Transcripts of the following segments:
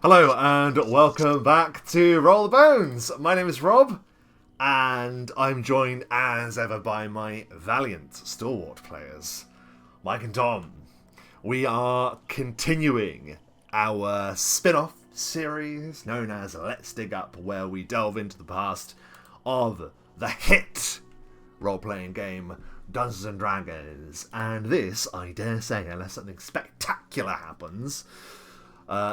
Hello and welcome back to Roll the Bones. My name is Rob, and I'm joined as ever by my valiant stalwart players, Mike and Tom. We are continuing our spin-off series known as Let's Dig Up, where we delve into the past of the hit role-playing game Dungeons and Dragons. And this, I dare say, unless something spectacular happens,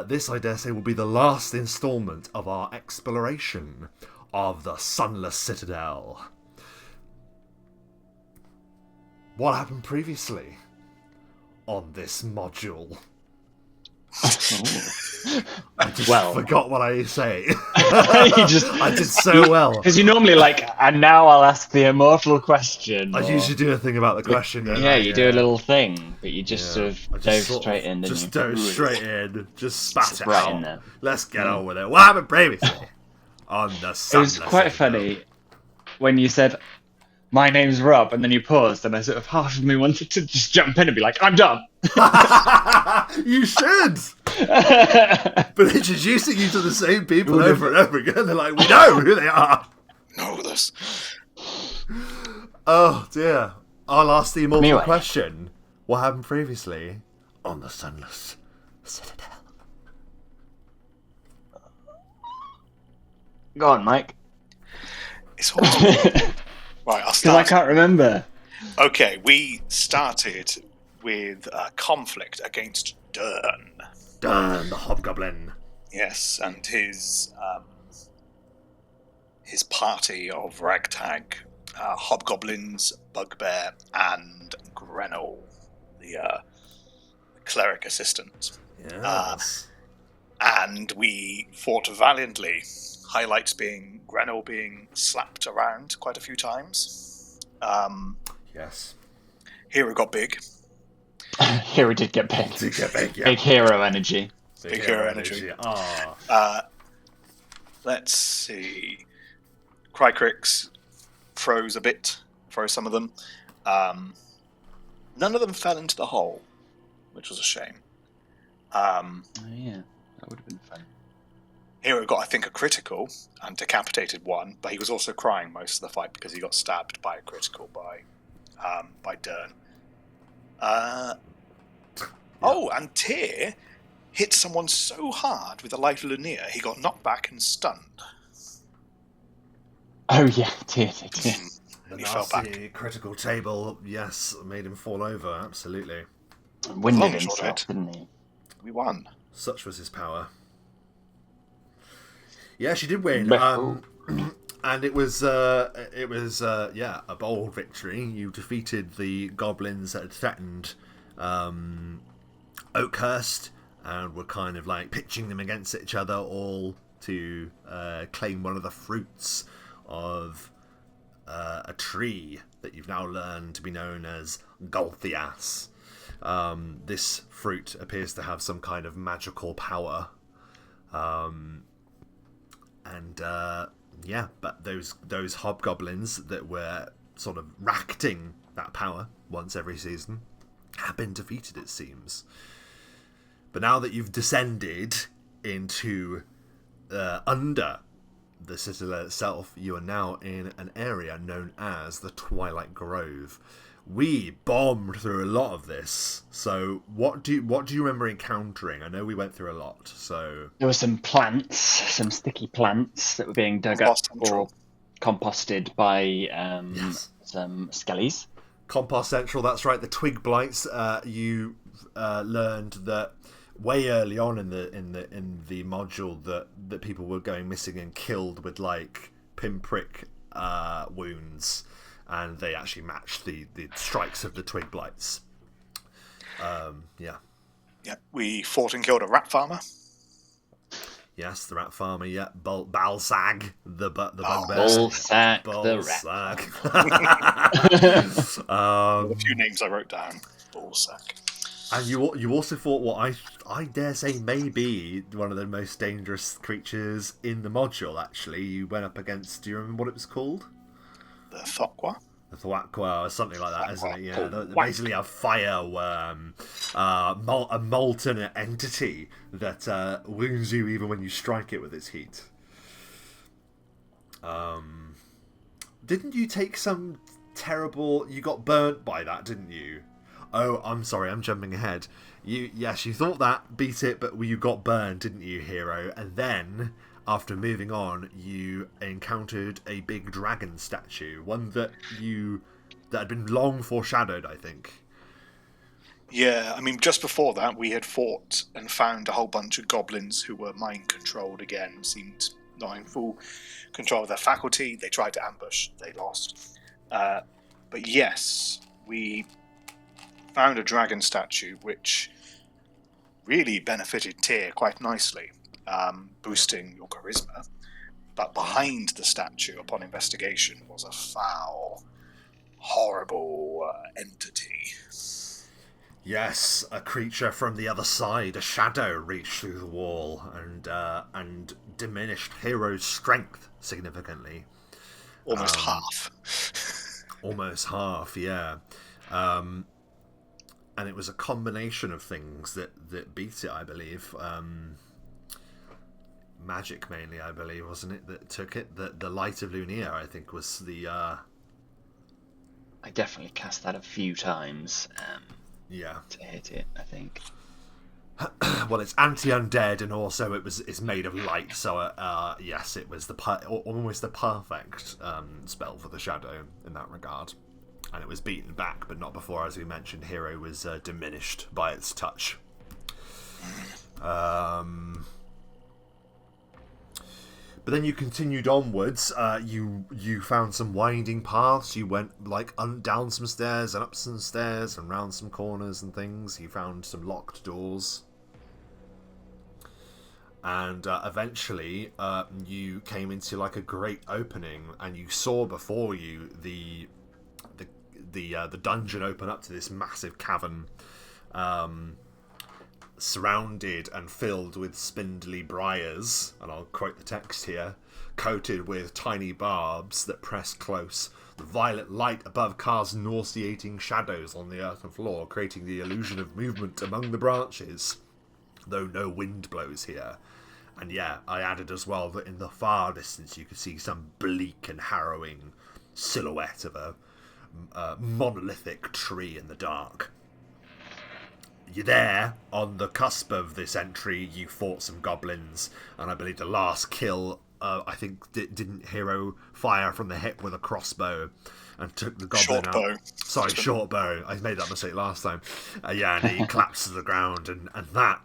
this, I dare say, will be the last instalment of our exploration of the Sunless Citadel. What happened previously on this module? I just forgot what I say. I did so well. Because you normally and now I'll ask the immortal question. I usually do a thing about the question. You do a little thing, but you just sort of dove straight in. Just dove straight in, just spat it right out. in there. Let's get on with it. What happened previously on the Sunless It was quite funny when you said, "My name's Rob," and then you paused, and I sort of half of me wanted to just jump in and be like, "I'm done." You should. But introducing you to the same people over and over again, they're like, we know who they are. Know this. Oh dear. I'll ask the immortal question. What happened previously on the Sunless Citadel? Go on, Mike. It's all right, I'll Because start. I can't remember. Okay, we started with a conflict against Dern. Dern, the hobgoblin. Yes, and his party of ragtag hobgoblins, bugbear, and Grenell, the cleric assistant. Yes. And we fought valiantly. Highlights being Grenell being slapped around quite a few times. Yes. Hero got big. Here we did get big. Yeah. Big hero energy. Big hero energy. Let's see. Calcryx froze some of them. None of them fell into the hole, which was a shame. Oh yeah, that would have been fun. Hero got, I think, a critical and decapitated one, but he was also crying most of the fight because he got stabbed by a critical by Dern. Oh, and Tyr hit someone so hard with a life Lunia, he got knocked back and stunned. Oh yeah, did. And he fell back. Critical table, yes, made him fall over, absolutely. Winded himself, didn't he? We won. Such was his power. Yeah, she did win. And it was a bold victory. You defeated the goblins that had threatened Oakhurst and were kind of like pitching them against each other, all to claim one of the fruits of a tree that you've now learned to be known as Gulthias. This fruit appears to have some kind of magical power. But those hobgoblins that were sort of racketing that power once every season have been defeated, it seems. But now that you've descended into under the citadel itself, you are now in an area known as the Twilight Grove. We bombed through a lot of this. So what do you remember encountering? I know we went through a lot. So there were some plants, some sticky plants that were being dug up or composted by some skellies. Compost Central, that's right. The twig blights. You learned that way early on in the module that people were going missing and killed with like pinprick wounds. And they actually matched the strikes of the twig blights. Yeah, we fought and killed a rat farmer. Yes, the rat farmer. Yeah, Balsag, the bugbear. Balsag, the rat. A few names I wrote down. Balsag. And you also fought what I dare say may be one of the most dangerous creatures in the module. Actually, you went up against. Do you remember what it was called? The Thokwa? The Thwackwa or something like that, isn't it? Yeah, they're Thwack. basically a fireworm, a molten entity that wounds you even when you strike it with its heat. Didn't you take some terrible... You got burnt by that, didn't you? Oh, I'm sorry, I'm jumping ahead. You thought that beat it, but you got burned, didn't you, hero? And then, after moving on, you encountered a big dragon statue, one that had been long foreshadowed, I think. Yeah, I mean, just before that, we had fought and found a whole bunch of goblins who were mind-controlled again, seemed not in full control of their faculty. They tried to ambush, they lost. But yes, we found a dragon statue, which really benefited Tyr quite nicely, boosting your charisma. But behind the statue, upon investigation, was a foul, horrible entity. Yes, a creature from the other side, a shadow, reached through the wall and diminished Hero's strength significantly. Almost half. Almost half, yeah. And it was a combination of things that beat it, I believe. Magic mainly, I believe, wasn't it, that took it? The Light of Lunia, I think, was the... I definitely cast that a few times. Yeah. To hit it, I think. Well, it's anti-undead, and also it's made of light, so yes, it was almost the perfect spell for the shadow in that regard. And it was beaten back, but not before, as we mentioned, Hero was diminished by its touch. But then you continued onwards. You found some winding paths. You went down some stairs and up some stairs and round some corners and things. You found some locked doors, and eventually you came into a great opening, and you saw before you the dungeon open up to this massive cavern. Surrounded and filled with spindly briars, and I'll quote the text here, coated with tiny barbs that press close. The violet light above casts nauseating shadows on the earthen floor, creating the illusion of movement among the branches, though no wind blows here. And yeah, I added as well that in the far distance you could see some bleak and harrowing silhouette of a monolithic tree in the dark. You're there, on the cusp of this entry, you fought some goblins, and I believe the last kill, I think, didn't Hero fire from the hip with a crossbow and took the goblin out. Short bow. Sorry, short bow. I made that mistake last time. Yeah, and he collapsed to the ground, and that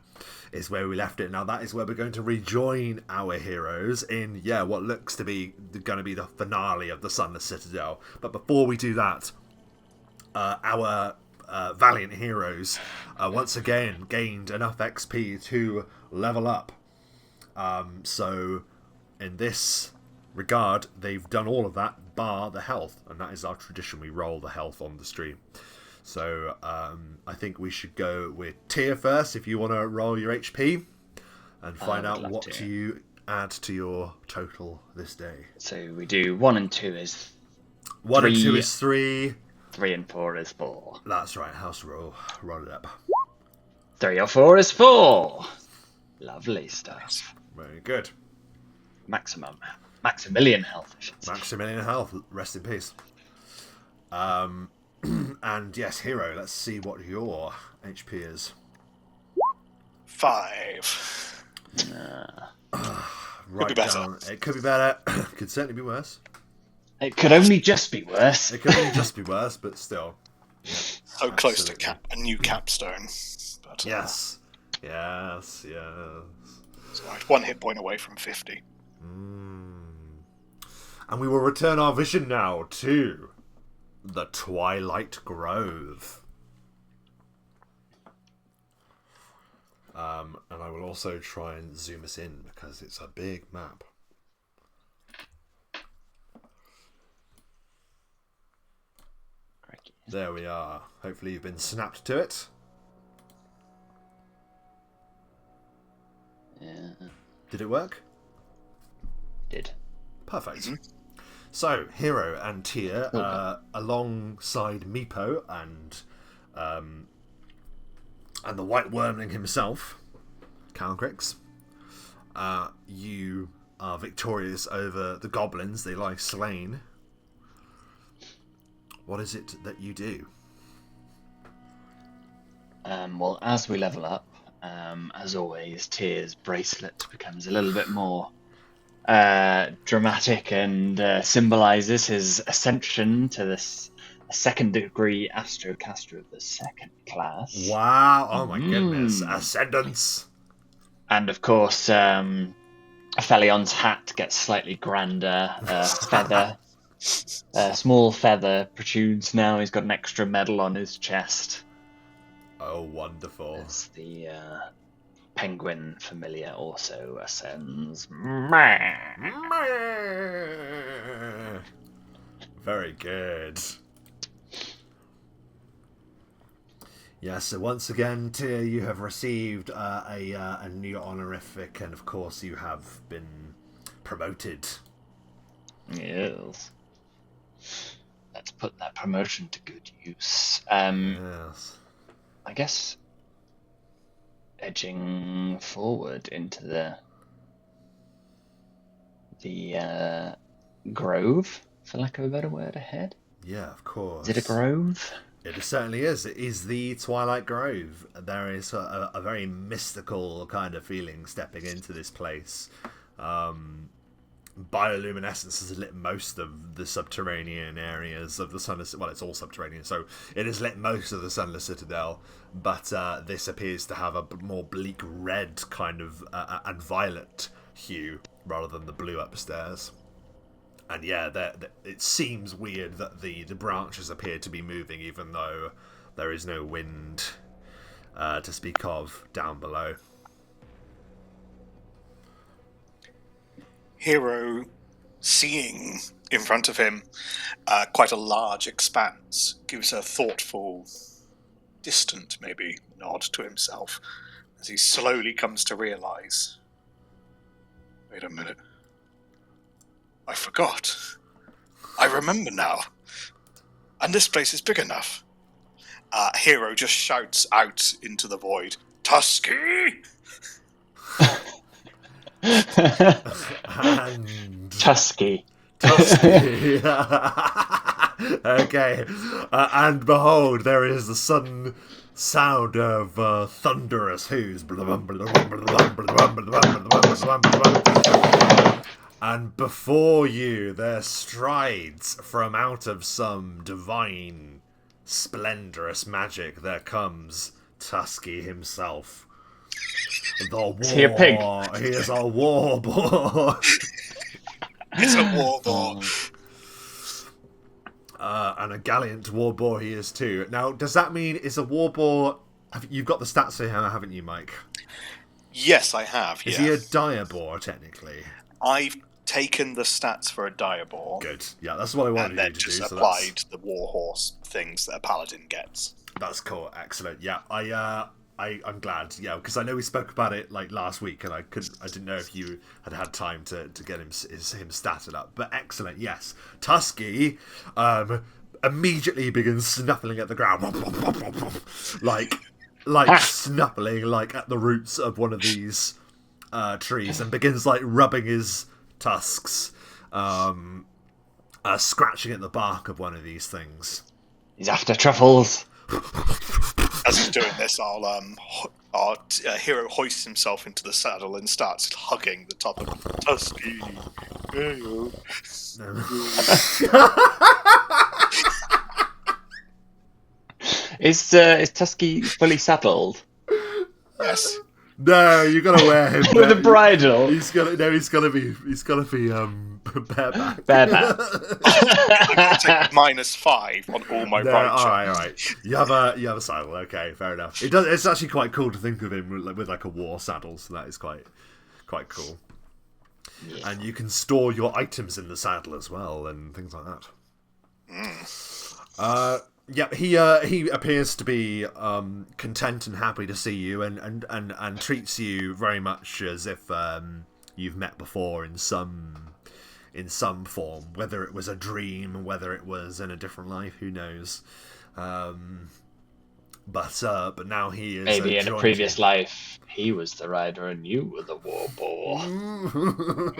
is where we left it. Now, that is where we're going to rejoin our heroes in, what looks to be going to be the finale of the Sunless Citadel. But before we do that, our... valiant heroes once again gained enough XP to level up. So in this regard, they've done all of that bar the health, and that is our tradition. We roll the health on the stream. So I think we should go with Tyr first, if you want to roll your HP and find out what you add to your total this day. So we do 1 and 2 is 1 and 2 is 3. 3 and 4 is 4. That's right, house roll. Roll it up. 3 or 4 is 4. Lovely stuff. Very good. Maximilian health, I should say. Maximilian health, rest in peace. And yes, Hero, let's see what your HP is. 5. Right, could be better. It could be better. Could certainly be worse. It could only just be worse. It could only just be worse, but still. Yeah, So close to a new capstone. But, yes. Yes. So 1 hit point away from 50. And we will return our vision now to the Twilight Grove. And I will also try and zoom us in because it's a big map. There we are. Hopefully you've been snapped to it. Yeah. Did it work? Did. Perfect. So, Hero and Tyr, alongside Meepo and the White Wyrmling himself, Calcryx, you are victorious over the goblins. They lie slain. What is it that you do? Well, as we level up, as always, Tyr's bracelet becomes a little bit more dramatic and symbolizes his ascension to this second degree astrocaster of the second class. Wow! Oh my goodness! Ascendance! And of course, Felion's hat gets slightly grander. Feather, small feather protrudes now. He's got an extra medal on his chest. Oh, wonderful! As the penguin familiar also ascends. Very good. Yes, so once again, Tyr, you have received a new honorific, and of course you have been promoted. Yes. Let's put that promotion to good use. Yes. I guess edging forward into the grove, for lack of a better word, ahead. Yeah, of course. Is it a grove? It certainly is. It is the Twilight Grove. There is a very mystical kind of feeling stepping into this place. Bioluminescence has lit most of the subterranean areas of the Sunless... Well, it's all subterranean, so it has lit most of the Sunless Citadel, but this appears to have a more bleak red kind of... and violet hue, rather than the blue upstairs. And yeah, it seems weird that the branches appear to be moving, even though there is no wind to speak of down below. Hero, seeing in front of him quite a large expanse, gives a thoughtful, distant maybe, nod to himself as he slowly comes to realise, wait a minute, I forgot. I remember now. And this place is big enough. Hero just shouts out into the void, Tusky! And... Tusky. Okay. And behold, there is the sudden sound of thunderous hoos. And before you, there strides from out of some divine, splendorous magic, there comes Tusky himself. Is he a pig? He is a war boar. It's a war boar. And a gallant war boar he is too. Now, does that mean is a war boar... You've got the stats here, haven't you, Mike? Yes, I have. Is he a dire boar, technically? I've taken the stats for a dire boar. Good. Yeah, that's what I wanted and then you to do. just So applied the war horse things that a paladin gets. That's cool. Excellent. Yeah, I'm glad. Yeah, because I know we spoke about it like last week, and I didn't know if you had time to get him statted up. But excellent. Yes, Tusky immediately begins snuffling at the ground, like snuffling like at the roots of one of these trees, and begins like rubbing his tusks, scratching at the bark of one of these things. He's after truffles. As he's doing this, our hero hoists himself into the saddle and starts hugging the top of Tusky. Is Tusky fully saddled? Yes. No, you gotta wear him with a bridle. He's gotta be bareback. Bareback. Take -5 on all my right. All right. You have a saddle. Okay, fair enough. It's actually quite cool to think of him with like a war saddle. So that is quite cool. Yeah. And you can store your items in the saddle as well and things like that. Yeah, he appears to be content and happy to see you, and treats you very much as if you've met before in some in some form, whether it was a dream, whether it was in a different life, who knows. But now he is Maybe in a joined previous you. life, he was the rider and you were the war boar. Who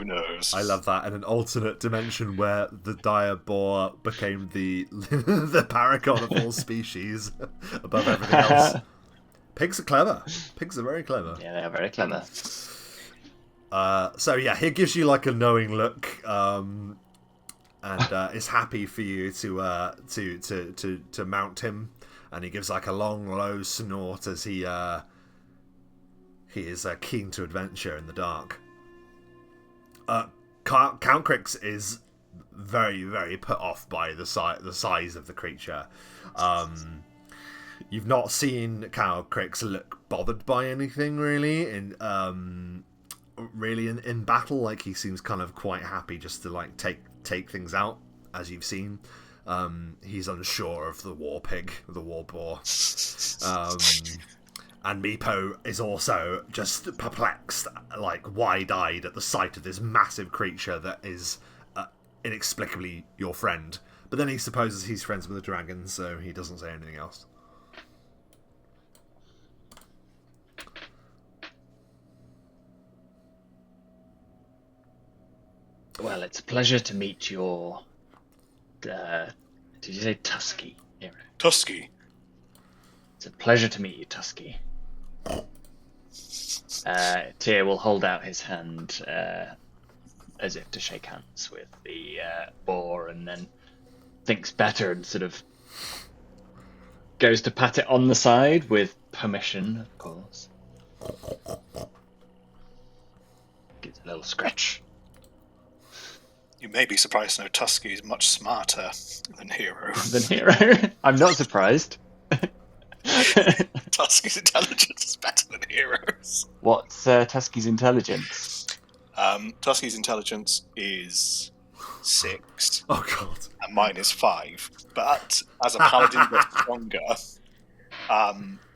knows? I love that. In an alternate dimension where the dire boar became the the paragon of all species above everything else. Pigs are clever. Pigs are very clever. Yeah, they are very clever. So yeah, he gives you like a knowing look, and is happy for you to mount him, and he gives like a long, low snort as he is keen to adventure in the dark. Calcryx is very, very put off by the size of the creature. You've not seen Calcryx look bothered by anything really in battle. Like, he seems kind of quite happy just to like take things out, as you've seen. He's unsure of the war pig, the war boar. And Meepo is also just perplexed, like wide-eyed at the sight of this massive creature that is inexplicably your friend. But then he supposes he's friends with a dragon, so he doesn't say anything else. Well, it's a pleasure to meet your... did you say Tusky hero? Tusky. It's a pleasure to meet you, Tusky. Tyr will hold out his hand as if to shake hands with the boar, and then thinks better and sort of goes to pat it on the side with permission, of course. Gives a little scratch. You may be surprised to know Tusky is much smarter than Hero. Than Hero? I'm not surprised. Tusky's intelligence is better than Hero's. What's Tusky's intelligence? Tusky's intelligence is 6. Oh god. And mine is 5. But as a paladin gets stronger,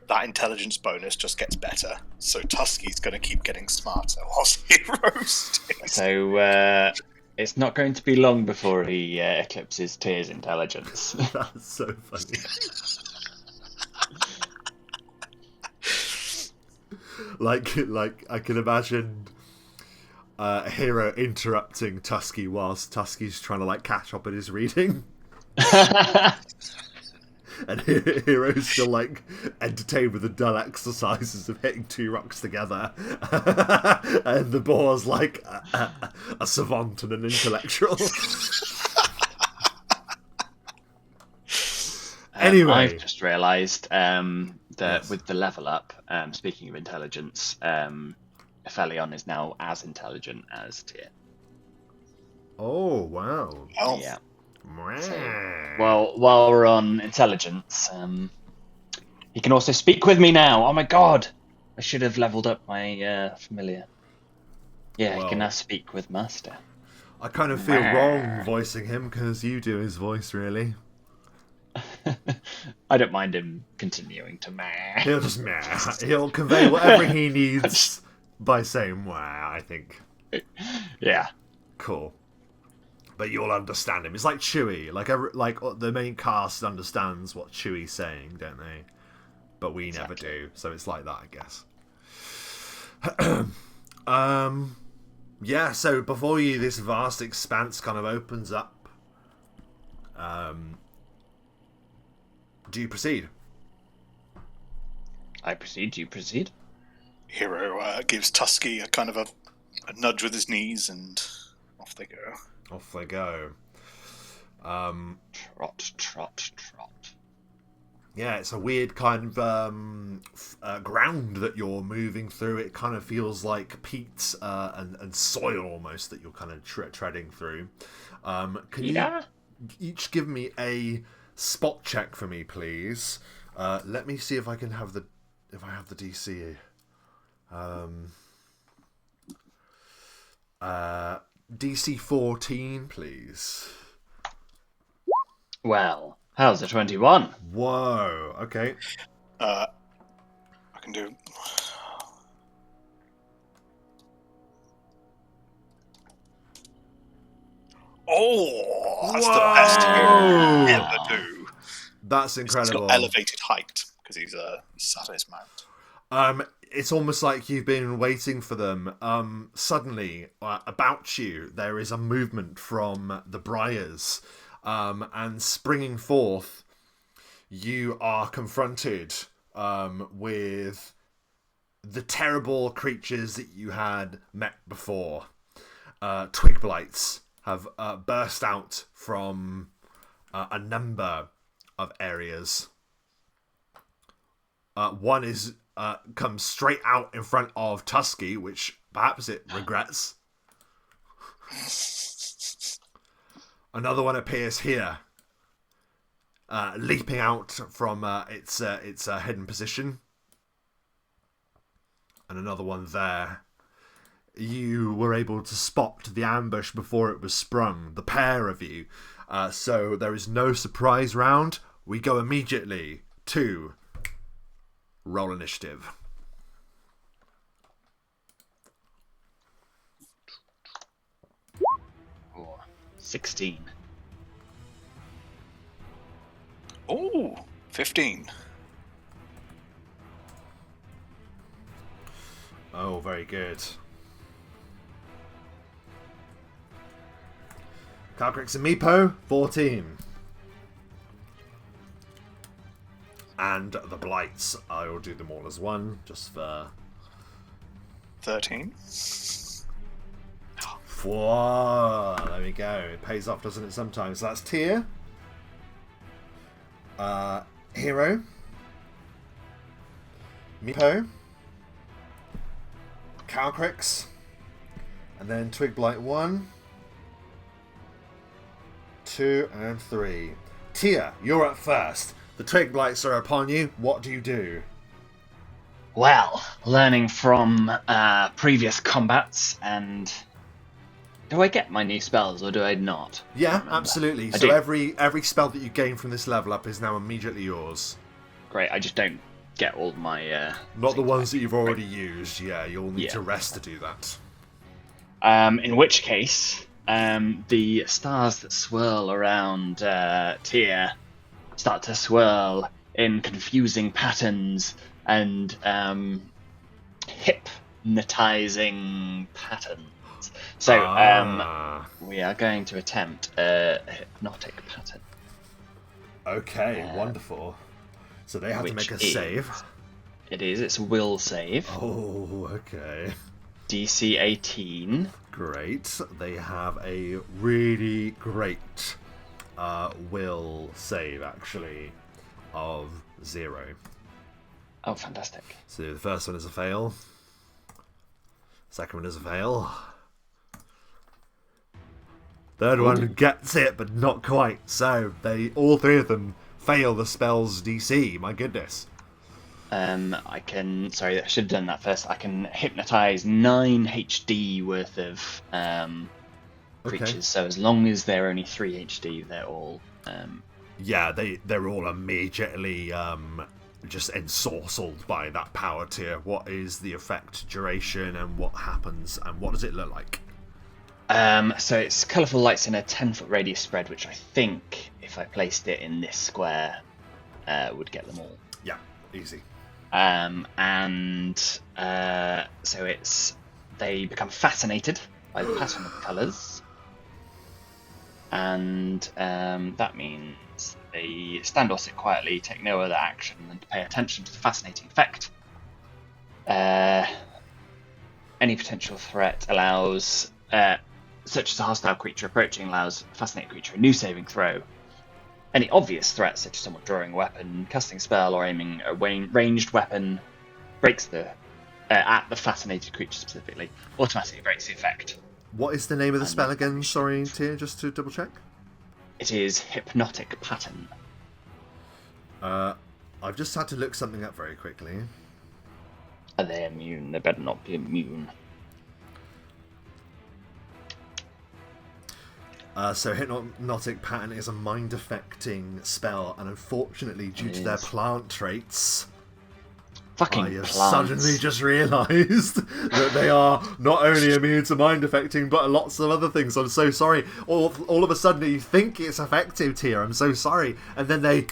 that intelligence bonus just gets better. So Tusky's going to keep getting smarter whilst Hero stays. So it's not going to be long before he eclipses Tyr's intelligence. That's so funny. like I can imagine Hero interrupting Tusky whilst Tusky's trying to like catch up in his reading. And Hero's still like entertained with the dull exercises of hitting 2 rocks together. And the boar's like a savant and an intellectual. Anyway, I've just realised that with the level up, speaking of intelligence, Aphelion is now as intelligent as Tyr. Oh wow! Oh. Yeah. Wow. So, well, while we're on intelligence, he can also speak with me now. Oh my god! I should have leveled up my familiar. Yeah, he can now speak with Master. I kind of feel wrong voicing him because you do his voice, really. I don't mind him continuing to meh. He'll just meh. He'll convey whatever he needs by saying wow, I think. Yeah. Cool. But you'll understand him. It's like Chewie. Like the main cast understands what Chewie's saying, don't they? But we never do. So it's like that, I guess. Yeah, so before you, this vast expanse kind of opens up. Do you proceed? I proceed, you proceed. Hero gives Tusky a kind of a nudge with his knees, and off they go. Off they go. Trot, trot, trot. Yeah, it's a weird kind of ground that you're moving through. It kind of feels like peat and soil almost that you're kind of treading through. Can you each give me a spot check for me, please? Let me see if I can have the DC. DC 14, please. Well, how's the 21? Whoa. Okay. I can do Oh, that's the best Whoa! he'll ever do. That's He's incredible. got elevated height because he's sat on his mount. It's almost like you've been waiting for them. Suddenly, about you, there is a movement from the briars, and springing forth, you are confronted with the terrible creatures that you had met before. Twig blights have burst out from a number of areas. One is comes straight out in front of Tusky, which perhaps it regrets. Another one appears here, leaping out from its hidden position. And another one there. You were able to spot the ambush before it was sprung, the pair of you. So there is no surprise round. We go immediately to roll initiative. Oh, 16. Oh, 15. Oh, very good. Calcryx and Meepo, 14. And the Blights, I will do them all as one, just for... 13. Whoa, there we go. It pays off, doesn't it, sometimes? So that's Tyr. Hero. Meepo. Calcryx. And then Twig Blight 1, 2, and 3. Tyr, you're up first. The Twig Blights are upon you. What do you do? Well, learning from previous combats, and do I get my new spells or do I not? Yeah, absolutely. So every spell that you gain from this level up is now immediately yours. Great, I just don't get all my... Not the ones that you've already used. Yeah, you'll need to rest to do that. In which case, the stars that swirl around Tyr start to swirl in confusing patterns and hypnotizing patterns. So we are going to attempt a hypnotic pattern. Okay, wonderful. So they have to make a save. It is. It's a will save. Oh, okay. DC 18. Great. They have a really great will save, actually, of 0. Oh, fantastic. So the first one is a fail. Second one is a fail. Third one gets it, but not quite. So all three of them fail the spell's DC. My goodness. I can... Sorry, I should have done that first. I can hypnotize 9 HD worth of creatures. Okay. So as long as they're only 3 HD, they're all... Yeah, they're all immediately just ensorcelled by that power tier. What is the effect, duration, and what happens, and what does it look like? So it's colourful lights in a 10-foot radius spread, which I think, if I placed it in this square, would get them all. Yeah, easy. So they become fascinated by the pattern of colours, and that means they stand or sit quietly, take no other action than to pay attention to the fascinating effect. Any potential threat allows, such as a hostile creature approaching, allows a fascinated creature a new saving throw. Any obvious threat, such as someone drawing a weapon, casting a spell, or aiming a ranged weapon, breaks at the fascinated creature specifically, automatically breaks the effect. What is the name of the spell again? Sorry, Tyr, just to double check. It is Hypnotic Pattern. I've just had to look something up very quickly. Are they immune? They better not be immune. So Hypnotic Pattern is a mind-affecting spell, and unfortunately, due to their plant traits, Fucking I have plants. suddenly just realised that they are not only immune to mind affecting, but lots of other things. I'm so sorry. All of a sudden, you think it's effective, Tia. I'm so sorry, and then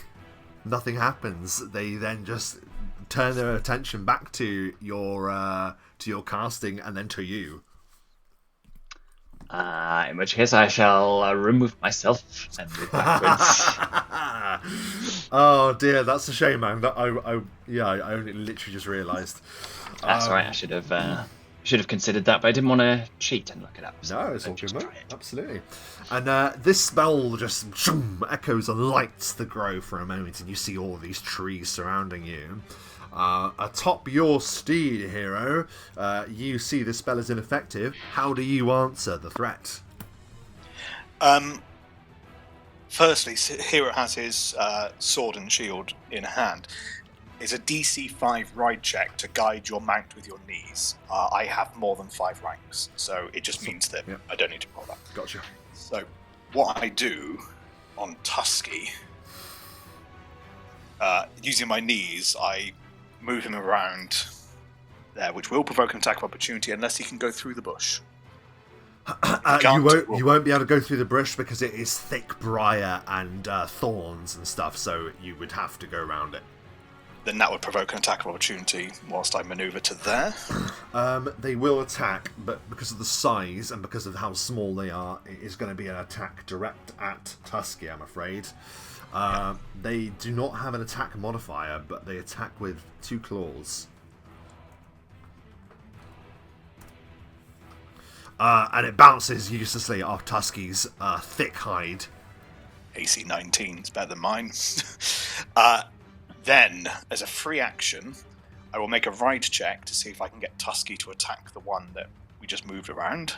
nothing happens. They then just turn their attention back to your casting, and then to you. In which case, I shall remove myself and move backwards. Oh dear, that's a shame, man. I only literally just realised. That's all right. I should have considered that, but I didn't want to cheat and look it up. So No, it's all just good, mate. try it. Absolutely. And this spell just echoes and lights the grove for a moment, and you see all these trees surrounding you. Atop your steed, hero, you see the spell is ineffective. How do you answer the threat? Firstly, Hero has his sword and shield in hand. It's a DC 5 ride check to guide your mount with your knees. I have more than 5 ranks, so it just means that I don't need to roll that. Gotcha. So, what I do on Tusky, using my knees, I move him around there, which will provoke an attack of opportunity unless he can go through the bush. You won't be able to go through the brush because it is thick briar and thorns and stuff, so you would have to go around it. Then that would provoke an attack of opportunity whilst I manoeuvre to there. They will attack, but because of the size and because of how small they are, it is going to be an attack direct at Tusky, I'm afraid. They do not have an attack modifier, but they attack with 2 claws. And it bounces uselessly off Tusky's thick hide. AC 19 is better than mine. Then, as a free action, I will make a ride check to see if I can get Tusky to attack the one that we just moved around.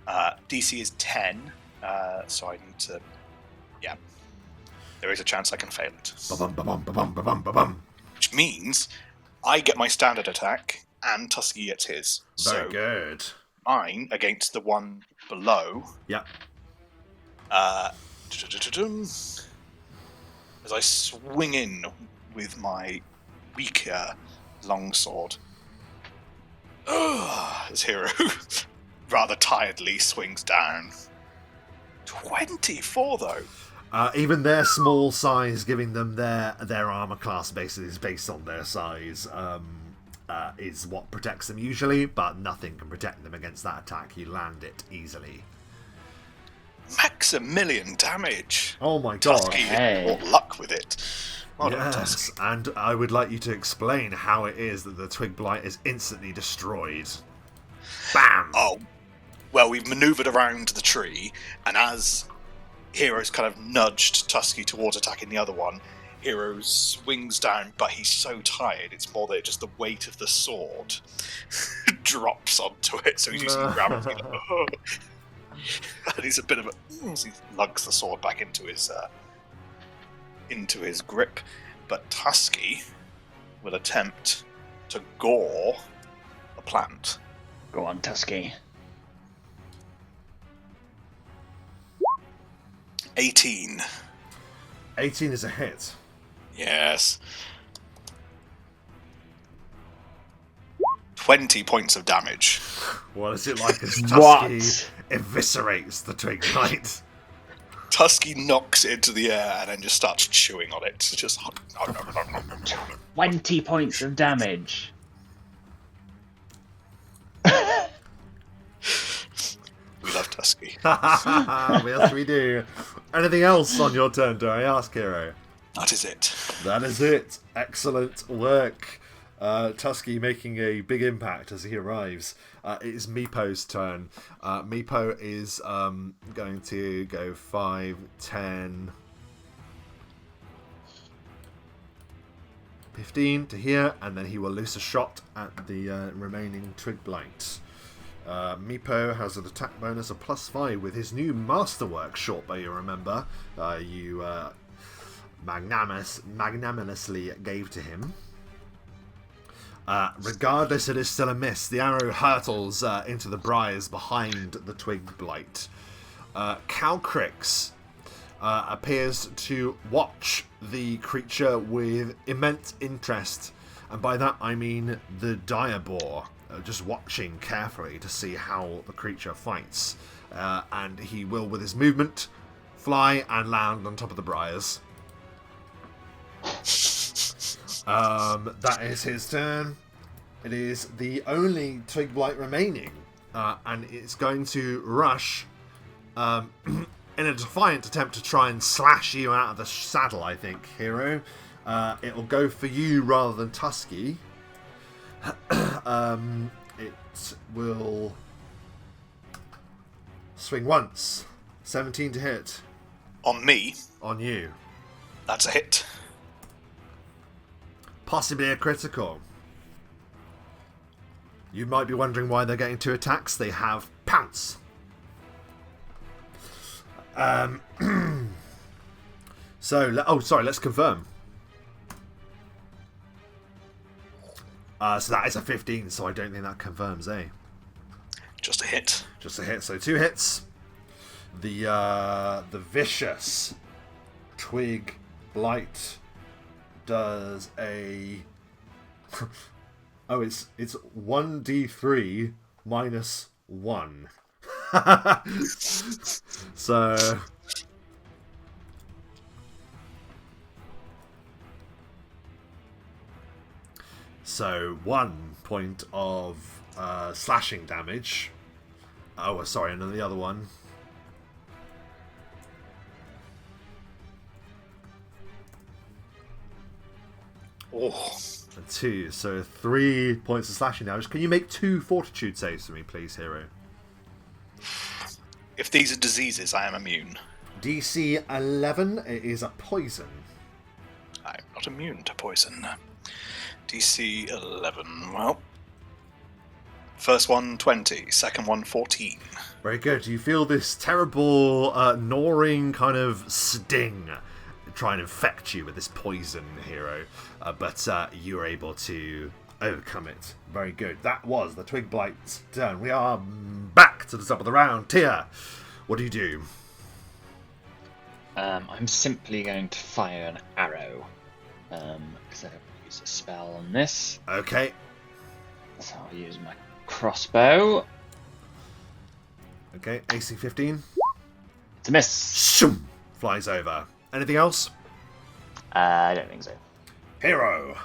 DC is 10, so I need to... Yeah. There is a chance I can fail it. Ba-bum, ba-bum, ba-bum, ba-bum, ba-bum. Which means I get my standard attack and Tusky gets his. Very good. Mine against the one below. Yep. As I swing in with my weaker longsword, his hero rather tiredly swings down. 24 though. Even their small size, giving them their armor class basically is based on their size, is what protects them usually, but nothing can protect them against that attack. You land it easily. Max 1,000,000 damage. Oh my god. Tusky brought luck with it. Well done, Yes, Tusky. and I would like you to explain how it is that the Twig Blight is instantly destroyed. Bam! Oh, well, we've manoeuvred around the tree, and as Hero's kind of nudged Tusky towards attacking the other one, Hero swings down, but he's so tired, it's more that just the weight of the sword drops onto it, so he's using gravity. And he's a bit of a... As he lugs the sword back into his grip. But Tusky will attempt to gore the plant. Go on, Tusky. 18. 18 is a hit. Yes. 20 points of damage. What is it like as What? Tusky eviscerates the Twig Blight? Tusky knocks it into the air and then just starts chewing on it. Just 20 points of damage. We love Tusky. Yes, we do. Anything else on your turn, do I ask, Hero? That is it. That is it. Excellent work. Tusky making a big impact as he arrives. It is Meepo's turn. Meepo is going to go 5, 10, 15 to here, and then he will loose a shot at the remaining Twig Blight. Meepo has an attack bonus of +5 with his new Masterwork short bow, you remember. You magnanimously gave to him. Regardless, it is still a miss. The arrow hurtles into the briars behind the Twig Blight. Calcryx appears to watch the creature with immense interest And by that I mean the Direboar, just watching carefully to see how the creature fights. And he will, with his movement, fly and land on top of the briars. That is his turn. It is the only Twig Blight remaining, and it's going to rush in a defiant attempt to try and slash you out of the saddle, I think, Hero. It will go for you rather than Tusky. It will swing once. 17 to hit. On me? On you. That's a hit. Possibly a critical. You might be wondering why they're getting 2 attacks. They have Pounce. Let's confirm. So that is a 15, so I don't think that confirms, eh? Just a hit. Just a hit, so 2 hits. The vicious Twig Blight does a... it's 1d3 minus 1. So 1 point of slashing damage. Oh, sorry, and then the other one. Oh. 2, so 3 points of slashing damage. Can you make 2 fortitude saves for me, please, Hero? If these are diseases, I am immune. DC 11, it is a poison. I'm not immune to poison. DC 11, well... First one, 20. Second one, 14. Very good. You feel this terrible, gnawing kind of sting try and infect you with this poison, Hero. But you were able to overcome it. Very good. That was the Twig Blight's turn. We are back to the top of the round. Tia, what do you do? I'm simply going to fire an arrow. Because I don't use a spell on this. Okay. So I'll use my crossbow. Okay, AC 15. It's a miss. Shoom! Flies over. Anything else? I don't think so. Hero.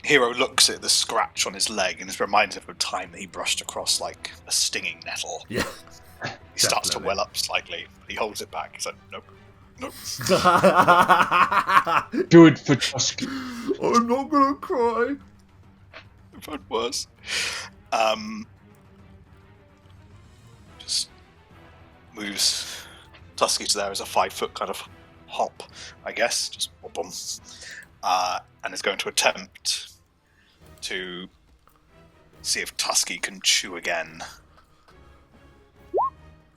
Hero looks at the scratch on his leg and is reminded of a time that he brushed across like a stinging nettle. Yeah. He starts to well up slightly. He holds it back. He's like, nope. Do it for Tusky. I'm not gonna cry. If it was. Just moves Tusky to there as a 5-foot kind of hop, I guess. Just boom. And is going to attempt to see if Tusky can chew again.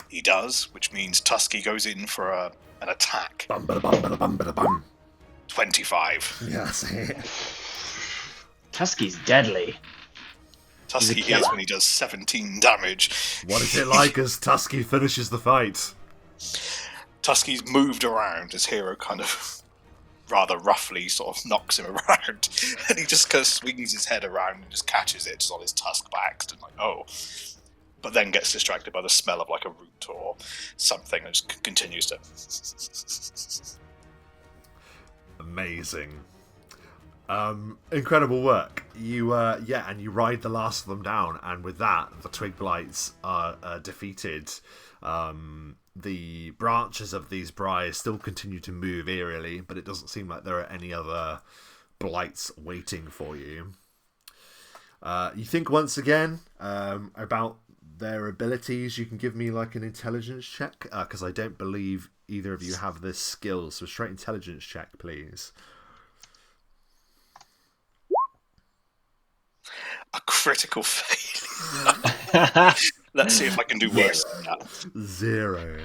He does, which means Tusky goes in for an attack. 25. Yes. Tusky's deadly. Tusky is when he does 17 damage. What is it like as Tusky finishes the fight? Tusky's moved around. His hero kind of rather roughly sort of knocks him around. And he just kind of swings his head around and just catches it just on his tusk by accident. Like, oh. But then gets distracted by the smell of like a root or something and just continues to... Amazing. Incredible work. You and you ride the last of them down, and with that the Twig Blights are defeated. The branches of these briars still continue to move eerily, but it doesn't seem like there are any other blights waiting for you. You think once again about their abilities. You can give me like an intelligence check, because I don't believe either of you have this skill, so straight intelligence check, please. A critical failure. Let's see if I can do worse than that. 0.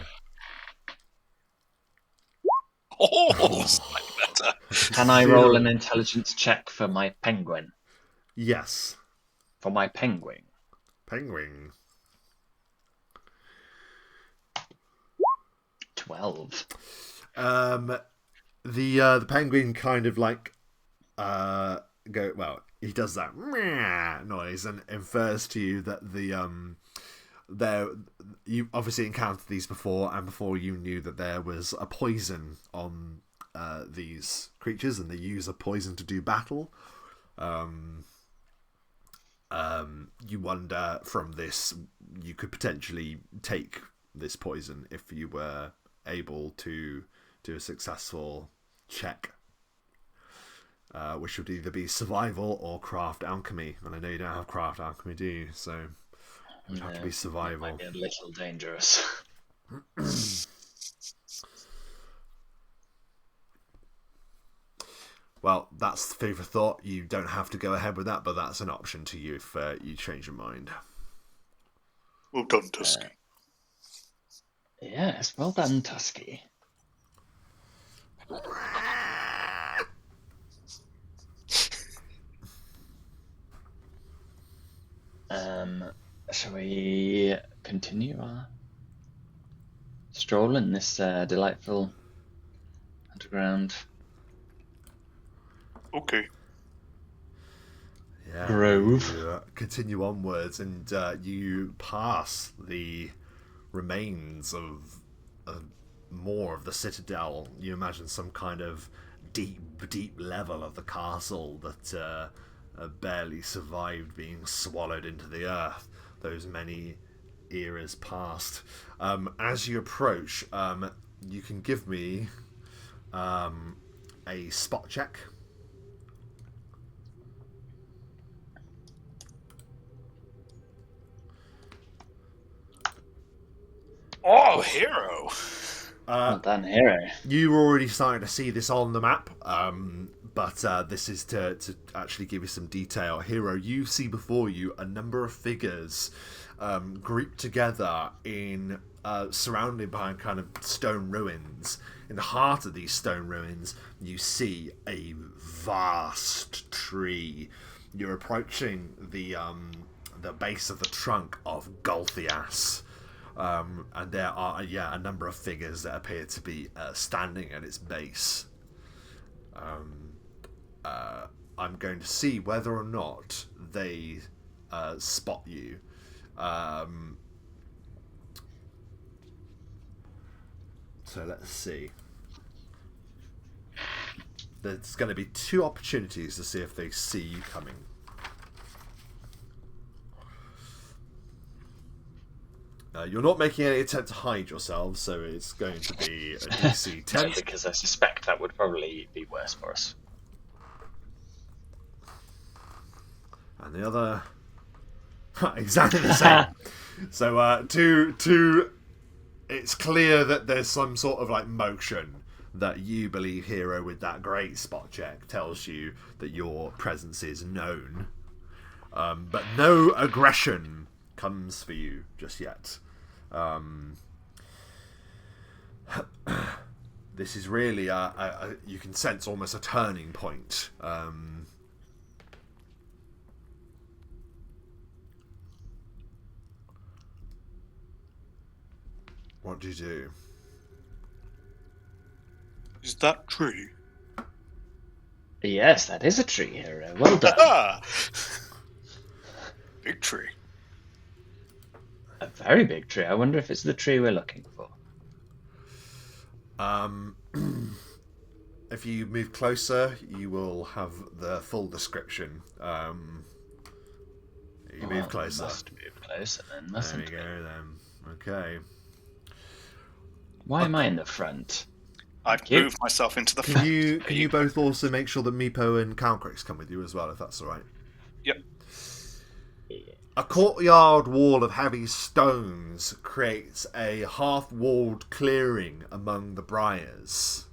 Oh, slightly better. Can I roll an intelligence check for my penguin? Yes. For my penguin. Penguin. 12. The penguin kind of like he does that noise and infers to you that you obviously encountered these before, and before you knew that there was a poison on these creatures, and they use a poison to do battle. You wonder from this, you could potentially take this poison if you were able to do a successful check, which would either be survival or craft alchemy. And I know you don't have craft alchemy, do you? So it would have to be survival. Might be a little dangerous. Well, that's the food for thought. You don't have to go ahead with that, but that's an option to you if you change your mind. Well done, Tusky. Yes, well done, Tusky. Shall we continue our stroll in this delightful underground Okay. Yeah, grove? You continue onwards, and you pass the remains of more of the citadel. You imagine some kind of deep level of the castle that barely survived being swallowed into the earth those many eras past. As you approach, you can give me a spot check. Oh, hero! Well done, hero. You were already starting to see this on the map, but this is to actually give you some detail. Hero, you see before you a number of figures grouped together in surrounded by kind of stone ruins. In the heart of these stone ruins, you see a vast tree. You're approaching the base of the trunk of Gulthias. And there are a number of figures that appear to be standing at its base. I'm going to see whether or not they spot you. So let's see. There's going to be 2 opportunities to see if they see you coming. You're not making any attempt to hide yourselves, so it's going to be a DC 10. Because I suspect that would probably be worse for us. And the other... exactly the same. So, two... It's clear that there's some sort of, like, motion that you believe, Hero, with that great spot check, tells you that your presence is known. But no aggression comes for you just yet. This is really you can sense almost a turning point. What do you do? Is that true? Yes, that is a tree, hero. Well done. Big tree. A very big tree. I wonder if it's the tree we're looking for. If you move closer, you will have the full description. You move closer. Must move closer then, mustn't There we go then. Okay. Why am I in the front? I've moved myself into the front. Can you both also make sure that Meepo and Calcryx come with you as well, if that's all right? Yep. A courtyard wall of heavy stones creates a half-walled clearing among the briars.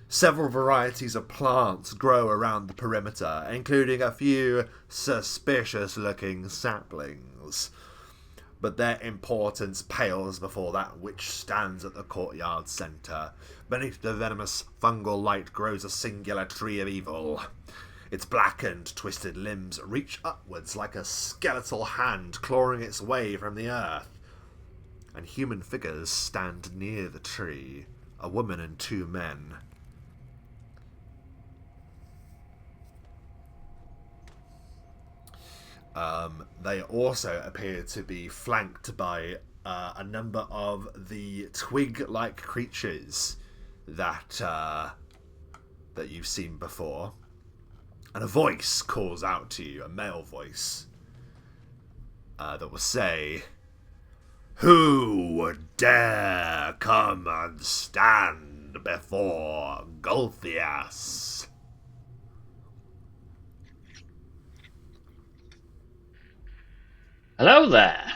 Several varieties of plants grow around the perimeter, including a few suspicious-looking saplings. But their importance pales before that which stands at the courtyard centre. Beneath the venomous fungal light grows a singular tree of evil. Its blackened, twisted limbs reach upwards like a skeletal hand clawing its way from the earth. And human figures stand near the tree, a woman and 2 men. They also appear to be flanked by a number of the twig-like creatures that you've seen before. And a voice calls out to you, a male voice, that will say, "Who would dare come and stand before Gulthias?" Hello there.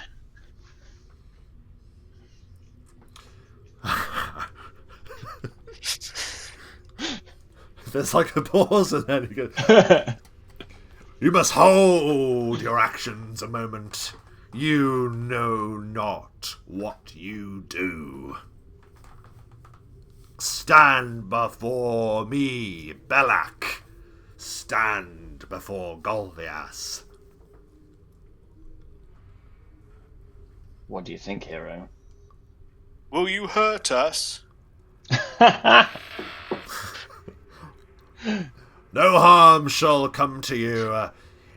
There's like a pause and then he goes, "You must hold your actions a moment. You know not what you do. Stand before me, Belak. Stand before Gulthias." What do you think, hero? Will you hurt us? No harm shall come to you.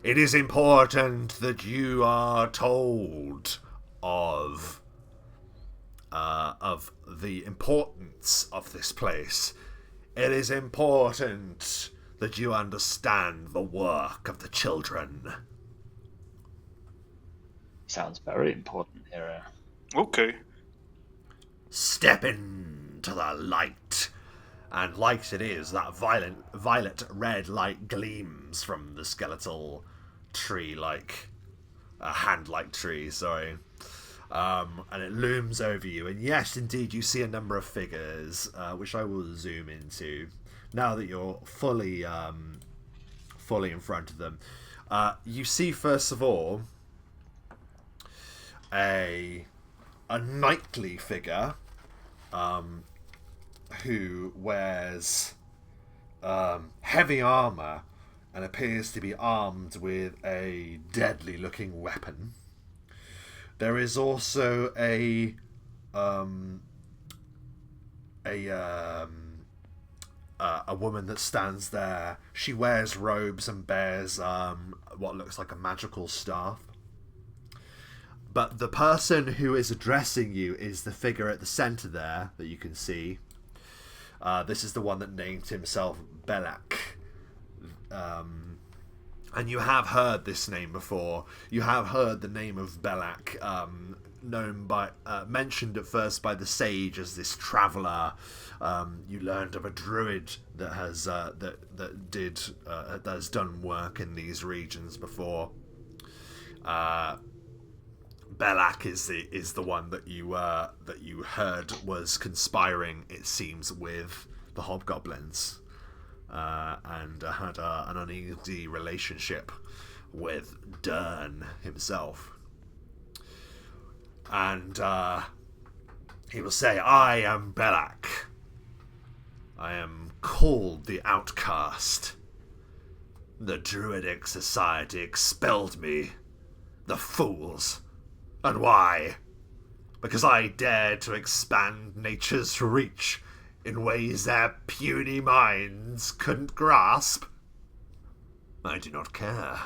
It is important that you are told of the importance of this place. It is important that you understand the work of the children. Sounds very important, hero. Okay. Step into the light. And light it is, that violet red light gleams from the skeletal tree, hand-like tree, sorry. And it looms over you. And yes, indeed, you see a number of figures, which I will zoom into, now that you're fully in front of them. You see, first of all, a knightly figure, who wears heavy armor and appears to be armed with a deadly-looking weapon. There is also a woman that stands there. She wears robes and bears what looks like a magical staff. But the person who is addressing you is the figure at the center there that you can see. This is the one that named himself Belak. And you have heard this name before. You have heard the name of Belak, mentioned at first by the sage as this traveller. You learned of a druid that has done work in these regions before. Belak is the one that you heard was conspiring, it seems, with the hobgoblins, and had an uneasy relationship with Dern himself. And he will say, "I am Belak. I am called the Outcast. The Druidic Society expelled me. The fools. And why? Because I dared to expand nature's reach in ways their puny minds couldn't grasp? I do not care.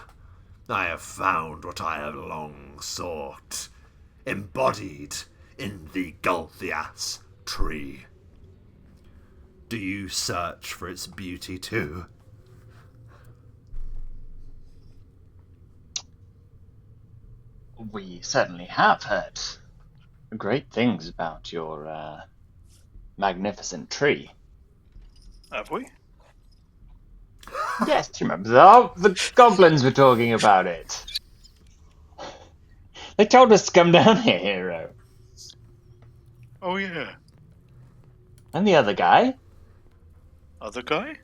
I have found what I have long sought, embodied in the Gulthias tree. Do you search for its beauty too?" We certainly have heard great things about your magnificent tree. Have we? Yes, you remember the goblins were talking about it. They told us to come down here, hero. Oh, yeah. And the other guy? Other guy?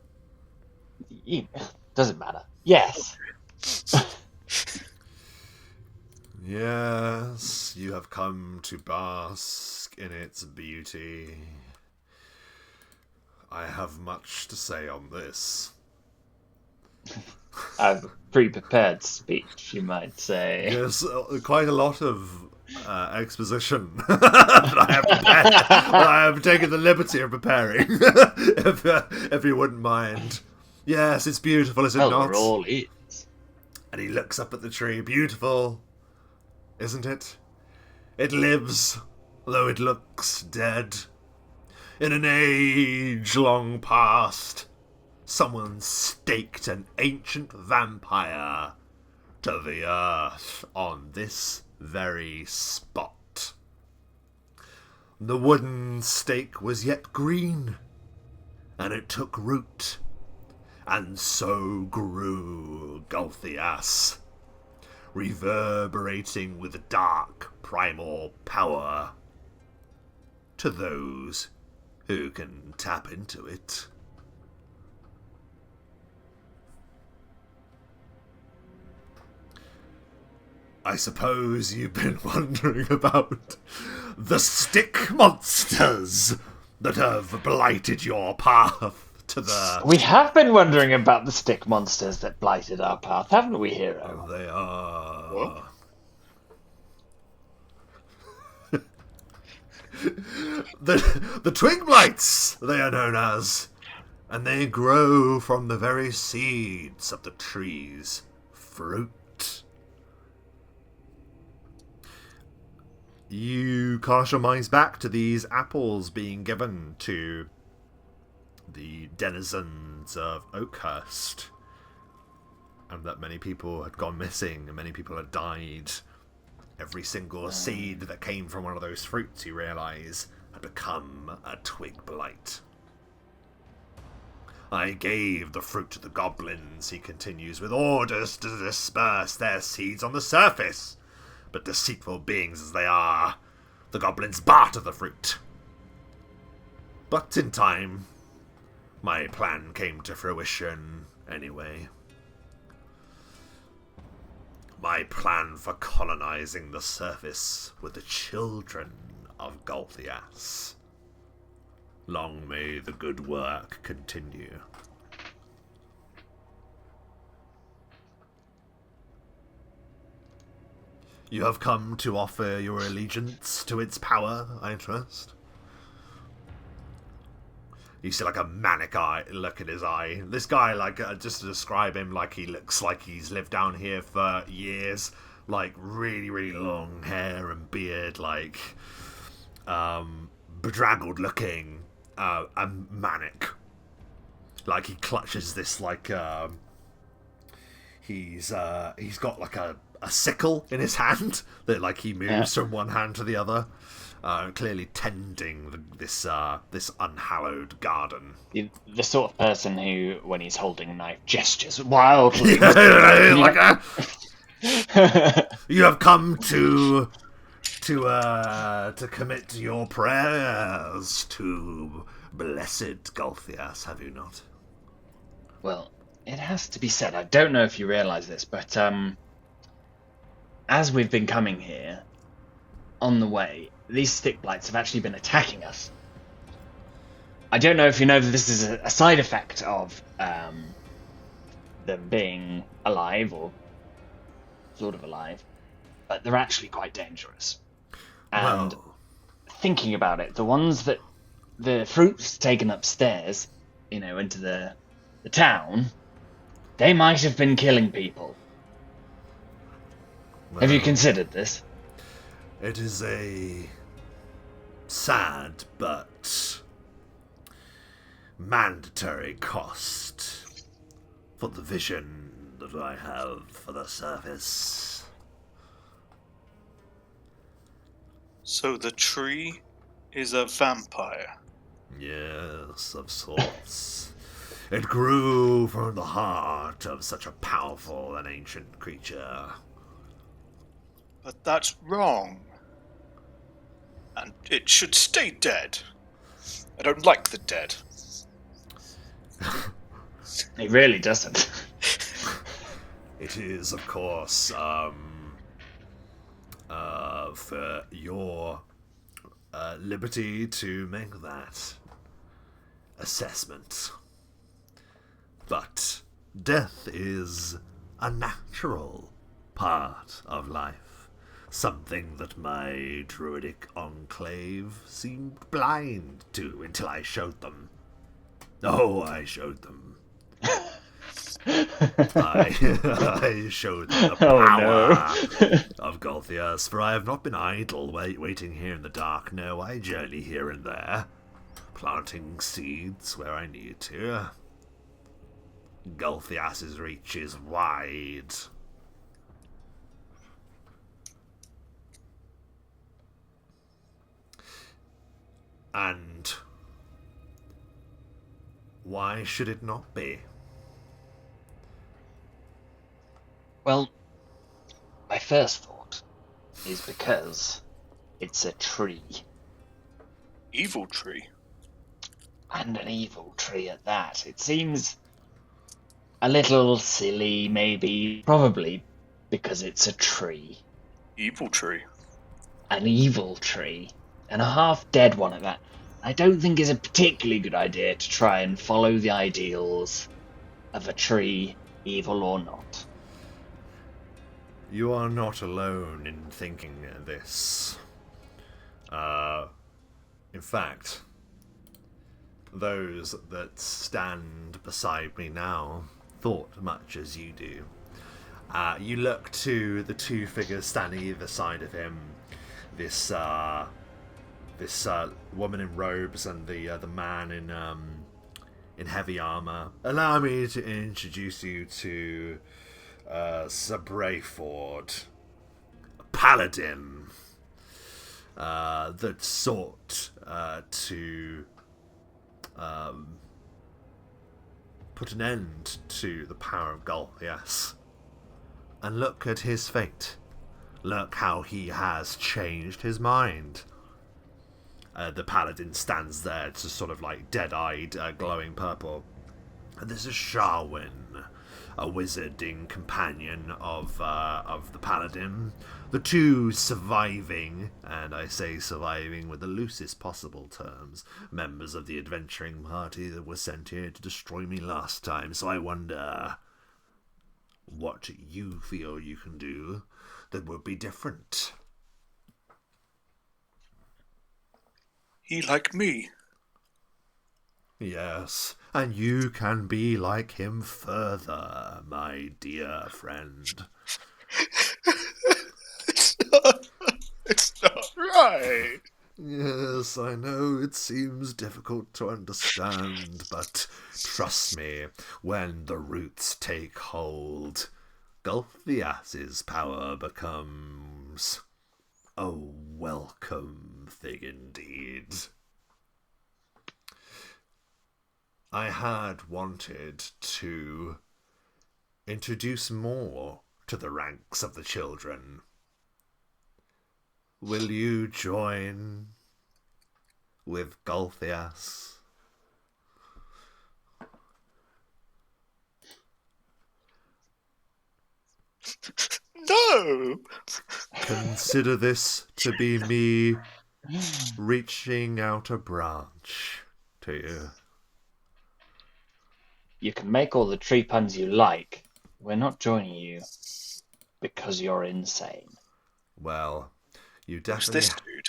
Doesn't matter. Yes. Yes, you have come to bask in its beauty. I have much to say on this. I have a pre-prepared speech, you might say. Yes, quite a lot of exposition that I have taken the liberty of preparing, if you wouldn't mind. Yes, it's beautiful, is it Well, not? we're all ears. And he looks up at the tree. Beautiful, isn't it? It lives, though it looks dead. In an age long past, someone staked an ancient vampire to the earth on this very spot. The wooden stake was yet green, and it took root, and so grew Gulthias, reverberating with dark primal power to those who can tap into it. I suppose you've been wondering about the stick monsters that have blighted your path to the... We have been wondering about the stick monsters that blighted our path, haven't we, hero? They are... What? the twig blights, they are known as, and they grow from the very seeds of the tree's fruit. You cast your minds back to these apples being given to the denizens of Oakhurst, and that many people had gone missing and many people had died. Every single seed that came from one of those fruits, you realise, had become a twig blight. I gave the fruit to the goblins, he continues, with orders to disperse their seeds on the surface. But deceitful beings as they are, the goblins barter the fruit. But in time, my plan came to fruition anyway. My plan for colonizing the surface with the children of Gulthias. Long may the good work continue. You have come to offer your allegiance to its power, I trust. You see like a manic eye look at his eye. This guy, just to describe him, he looks like he's lived down here for years. Really, really long hair and beard, bedraggled looking, and manic. He clutches this, he's got a sickle in his hand that he moves from one hand to the other, clearly tending this unhallowed garden. The sort of person who, when he's holding a knife, gestures wildly. You have come to commit your prayers to blessed Gulthias, have you not? Well, it has to be said, I don't know if you realise this, but as we've been coming here, on the way, these stick blights have actually been attacking us. I don't know if you know that this is a side effect of them being alive, or sort of alive, but they're actually quite dangerous. And thinking about it, the ones that the fruit's taken upstairs, into the town, they might have been killing people. Have you considered this? It is a sad but mandatory cost for the vision that I have for the surface. So the tree is a vampire? Yes, of sorts. It grew from the heart of such a powerful and ancient creature. But that's wrong. And it should stay dead. I don't like the dead. He really doesn't. It is, of course, for your liberty to make that assessment. But death is a natural part of life. Something that my druidic enclave seemed blind to until I showed them. Oh, I showed them. I showed them the Oh, power no. of Gulthias, for I have not been idle waiting here in the dark. No, I journey here and there, planting seeds where I need to. Gulthias's reach is wide. And why should it not be? Well, my first thought is because it's a tree. Evil tree. And an evil tree at that. It seems a little silly, maybe. Probably because it's a tree. Evil tree. An evil tree. And a half-dead one at that. I don't think is a particularly good idea to try and follow the ideals of a tree, evil or not. You are not alone in thinking this. In fact, those that stand beside me now thought much as you do. You look to the two figures standing either side of him. This woman in robes and the man in heavy armor. Allow me to introduce you to Sir Brayford, a paladin that sought to put an end to the power of Gulthias. And look at his fate. Look how he has changed his mind. The paladin stands there, just sort of like dead-eyed, glowing purple. And this is Sharwin, a wizarding companion of the paladin. The two surviving, and I say surviving with the loosest possible terms, members of the adventuring party that were sent here to destroy me last time. So I wonder what you feel you can do that would be different. He like me. Yes, and you can be like him further, my dear friend. It's not right. Yes, I know it seems difficult to understand, but trust me, when the roots take hold, Gulthias's power becomes a welcome thing indeed. I had wanted to introduce more to the ranks of the children. Will you join with Gulthias? No! Consider this to be me reaching out a branch to you. You can make all the tree puns you like. We're not joining you because you're insane. Well, you Who's definitely this dude?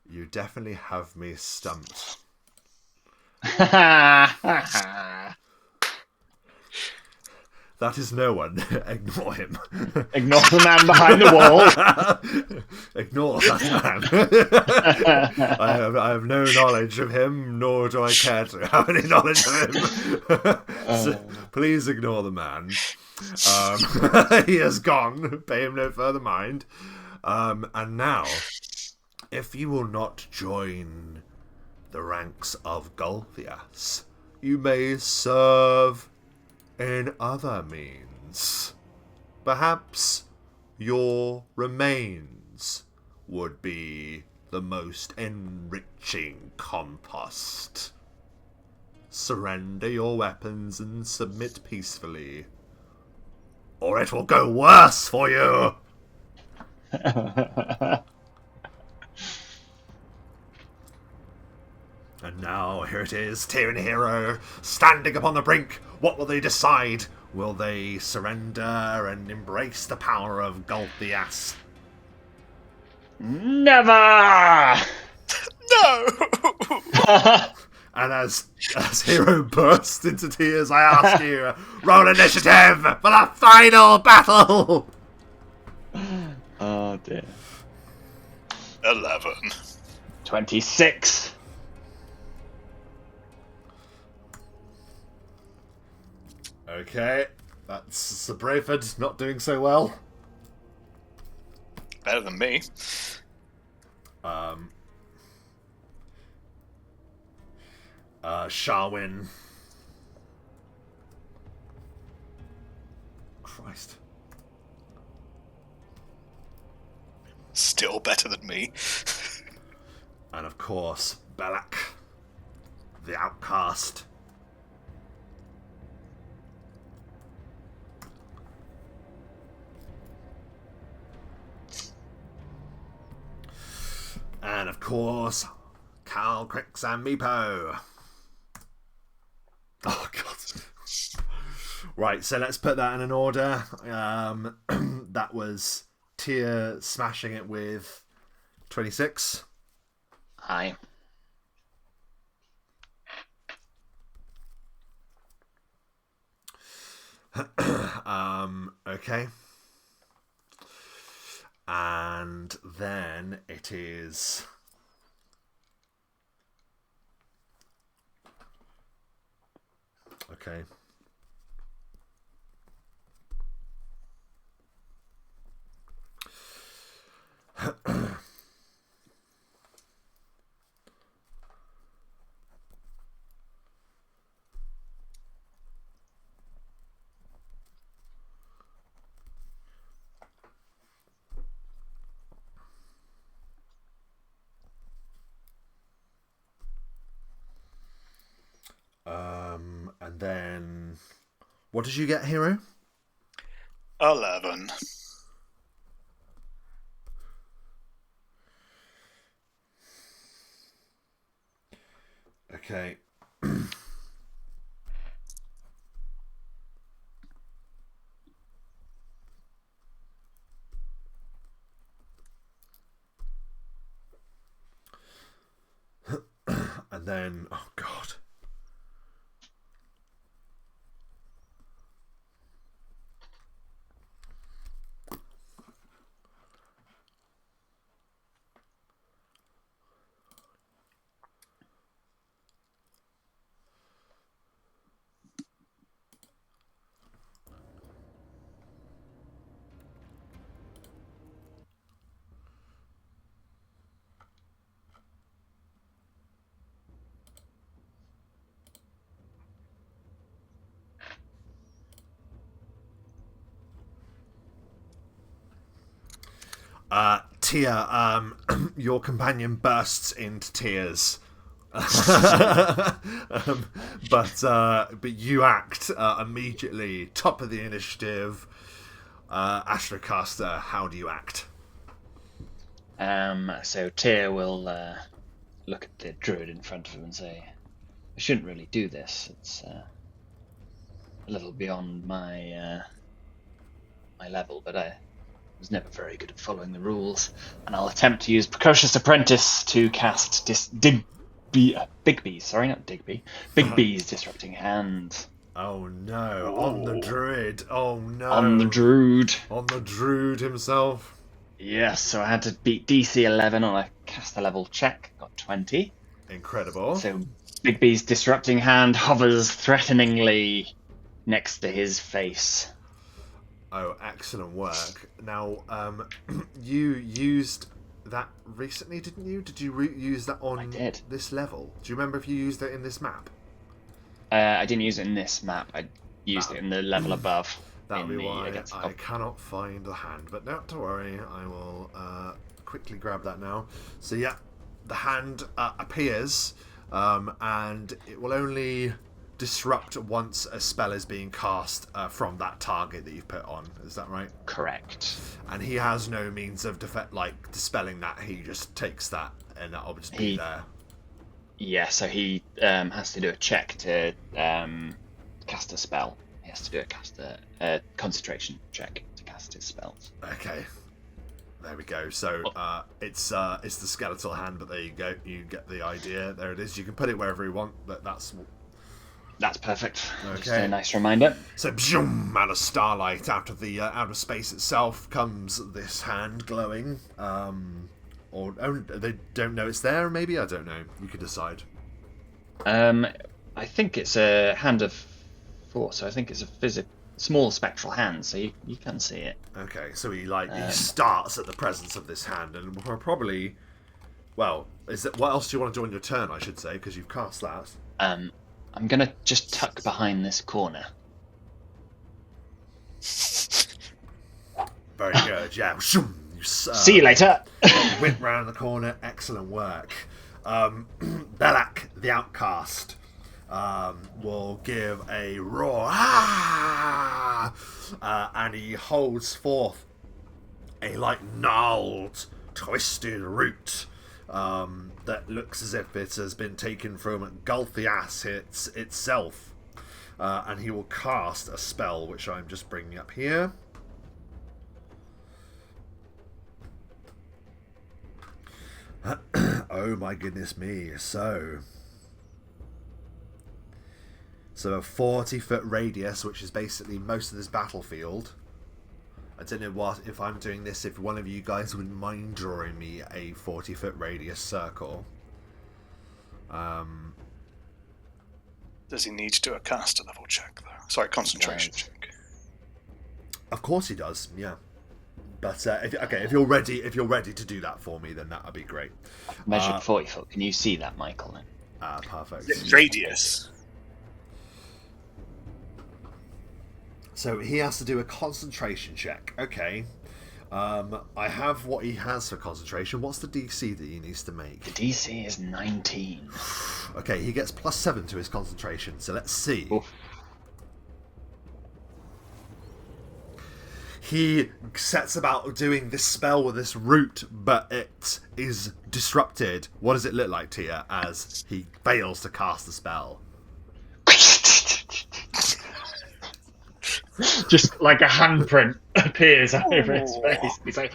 You definitely have me stumped. That is no one. Ignore him. Ignore the man behind the wall. Ignore that man. I have no knowledge of him, nor do I care to have any knowledge of him. So, please ignore the man. He has gone. Pay him no further mind. And now, if you will not join the ranks of Gulthias, you may serve in other means. Perhaps your remains would be the most enriching compost. Surrender your weapons and submit peacefully, or it will go worse for you. And now, here it is, Tyrion Hero, standing upon the brink. What will they decide? Will they surrender and embrace the power of Gulthias? Never! No! And as Hero bursts into tears, I ask you, roll initiative for the final battle! Oh dear. 11. 26. Okay, that's Sir Brayford not doing so well. Better than me. Sharwin. Christ. Still better than me. And of course, Belak the Outcast. And of course, Calcryx and Meepo. Oh god. Right, so let's put that in an order. That was Tyr smashing it with 26. Aye. Okay. And then it is... Okay. And then... What did you get, Hero? 11. Okay. And then... Oh, God. Tia, your companion bursts into tears. But you act immediately. Top of the initiative. Astrocaster, how do you act? So Tyr will look at the druid in front of him and say, I shouldn't really do this. It's a little beyond my my level, but I was never very good at following the rules. And I'll attempt to use Precocious Apprentice to cast Bigby's Disrupting Hand. Oh no, on the druid. Oh no. On the druid. On the druid himself. Yes, so I had to beat DC 11 on a caster level check. Got 20. Incredible. So Bigby's Disrupting Hand hovers threateningly next to his face. Oh, excellent work. Now, you used that recently, didn't you? Did you use that on this level? Do you remember if you used it in this map? I didn't use it in this map. I used it in the level above. That'll be why I cannot find the hand. But not to worry, I will quickly grab that now. So yeah, the hand appears, and it will only disrupt once a spell is being cast from that target that you've put on. Is that right? Correct. And he has no means of dispelling that. He just takes that, and that'll just be there. Yeah, so he has to do a check to cast a spell. He has to do a concentration check to cast his spells. Okay. There we go. So it's the skeletal hand, but there you go. You get the idea. There it is. You can put it wherever you want, but that's perfect. okay. Just a nice reminder. So, zoom, out of starlight, out of the outer space itself, comes this hand glowing. Or they don't know it's there. Maybe, I don't know. You could decide. I think it's a hand of force. So I think it's a small spectral hand. So you can see it. Okay, so he starts at the presence of this hand, and we're probably. Well, what else do you want to do on your turn? I should say, because you've cast that. I'm going to just tuck behind this corner. Very good, yeah. See you later! Whip round the corner, excellent work. Belak the Outcast will give a roar. And he holds forth a gnarled, twisted root that looks as if it has been taken from Gulthias itself. And he will cast a spell, which I'm just bringing up here. Oh my goodness me. So a 40-foot radius, which is basically most of this battlefield. I don't know if I'm doing this, if one of you guys wouldn't mind drawing me a 40-foot radius circle. Does he need to do a caster level check, though? Sorry, concentration check. Of course he does, yeah. But if you're ready to do that for me, then that would be great. Measured 40 foot. Can you see that, Michael? Then? Perfect. Radius. So he has to do a concentration check. Okay. I have what he has for concentration. What's the DC that he needs to make? The DC is 19. Okay, he gets +7 to his concentration. So let's see. Oof. He sets about doing this spell with this root, but it is disrupted. What does it look like, Tia, as he fails to cast the spell? Just like a handprint appears over his face. He's like,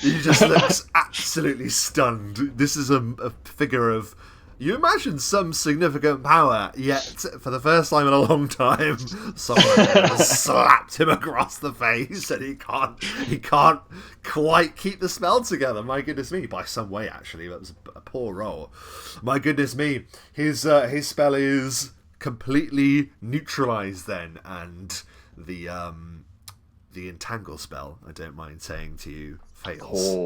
he just looks absolutely stunned. This is a figure of, you imagine, some significant power, yet for the first time in a long time, someone has slapped him across the face, and he can't quite keep the spell together. My goodness me! By some way, actually, that was a poor roll. My goodness me! His spell is completely neutralized then, and the entangle spell, I don't mind saying to you, fails.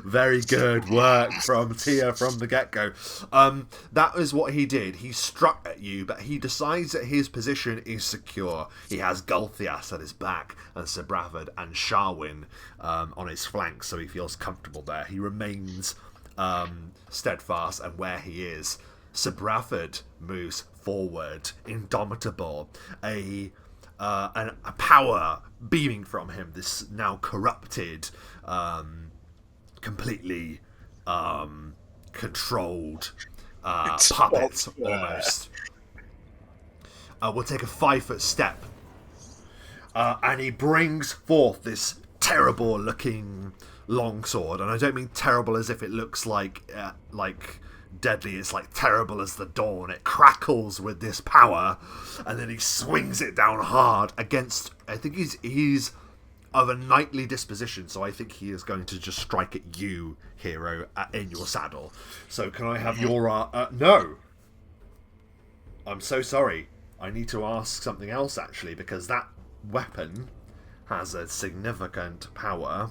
Very good work from Tia from the get-go. That is what he did. He struck at you, but he decides that his position is secure. He has Gulthias at his back and Sebravad and Sharwin on his flanks, so he feels comfortable there. He remains steadfast, and where he is, Sebravad moves forward, indomitable, a power beaming from him, this now corrupted, completely controlled puppet, almost. We'll take a 5-foot step, and he brings forth this terrible looking longsword, and I don't mean terrible as if it looks like deadly. It's like terrible as the dawn. It crackles with this power, and then he swings it down hard against, I think he's of a knightly disposition, so I think he is going to just strike at you, hero, in your saddle. So can I have your no, I'm so sorry, I need to ask something else actually, because that weapon has a significant power.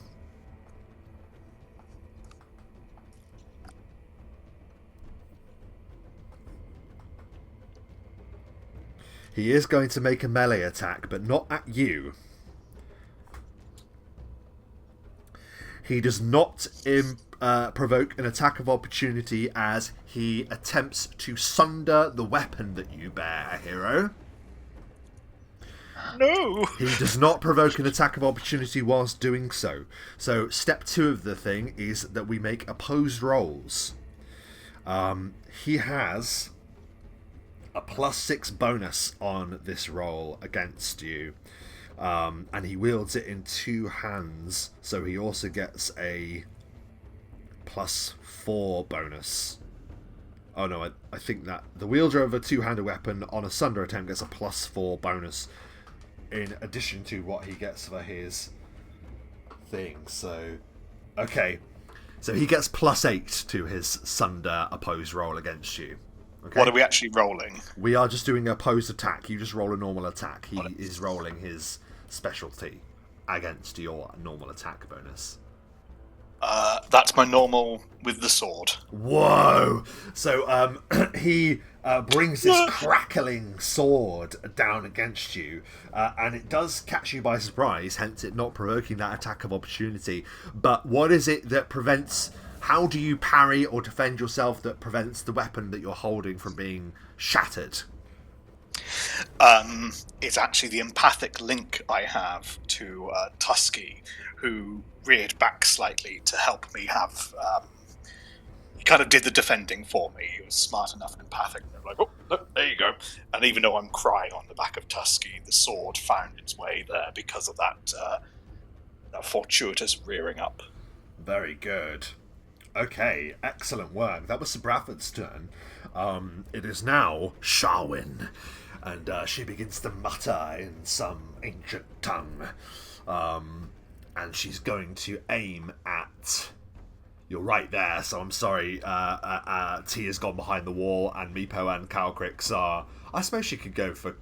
He is going to make a melee attack, but not at you. He does not provoke an attack of opportunity as he attempts to sunder the weapon that you bear, hero. No! He does not provoke an attack of opportunity whilst doing so. So step 2 of the thing is that we make opposed rolls. He has a +6 bonus on this roll against you. And he wields it in 2 hands, so he also gets a +4 bonus. Oh no, I think that the wielder of a 2-handed weapon on a sunder attempt gets a +4 bonus in addition to what he gets for his thing. So, okay. So he gets +8 to his sunder opposed roll against you. Okay? What are we actually rolling? We are just doing opposed attack. You just roll a normal attack. He is rolling his specialty against your normal attack bonus. That's my normal with the sword. Whoa! So he brings this crackling sword down against you, and it does catch you by surprise, hence it not provoking that attack of opportunity. But what is it that prevents... How do you parry or defend yourself that prevents the weapon that you're holding from being shattered? It's actually the empathic link I have to Tusky, who reared back slightly to help me have... he kind of did the defending for me. He was smart enough and empathic. And like, oh, look, there you go. And even though I'm crying on the back of Tusky, the sword found its way there because of that fortuitous rearing up. Very good. Okay, excellent work. That was Sir Bradford's turn. It is now Sharwin, and she begins to mutter in some ancient tongue. And she's going to aim at... You're right there, so I'm sorry. T has gone behind the wall, and Meepo and Calcryx are... I suppose she could go for...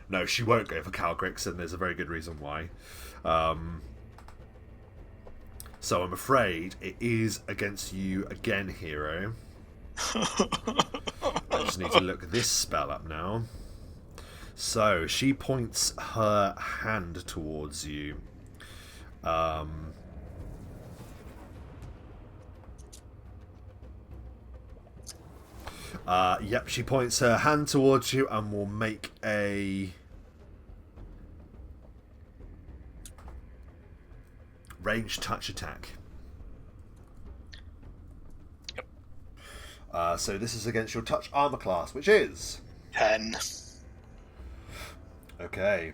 No, she won't go for Calcryx, and there's a very good reason why. So I'm afraid it is against you again, hero. I just need to look this spell up now. So she points her hand towards you. Yep, she points her hand towards you and will make a ranged touch attack. Yep. So this is against your touch armor class, which is 10. Okay.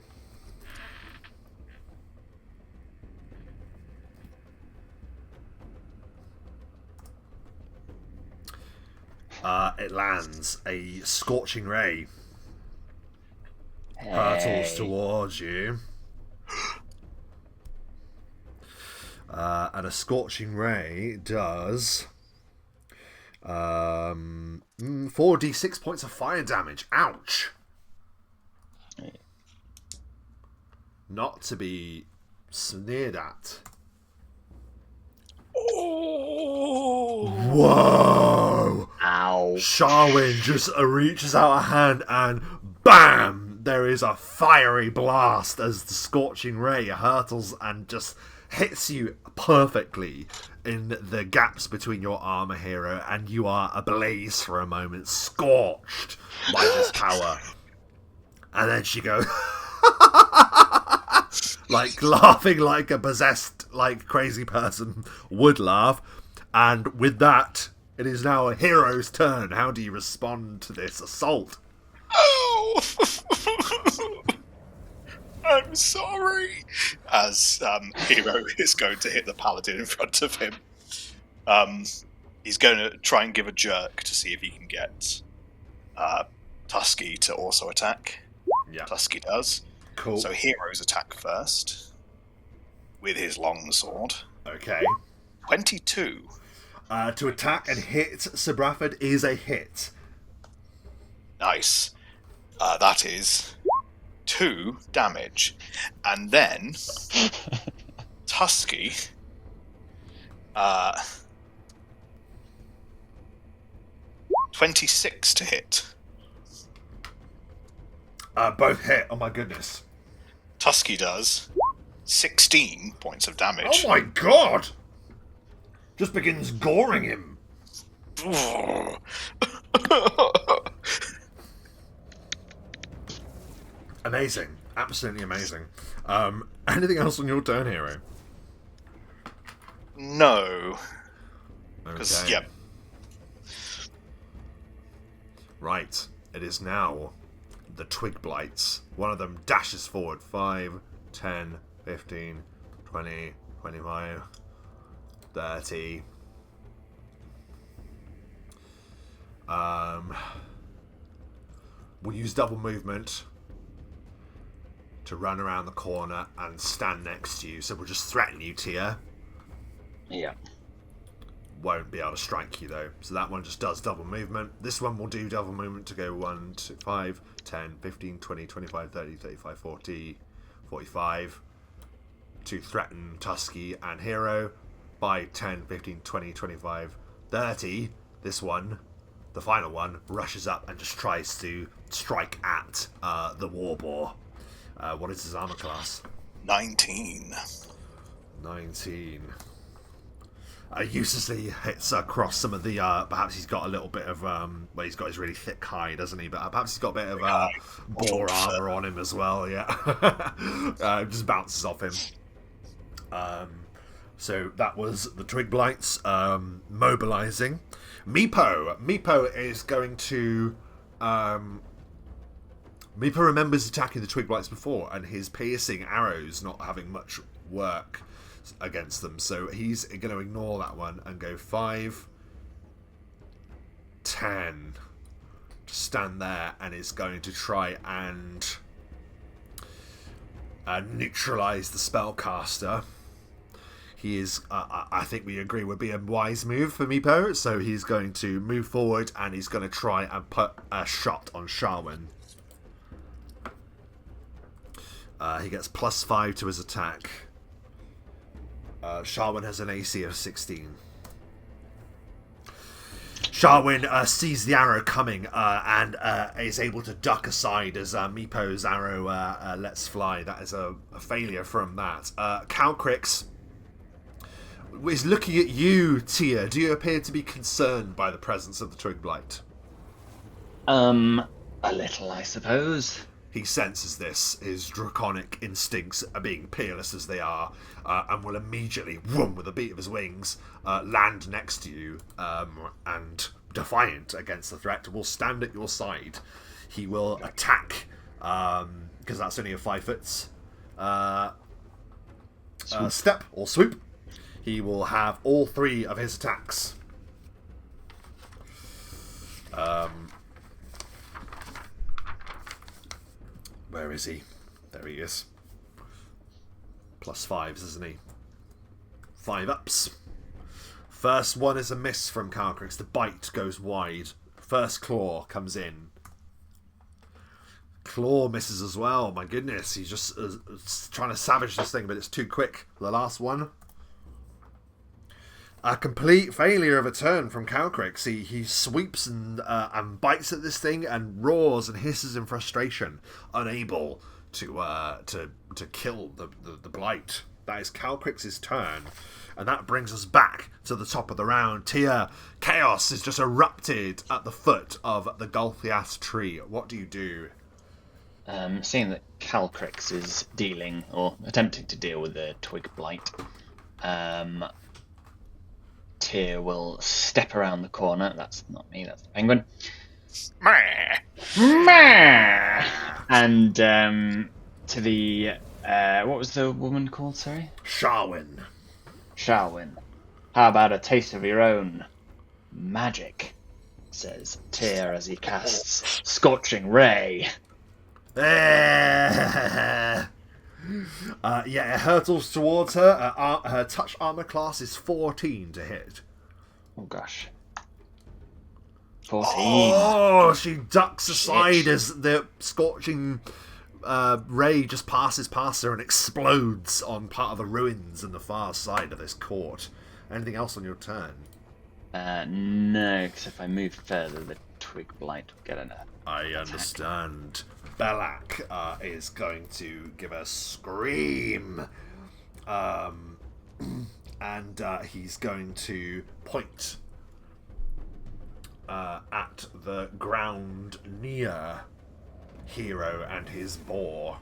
It lands. A scorching ray hurtles towards you. And a scorching ray does 4d6 points of fire damage. Ouch! Not to be sneered at. Oh! Whoa! Ow. Sharwin just reaches out a hand and BAM! There is a fiery blast as the scorching ray hurtles and just hits you perfectly in the gaps between your armor, hero, and you are ablaze for a moment, scorched by this power. And then she goes like laughing like a possessed, like crazy person would laugh. And with that, it is now a hero's turn. How do you respond to this assault? Oh! I'm sorry. As Hero is going to hit the paladin in front of him. He's going to try and give a jerk to see if he can get Tusky to also attack. Yeah. Tusky does. Cool. So Hero's attack first with his long sword. Okay. 22. To attack and hit Sir Bradford is a hit. Nice. That is 2 damage. And then Tusky 26 to hit. Both hit. Oh my goodness. Tusky does 16 points of damage. Oh my god! Just begins goring him. Amazing. Absolutely amazing. Anything else on your turn, hero? No. Because, Okay. yeah. Right. it is now the Twig Blights. One of them dashes forward 5, 10, 15, 20, 25, 30. We'll use double movement to run around the corner and stand next to you. So we'll just threaten you, Tia. Yeah. Won't be able to strike you though. So that one just does double movement. This one will do double movement to go 1, 2, 5, 10, 15, 20, 25, 30, 35, 40, 45. To threaten Tusky and Hero. By 10, 15, 20, 25, 30. This one, the final one, rushes up and just tries to strike at the Warboar. What is his armor class? 19. 19. Uselessly hits across some of the, perhaps he's got a little bit of, well, he's got his really thick hide, doesn't he? But perhaps he's got a bit of boar armor on him as well, yeah. Just bounces off him. So that was the Twig Blights mobilizing. Meepo is going to... Meepo remembers attacking the Twig Blights before, and his piercing arrows not having much work against them, so he's going to ignore that one and go 5, 10, just stand there, and is going to try and neutralize the spellcaster. He is, I think we agree, would be a wise move for Meepo, so he's going to move forward and he's going to try and put a shot on Sharwin. He gets +5 to his attack. Sharwin has an AC of 16. Sharwin sees the arrow coming and is able to duck aside as Meepo's arrow lets fly. That is a failure from that. Calcryx is looking at you, Tia. Do you appear to be concerned by the presence of the Twig Blight? A little, I suppose. He senses this. His draconic instincts are being peerless as they are, and will immediately, whoom, with a beat of his wings, land next to you, and defiant against the threat, will stand at your side. He will attack, because that's only a 5 foot step or swoop. He will have all 3 of his attacks. Where is he? There he is. +5s, isn't he? 5 ups. First one is a miss from Calcryx. The bite goes wide. First claw comes in. Claw misses as well. My goodness, he's just trying to savage this thing, but it's too quick. The last one. A complete failure of a turn from Calcryx. He sweeps and bites at this thing and roars and hisses in frustration, unable to kill the blight. That is Calcryx's turn, and that brings us back to the top of the round. Tia, chaos is just erupted at the foot of the Gulthias tree. What do you do? Seeing that Calcryx is dealing or attempting to deal with the Twig Blight, Tyr will step around the corner. That's not me, that's the penguin. And to the what was the woman called, sorry? Sharwin. Sharwin. How about a taste of your own magic? Says Tyr as he casts Scorching Ray. Yeah, it hurtles towards her. Her touch armor class is 14 to hit. Oh gosh. 14. Oh, she ducks aside as the scorching ray just passes past her and explodes on part of the ruins in the far side of this court. Anything else on your turn? No, because if I move further, the Twig Blight will get an attack. I understand. Belak is going to give a scream. And he's going to point at the ground near Hero and his boar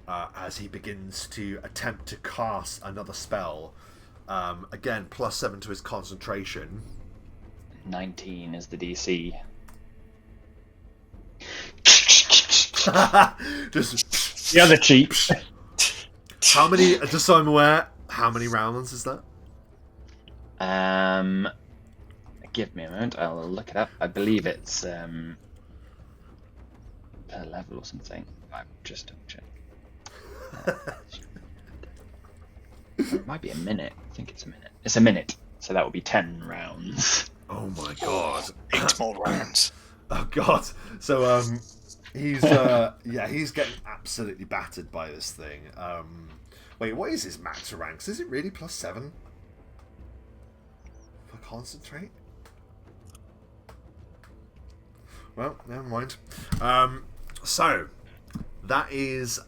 as he begins to attempt to cast another spell. Again, +7 to his concentration. 19 is the DC. Just The other cheap. how many? Just so I'm aware, how many rounds is that? Give me a moment. I'll look it up. I believe it's per level or something. I'll just double check. It might be a minute. I think it's a minute. It's a minute, so that would be 10 rounds. Oh my god! 8 more rounds. Oh god! So he's he's getting absolutely battered by this thing. Wait, what is his max ranks? Is it really +7 for concentrate? Well, never mind. So that is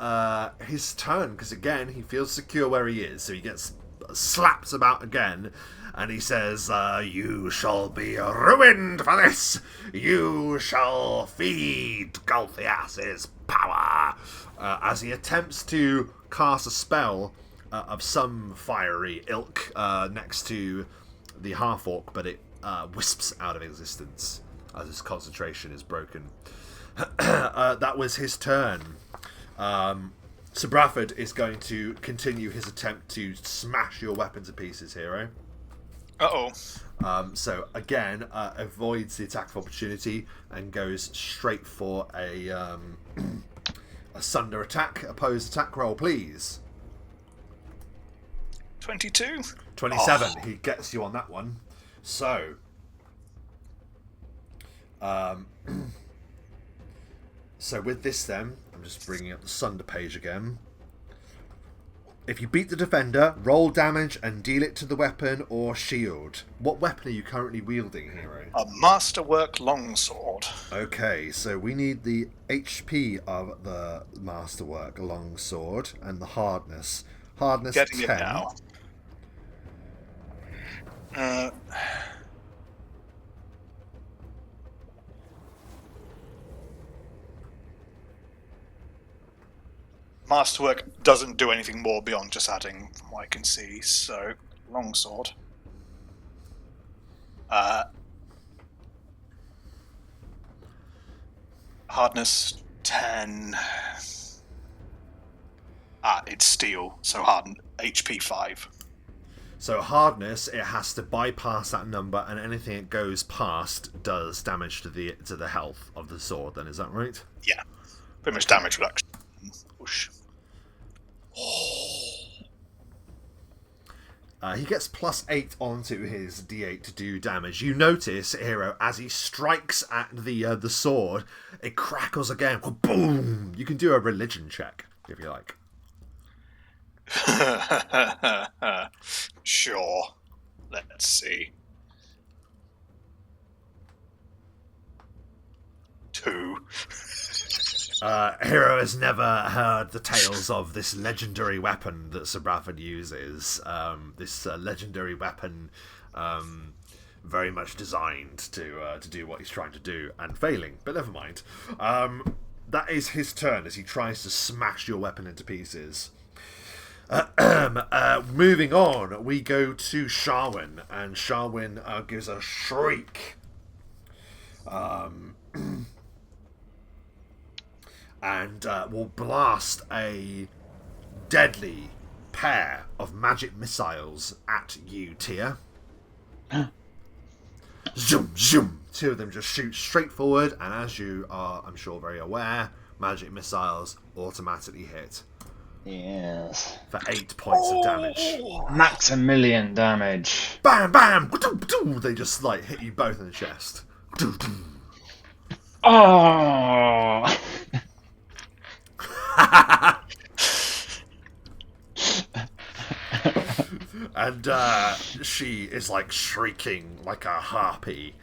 his turn, because again he feels secure where he is, so he gets slapped about again, and he says, "You shall be ruined for this. You shall feed Gulthias's power." As he attempts to cast a spell of some fiery ilk next to the half-orc, but it wisps out of existence as his concentration is broken. That was his turn. Sir Bradford is going to continue his attempt to smash your weapon to pieces, hero. Uh-oh. So again, avoids the attack of opportunity and goes straight for a sunder attack. Opposed attack roll, please. 22. 27. Oh. He gets you on that one. So, so with this then, I'm just bringing up the Sunder page again. If you beat the defender, roll damage and deal it to the weapon or shield. What weapon are you currently wielding, hero? A masterwork longsword. Okay, so we need the HP of the masterwork longsword and the hardness. Hardness Getting 10. It now. Masterwork doesn't do anything more beyond just adding, from what I can see. So, longsword. Hardness 10. It's steel, so HP 5. So hardness, it has to bypass that number, and anything it goes past does damage to the health of the sword. Then is that right? Yeah, pretty much damage reduction. Whoosh. He gets +8 onto his D8 to do damage. You notice, hero, as he strikes at the sword, it crackles again. Boom! You can do a religion check if you like. Sure. Let's see. 2. Hero has never heard the tales of this legendary weapon that Sir Bradford uses. This legendary weapon, very much designed to do what he's trying to do and failing, but never mind. That is his turn as he tries to smash your weapon into pieces. Moving on, we go to Sharwin, and Sharwin gives a shriek. And will blast a deadly pair of magic missiles at you, Tia. Zoom, zoom. 2 of them just shoot straight forward, and as you are, I'm sure, very aware, magic missiles automatically hit. Yes. For 8 points of damage. Max 1,000,000 damage. Bam, bam! They just like hit you both in the chest. Oh! And she is like shrieking like a harpy,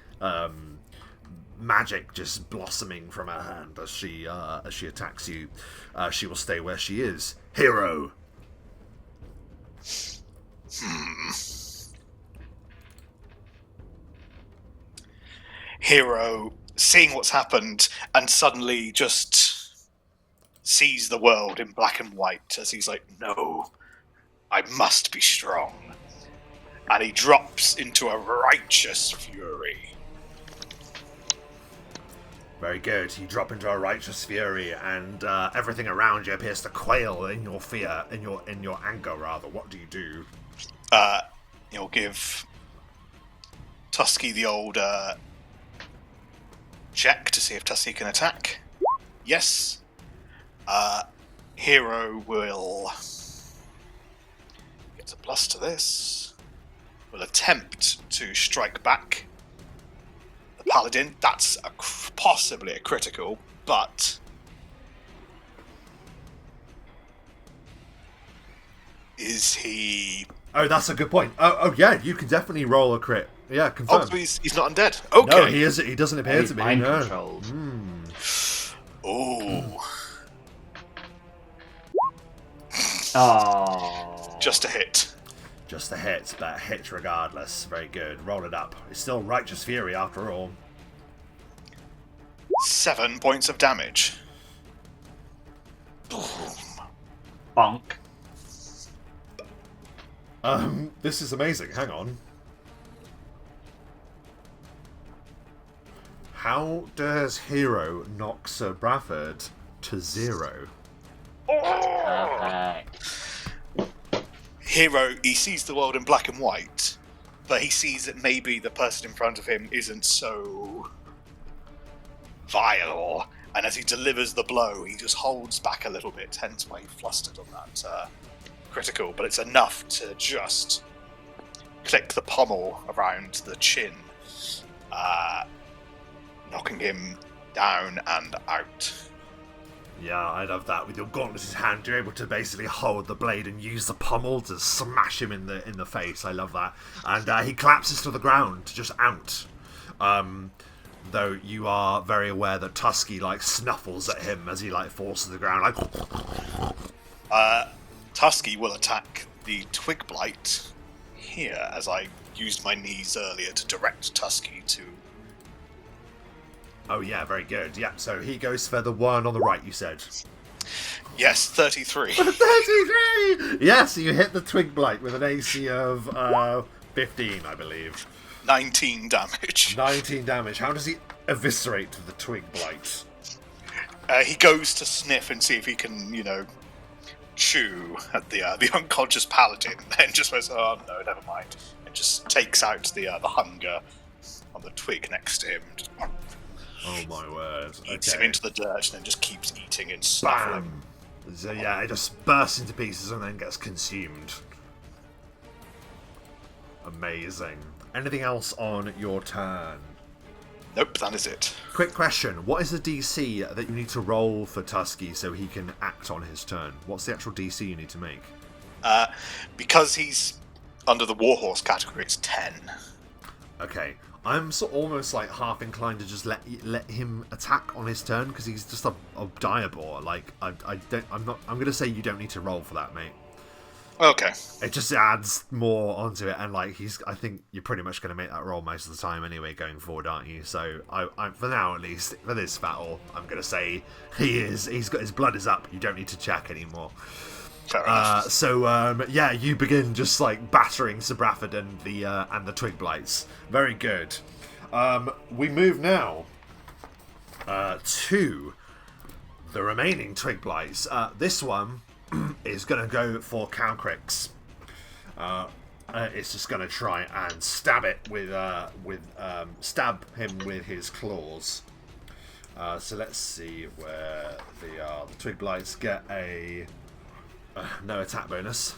magic just blossoming from her hand as she attacks you. She will stay where she is. Hero. Hero, seeing what's happened, and suddenly just sees the world in black and white as he's like, no, I must be strong. And he drops into a righteous fury. Very good. You drop into a righteous fury, and everything around you appears to quail in your fear, in your anger, rather. What do you do? You'll give Tusky the old check to see if Tusky can attack. Yes. Hero will get a plus to this. Will attempt to strike back. The Paladin, that's possibly a critical, but is he... Oh, that's a good point. Oh, yeah, you can definitely roll a crit. Yeah, confirm. Oh, so he's not undead. Okay. No, he is. He doesn't appear to be. Mind No. controlled. Oh. Oh. Just a hit. Just a hit, but a hit regardless. Very good. Roll it up. It's still Righteous Fury after all. 7 points of damage. Boom. Bonk. This is amazing. Hang on. How does Hero knock Sir Bradford to 0? Perfect. Hero, he sees the world in black and white, but he sees that maybe the person in front of him isn't so vile, and as he delivers the blow, he just holds back a little bit, hence why he flustered on that critical, but it's enough to just click the pommel around the chin, knocking him down and out. Yeah, I love that. With your gauntlets in hand, you're able to basically hold the blade and use the pommel to smash him in the face. I love that. And he collapses to the ground, just out. Though you are very aware that Tusky snuffles at him as he falls to the ground. Tusky will attack the Twig Blight here, as I used my knees earlier to direct Tusky to... Oh yeah, very good. Yeah, so he goes for the one on the right, you said. Yes, 33. 33! Yes, you hit the Twig Blight with an AC of 15, I believe. 19 damage. 19 damage. How does he eviscerate the Twig Blight? He goes to sniff and see if he can, chew at the unconscious paladin, and then just goes, oh no, never mind, and just takes out the hunger on the twig next to him. Just, oh my word. Eats him into the dirt and then just keeps eating and Bam! snuffling. So yeah, it just bursts into pieces and then gets consumed. Amazing. Anything else on your turn? Nope, that is it. Quick question. What is the DC that you need to roll for Tusky so he can act on his turn? What's the actual DC you need to make? Because he's under the Warhorse category, it's 10. Okay. I'm almost half inclined to just let him attack on his turn because he's just a Diabor. I'm gonna say you don't need to roll for that, mate. Okay. It just adds more onto it, and I think you're pretty much going to make that roll most of the time anyway, going forward, aren't you? So, I for now at least, for this battle, I'm going to say he's got his blood is up. You don't need to check anymore. Fair enough. Yeah, you begin just battering Sir Bradford and the Twig Blights. Very good. We move now to the remaining Twig Blights. This one is going to go for Calcryx. It's just going to try and stab it stab him with his claws. So let's see where they are. The Twig Blights get a no attack bonus.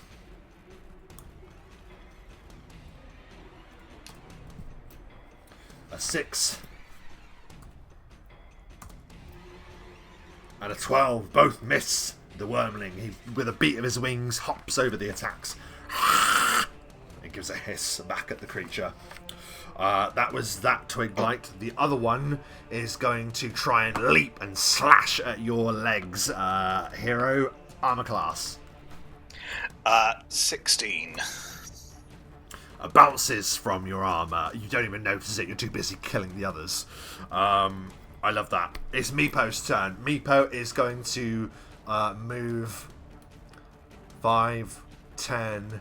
A 6 and a 12. Both miss. The Wyrmling, he, with a beat of his wings, hops over the attacks and gives a hiss back at the creature. That was that Twig Blight. The other one is going to try and leap and slash at your legs. Hero, armor class. 16. Bounces from your armor. You don't even notice it. You're too busy killing the others. I love that. It's Meepo's turn. Meepo is going to move 5, 10,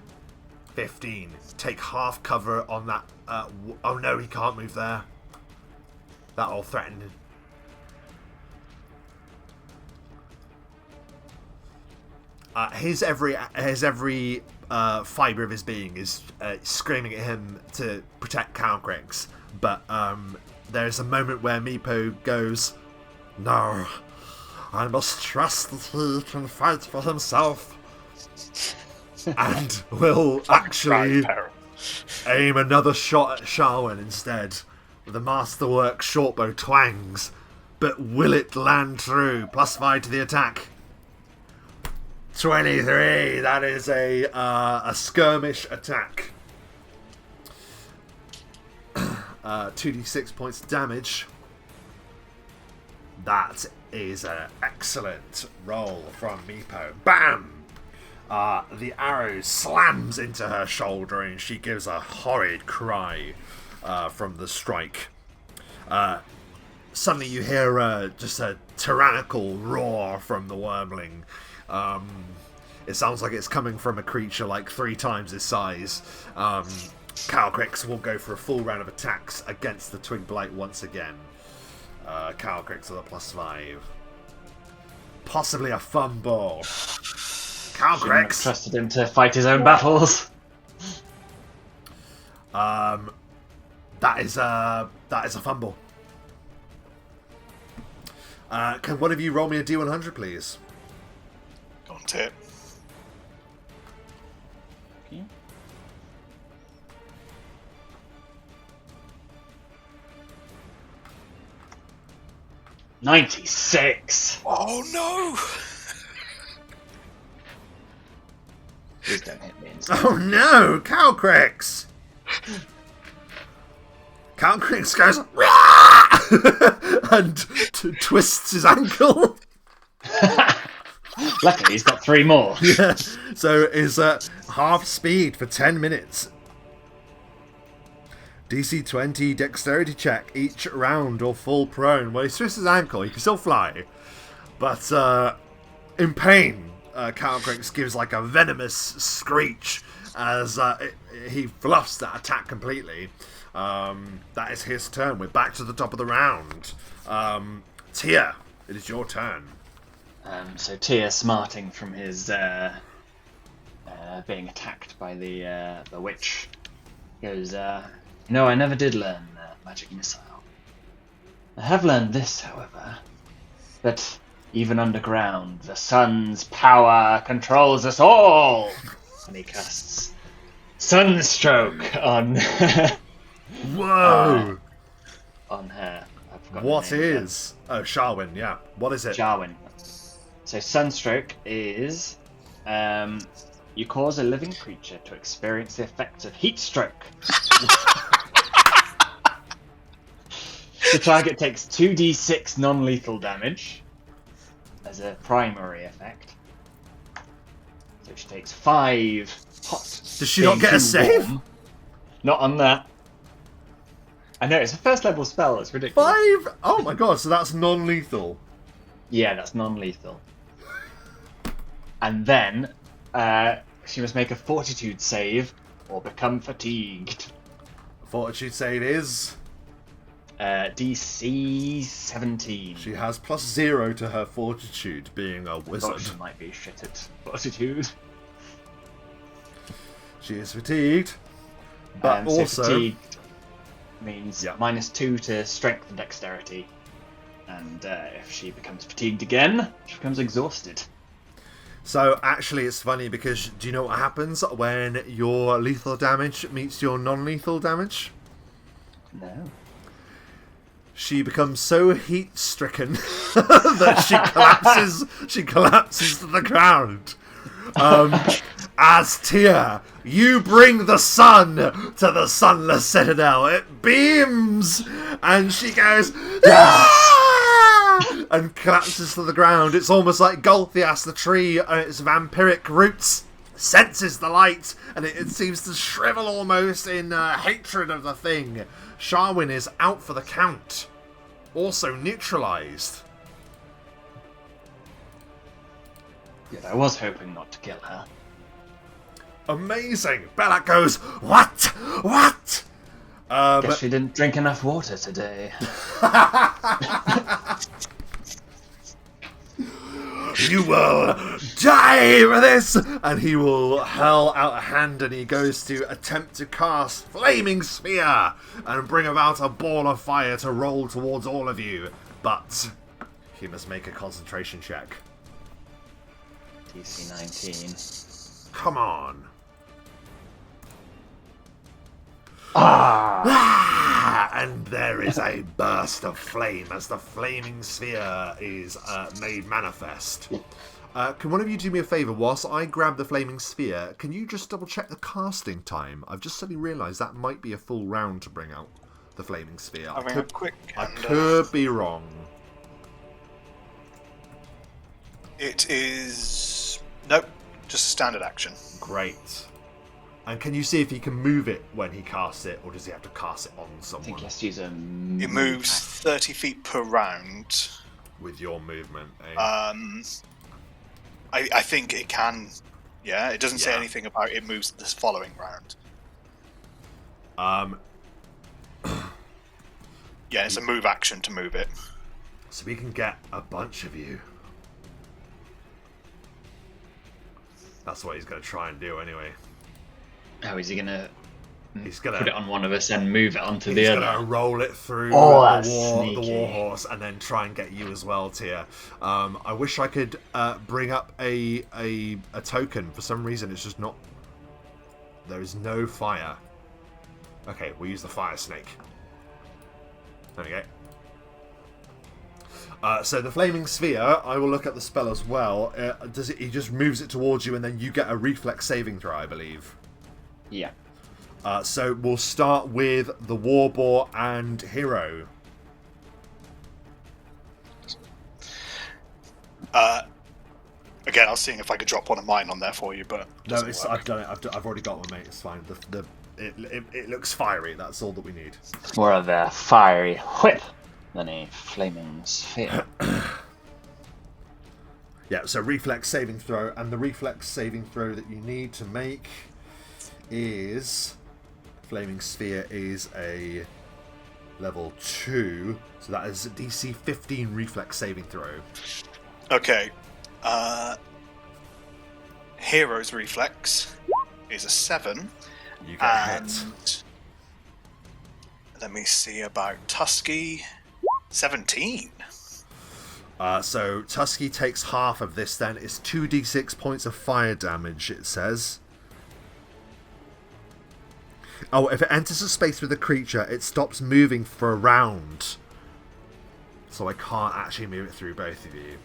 15. Take half cover on that. Oh no, he can't move there. That'll threaten his every fibre of his being is screaming at him to protect Calcryx. But there's a moment where Meepo goes, "No, I must trust that he can fight for himself," and will actually aim another shot at Sharwin instead. The masterwork shortbow twangs, but will it land through? +5 to the attack. 23. That is a skirmish attack. 2d6 points of damage. That is an excellent roll from Meepo. Bam! The arrow slams into her shoulder and she gives a horrid cry from the strike. Suddenly you hear just a tyrannical roar from the Wyrmling. It sounds like it's coming from a creature like 3 times his size. Calcryx will go for a full round of attacks against the Twig Blight once again. Calcryx with a +5. Possibly a fumble. Calcryx! Trusted him to fight his own battles. That is a fumble. Can one of you roll me a D100, please? Got it. Okay. 96. Oh no! Please don't hit me. Oh no, Calcryx! Calcryx goes and twists his ankle. Luckily, he's got 3 more. Yeah, so is half speed for 10 minutes. DC 20 dexterity check each round or fall prone. Well, he twists his ankle, he can still fly. But in pain, Calcryx gives like a venomous screech as he fluffs that attack completely. That is his turn. We're back to the top of the round. Tia, it is your turn. So Tia, smarting from his being attacked by the witch, goes, "No, I never did learn magic missile. I have learned this, however, that even underground, the sun's power controls us all." And he casts Sunstroke on Whoa! on her. I've forgotten What the name is? Oh, Sharwin, yeah. What is it? Jarwin. So Sunstroke is you cause a living creature to experience the effects of heat stroke. The target takes 2d6 non-lethal damage as a primary effect. So she takes 5 hot. Does she not get a save? warm. Not on that. I know, it's a first level spell, it's ridiculous. 5? Oh my god, so that's non-lethal. Yeah, that's non-lethal. And then she must make a fortitude save or become fatigued. Fortitude save is... DC 17. She has +0 to her fortitude, being a I thought wizard. she might be shit at fortitude. She is fatigued, but So also... fatigued means Yeah. -2 to strength and dexterity. And if she becomes fatigued again, she becomes exhausted. So, actually, it's funny because do you know what happens when your lethal damage meets your non-lethal damage? No. She becomes so heat-stricken that she collapses to the ground. As Tia, you bring the sun to the Sunless Citadel. It beams, and she goes, "Ah!" and collapses to the ground. It's almost like Gulthias the tree and its vampiric roots senses the light, and it seems to shrivel almost in hatred of the thing. Sharwin is out for the count. Also neutralised. Good, I was hoping not to kill her. Amazing. Belak goes, "What? What?" Guess she didn't drink enough water today. You will Die for this! And he will hurl out a hand and he goes to attempt to cast Flaming Sphere and bring about a ball of fire to roll towards all of you. But he must make a concentration check. DC 19. Come on. And there is a burst of flame as the flaming sphere is made manifest. Can one of you do me a favour? Whilst I grab the flaming sphere, can you just double check the casting time? I've just suddenly realised that might be a full round to bring out the flaming sphere. I could be wrong. It is... Nope, just a standard action. Great. And can you see if he can move it when he casts it, or does he have to cast it on someone? I think he has to use a... It moves 30 feet per round. With your movement, eh? I think it can... Yeah, it doesn't say anything about it moves this following round. Yeah, it's a move action to move it. So we can get a bunch of you. That's what he's going to try and do anyway. Oh, is he gonna? He's gonna put it on one of us and move it onto the other. He's gonna roll it through the war horse and then try and get you as well, Tia. I wish I could bring up a token. For some reason, it's just not. There is no fire. Okay, we'll use the fire snake. There we go. So the flaming sphere, I will look at the spell as well. Does it? He just moves it towards you, and then you get a reflex saving throw, I believe. Yeah. So we'll start with the Warboar and Hero. Again, I was seeing if I could drop one of mine on there for you, but no, I've done it. I've already got one, mate. It's fine. It looks fiery. That's all that we need. More of a fiery whip than a flaming sphere. Yeah. So reflex saving throw, and the reflex saving throw that you need to make is flaming sphere is a level 2, so that is a DC 15 reflex saving throw. Okay. Hero's reflex is a 7. You get hit. Let me see about Tusky. 17. So Tusky takes half of this. Then it's 2d6 points of fire damage. It says. Oh, if it enters a space with a creature, it stops moving for a round. So I can't actually move it through both of you.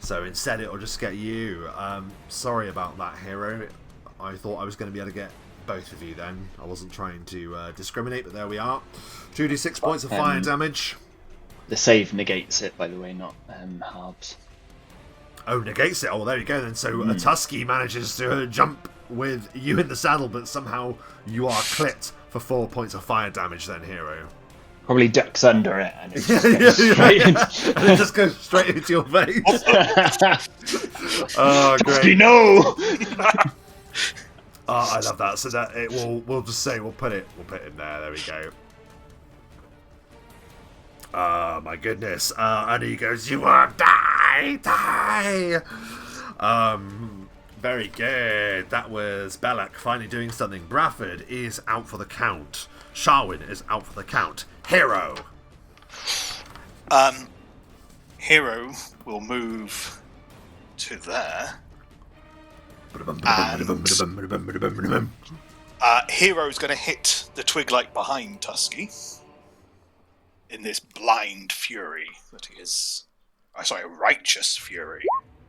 So instead it'll just get you. Sorry about that, Hero. I thought I was going to be able to get both of you then. I wasn't trying to discriminate, but there we are. 2d6 points of fire damage. The save negates it, by the way, not halves. Oh, negates it. Oh, there you go then. So a Tusky manages to jump with you in the saddle, but somehow you are clipped for 4 points of fire damage then, Hero. Probably ducks under it and it just goes straight into your face. Oh, great. No! Oh, I love that. So that we'll just say we'll put it in there. There we go. Oh my goodness. And he goes, "You won't die. Very good. That was Belak finally doing something. Bradford is out for the count. Sharwin is out for the count. Hero. Hero will move to there. Hero's going to hit the twig-like behind Tusky in this blind fury that he is. Righteous fury.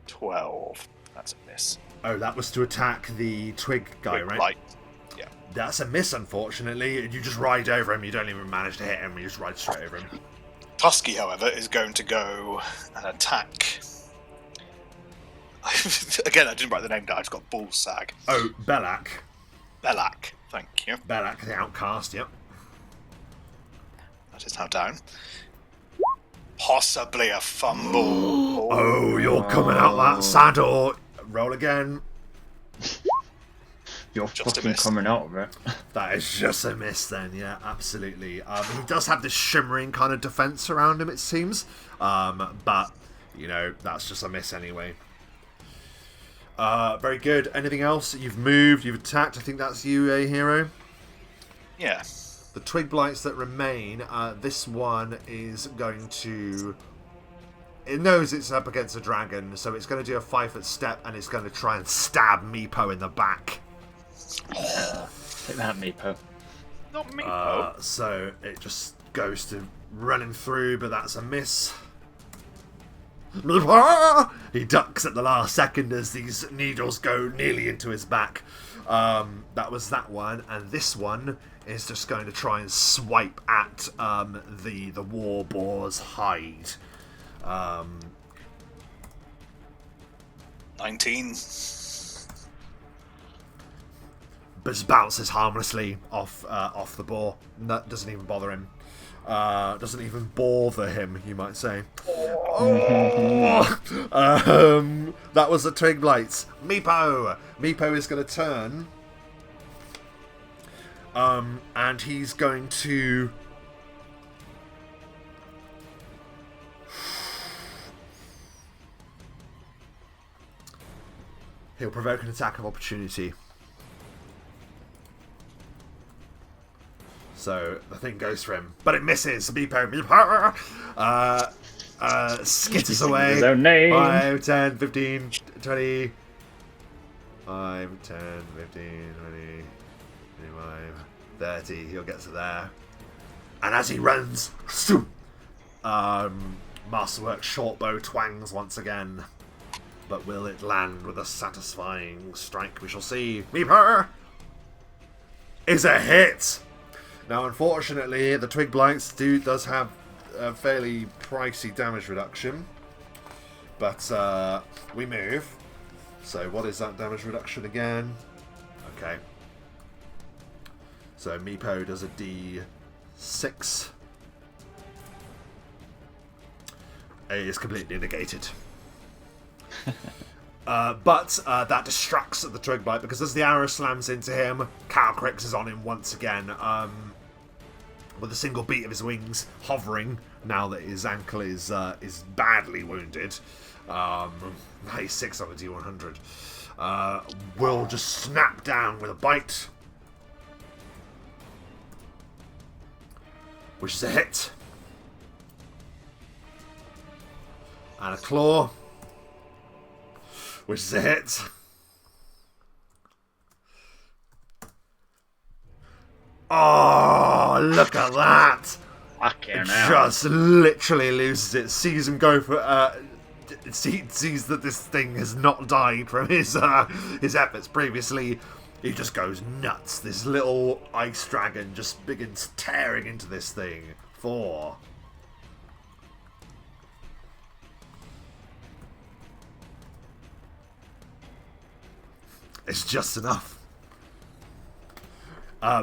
12. That's a miss. Oh, that was to attack the twig guy, right? Light. Yeah. That's a miss, unfortunately. You just ride over him. You don't even manage to hit him. You just ride straight over him. Tusky, however, is going to go and attack. Again, I didn't write the name down. I just got Bullsag. Oh, Belak. Belak. Thank you. Belak the Outcast, yep. That is now down. Possibly a fumble. Oh, you're coming out that saddle. Roll again. You're Just fucking coming out of it. That is just a miss then, yeah, absolutely. He does have this shimmering kind of defense around him, it seems. But, you know, that's just a miss anyway. Very good. Anything else? You've moved, you've attacked. I think that's you, hero. Yeah. The twig blights that remain, this one is going to... It knows it's up against a dragon, so it's going to do a 5-foot step, and it's going to try and stab Meepo in the back. Take that, Meepo. Not Meepo. So it just goes to running through, but that's a miss. He ducks at the last second as these needles go nearly into his back. That was that one, and this one is just going to try and swipe at the war boar's hide. 19. But bounces harmlessly off the boar. That doesn't even bother him. Doesn't even bother him, you might say. That was the twig blights. Meepo is going to turn, and he's going to. He'll provoke an attack of opportunity. So the thing goes for him, but it misses. Meepo skitters away. His own name. 5, 10, 15, 20. 5, 10, 15, 20, 25, 30. He'll get to there. And as he runs, Masterwork Shortbow twangs once again. But will it land with a satisfying strike? We shall see. Meepo is a hit. Now, unfortunately, the Twig Blights does have a fairly pricey damage reduction. But we move. So what is that damage reduction again? Okay. So Meepo does a D6. It is completely negated. But that distracts the Twig Blight, because as the arrow slams into him, Calcryx is on him once again, with a single beat of his wings hovering, now that his ankle is badly wounded. He's 6 on a D100. Will just snap down with a bite, which is a hit. And a claw, which is a hit. Oh, look at that! Fucking It hell. just literally loses it. Sees him go for. Sees that this thing has not died from his efforts previously. He just goes nuts. This little ice dragon just begins tearing into this thing. 4. It's just enough.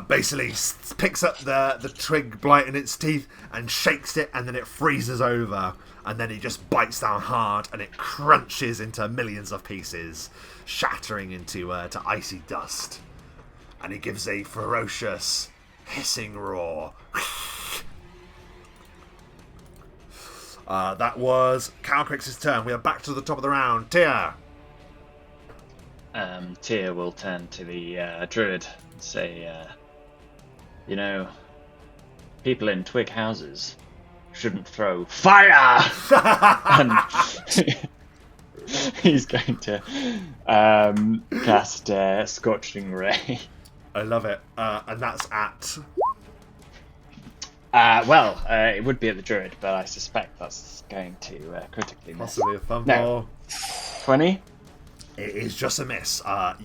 Basically picks up the twig blight in its teeth and shakes it, and then it freezes over, and then he just bites down hard, and it crunches into millions of pieces, shattering into to icy dust. And he gives a ferocious hissing roar. That was Calcryx's turn. We are back to the top of the round. Tia. Tyr will turn to the druid and say, you know, people in twig houses shouldn't throw fire! And he's going to cast Scorching Ray. I love it. And that's at... It would be at the druid, but I suspect that's going to critically miss. Possibly a fumble. No. 20? It is just a miss. Your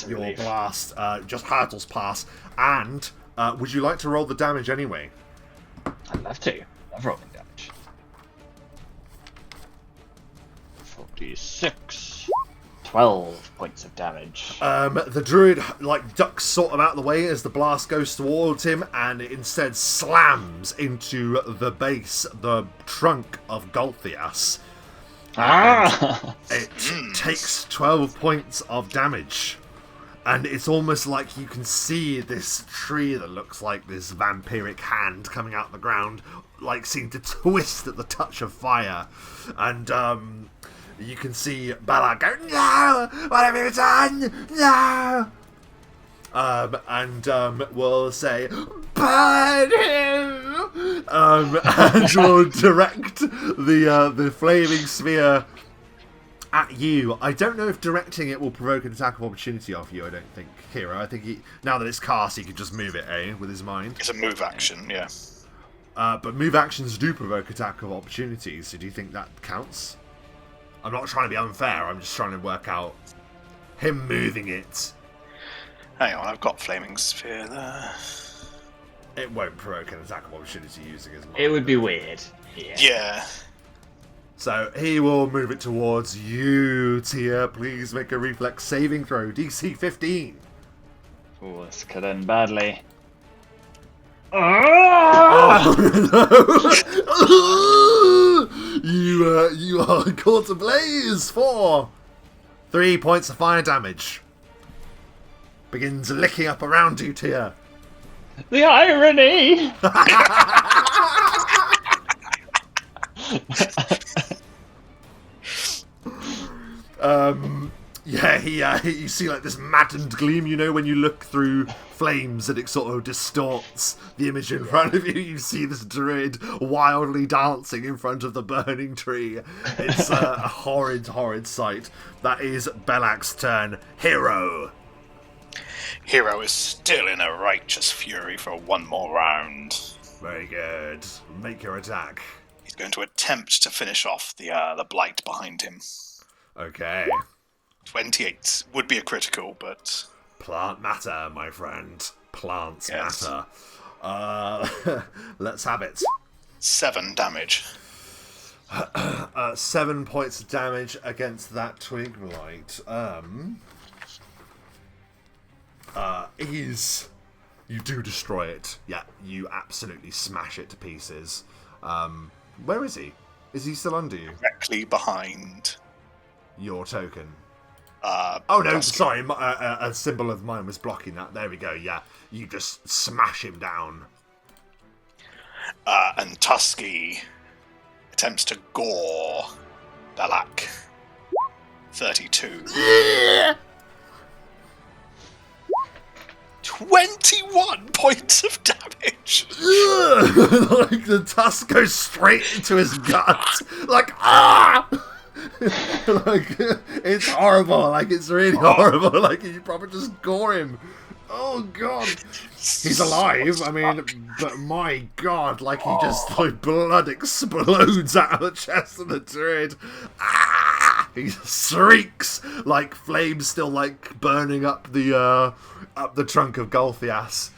relief. blast just hurtles past. And would you like to roll the damage anyway? I'd love to. Love rolling damage. 46. 12 points of damage. The druid ducks sort of out of the way as the blast goes towards him, and it instead slams into the base, the trunk of Gulthias. It takes 12 points of damage. And it's almost like you can see this tree that looks like this vampiric hand coming out of the ground, seem to twist at the touch of fire. And You can see Belak go, "No! What have you done? No!" And we'll say, "Burn him!" And we'll direct the flaming sphere at you. I don't know if directing it will provoke an attack of opportunity off you. I don't think, Hero. I think now that it's cast, he can just move it, with his mind. It's a move action, yeah. But move actions do provoke attack of opportunities. So do you think that counts? I'm not trying to be unfair. I'm just trying to work out him moving it. Hang on, I've got Flaming Sphere there. It won't provoke an attack of opportunity using his mind. It would be weird. Yeah. Yeah. So he will move it towards you, Tia. Please make a reflex saving throw. DC 15. Oh, this could end badly. Oh, no. You are caught ablaze for 3 points of fire damage. Begins licking up around you, Tia. The irony! You see like this maddened gleam, when you look through flames and it sort of distorts the image in front of you. You see this druid wildly dancing in front of the burning tree. It's a horrid, horrid sight. That is Belak's turn. Hero. Hero is still in a righteous fury for one more round. Very good. Make your attack. He's going to attempt to finish off the blight behind him. Okay. 28 would be a critical, but... Plant matter, my friend. Plants Yes. matter. Let's have it. 7 damage. 7 points of damage against that twig blight. You do destroy it. Yeah, you absolutely smash it to pieces. Where is he? Is he still under you? Directly behind... Your token. Oh no, sorry. A symbol of mine was blocking that. There we go, yeah. You just smash him down. And Tusky attempts to gore Belak. 32. 21 points of damage! Like the tusk goes straight into his gut. Like, ah! Like, it's horrible. Like, it's really horrible. Like, you probably just gore him. Oh, God. He's alive, I mean, but my God, like, he just, like, blood explodes out of the chest of the druid. Ah! He shrieks, like, flames still, like, burning up the trunk of Gulthias.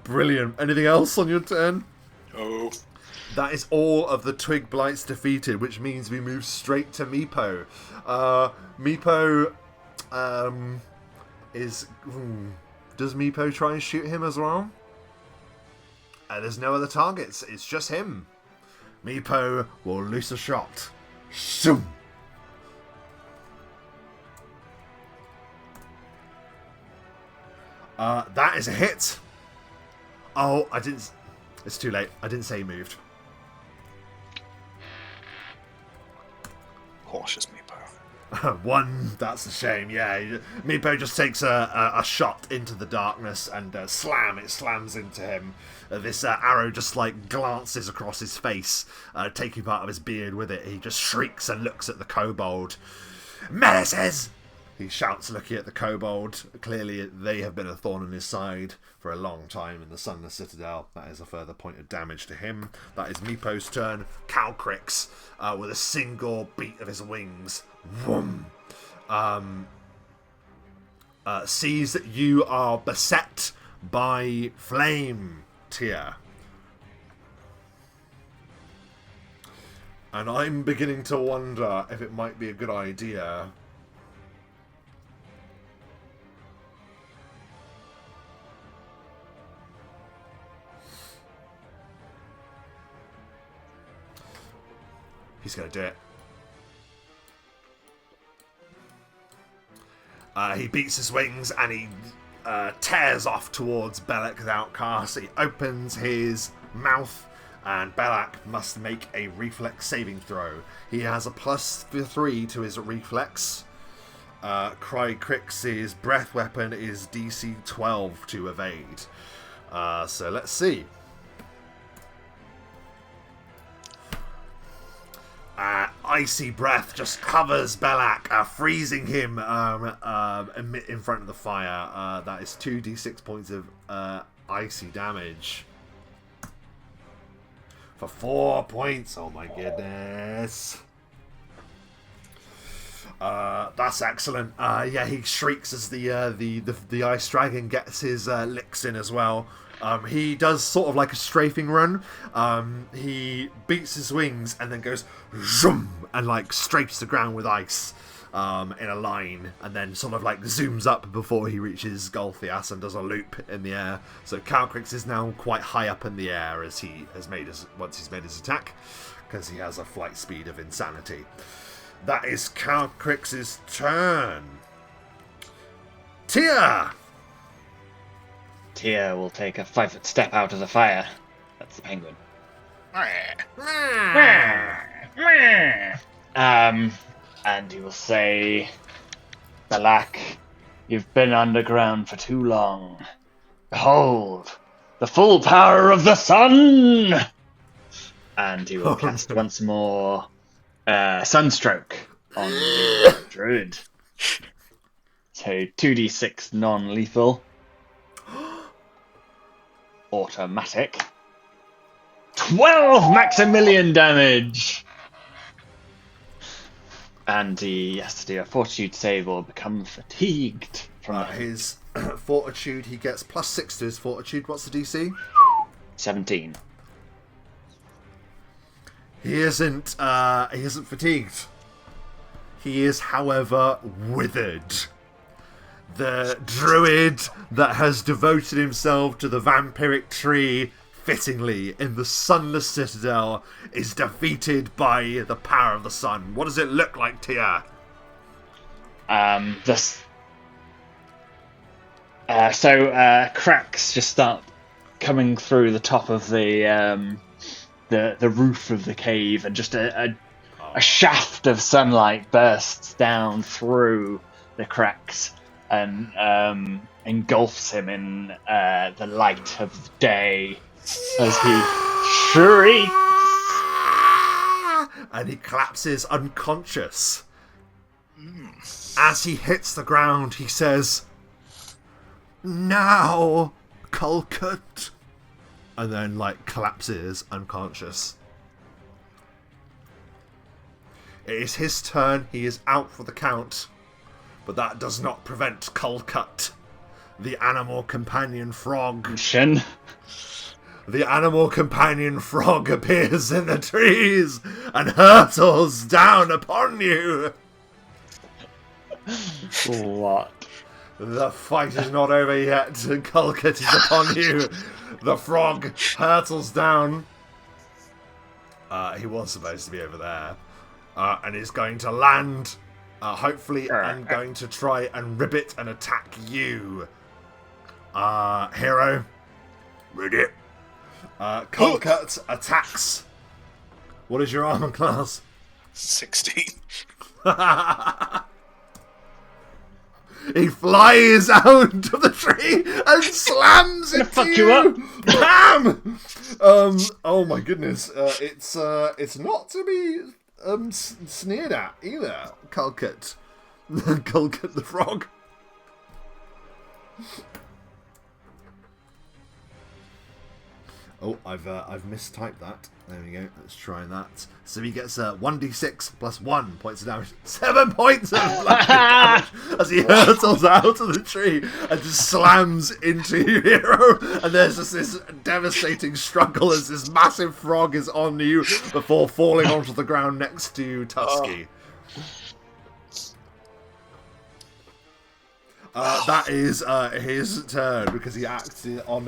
Brilliant. Anything else on your turn? Oh. That is all of the twig blights defeated, which means we move straight to Meepo. Meepo is... Does Meepo try and shoot him as well? There's no other targets. It's just him. Meepo will loose a shot. Shoom! That is a hit. Oh, I didn't... It's too late. I didn't say he moved. Cautious Meepo. One, that's a shame, yeah. Meepo just takes a shot into the darkness and it slams into him. This arrow just like glances across his face, taking part of his beard with it. He just shrieks and looks at the kobold. Menaces! He shouts, looking at the kobold. Clearly, they have been a thorn in his side for a long time in the Sunless Citadel. That is a further point of damage to him. That is Meepo's turn. Calcryx, with a single beat of his wings, vroom, sees that you are beset by flame, Tia. And I'm beginning to wonder if it might be a good idea he's going to do it. He beats his wings and he tears off towards Belak the Outcast. He opens his mouth and Belak must make a reflex saving throw. He has a +3 to his reflex. Calcryx's breath weapon is DC 12 to evade. So let's see. Icy breath just covers Belak, freezing him in front of the fire. That is 2d6 points of icy damage. For 4 points. Oh my goodness. That's excellent. Yeah, he shrieks as the ice dragon gets his licks in as well. He does sort of like a strafing run. He beats his wings and then goes zoom and like strafes the ground with ice in a line, and then sort of like zooms up before he reaches Gulthias and does a loop in the air. So Calcryx is now quite high up in the air as he has made once he's made his attack, because he has a flight speed of insanity. That is Calcryx's turn. Tia! Tia will take a 5-foot step out of the fire. That's the penguin. And he will say, Belak, you've been underground for too long. Behold, the full power of the sun! And he will cast once more Sunstroke on the druid. So 2d6 non-lethal. Automatic. 12 Maximilian damage! And he has to do a fortitude save or become fatigued. From his fortitude, he gets +6 to his fortitude. What's the DC? 17. He isn't fatigued. He is, however, withered. The druid that has devoted himself to the vampiric tree, fittingly, in the Sunless Citadel, is defeated by the power of the sun. What does it look like, Tia? Cracks just start coming through the top of the roof of the cave, and just a shaft of sunlight bursts down through the cracks and engulfs him in the light of day as he shrieks. And he collapses unconscious. As he hits the ground, he says, "Now, Calcryx," and then collapses unconscious. It is his turn. He is out for the count, but that does not prevent Calcryx, the animal companion frog. The animal companion frog appears in the trees and hurtles down upon you. What? The fight is not over yet. Calcryx is upon you. The frog hurtles down. He was supposed to be over there. And is going to land, hopefully, and going to try and ribbit and attack you. Hero. Ready? Calcryx attacks. What is your armor class? 16. He flies out of the tree and slams into fuck you up. Bam! Oh my goodness. It's not to be sneered at either. Calcryx. Calcryx the frog. Oh, I've mistyped that. There we go. Let's try that. So he gets 1d6 plus 1 points of damage. 7 points of damage as he hurtles out of the tree and just slams into you, Hero. And there's just this devastating struggle as this massive frog is on you before falling onto the ground next to Tusky. That is his turn, because he acted on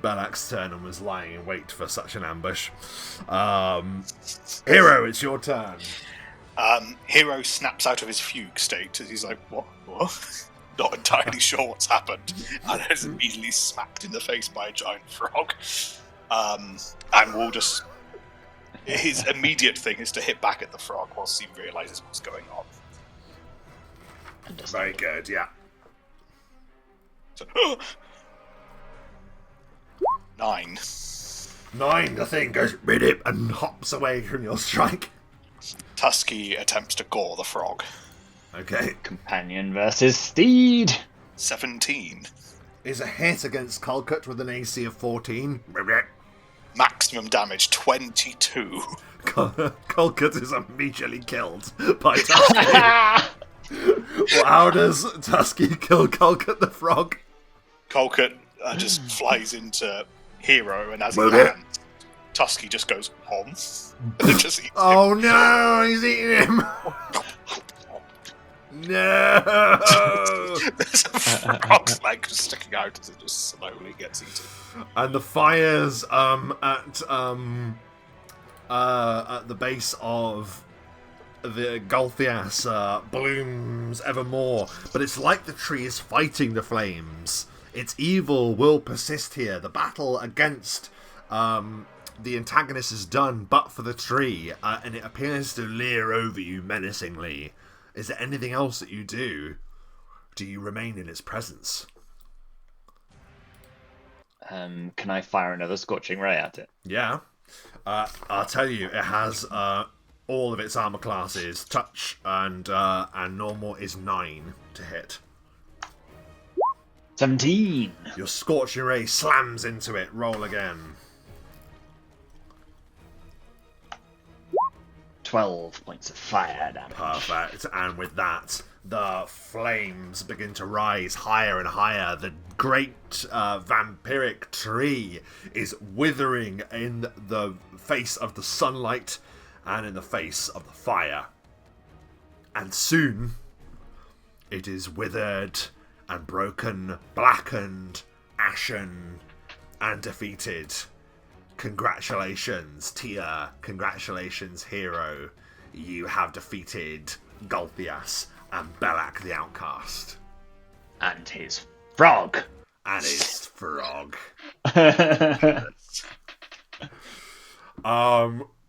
Belak's turn and was lying in wait for such an ambush. Hero, it's your turn. Hero snaps out of his fugue state as he's like, what? Not entirely sure what's happened, and is immediately smacked in the face by a giant frog. And we'll just... His immediate thing is to hit back at the frog whilst he realises what's going on. Very good, yeah. So, 9. 9, the thing goes rip and hops away from your strike. Tusky attempts to gore the frog. Okay. Companion versus steed. 17. Is a hit against Calcryx with an AC of 14. Maximum damage 22. Calcryx is immediately killed by Tusky. Well, how does Tusky kill Calcryx the frog? Calcryx just flies into Hero, and as he lands, Tusky just goes home. And it just eats Oh no, he's eating him! No! There's a frog's leg just sticking out as it just slowly gets eaten. And the fires at the base of the Gulthias blooms evermore, but it's like the tree is fighting the flames. Its evil will persist here. The battle against the antagonist is done, but for the tree, and it appears to leer over you menacingly. Is there anything else that you do? Do you remain in its presence? Can I fire another scorching ray at it? Yeah. I'll tell you, it has all of its armor classes. Touch and normal is 9 to hit. 17. Your scorching ray slams into it. Roll again. 12 points of fire damage. Perfect. And with that, the flames begin to rise higher and higher. The great vampiric tree is withering in the face of the sunlight and in the face of the fire. And soon, it is withered and broken, blackened, ashen, and defeated. Congratulations, Tia. Congratulations, Hero. You have defeated Gulthias and Belak the Outcast. And his frog. And his frog.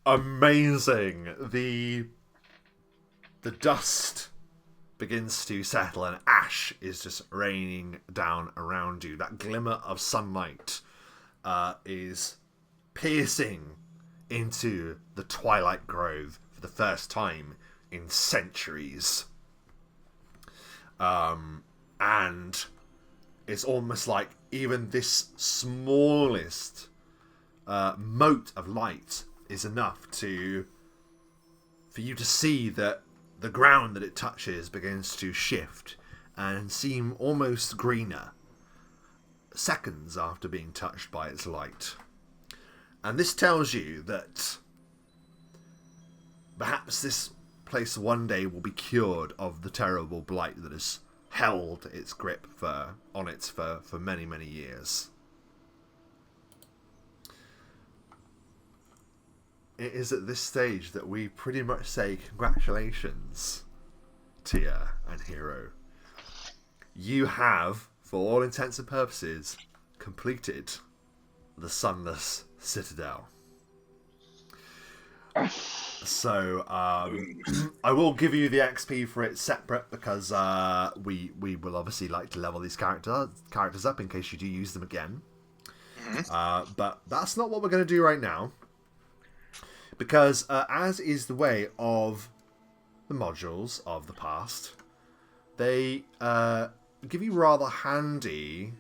Amazing. The dust begins to settle and ash is just raining down around you. That glimmer of sunlight is piercing into the Twilight Grove for the first time in centuries. And it's almost like even this smallest mote of light is enough for you to see that the ground that it touches begins to shift and seem almost greener seconds after being touched by its light. And this tells you that perhaps this place one day will be cured of the terrible blight that has held its grip on it for many, many years. It is at this stage that we pretty much say congratulations, Tia and Hero. You have, for all intents and purposes, completed the Sunless Citadel. So I will give you the XP for it separate because we will obviously like to level these characters up in case you do use them again. But that's not what we're going to do right now, because as is the way of the modules of the past, they give you rather handy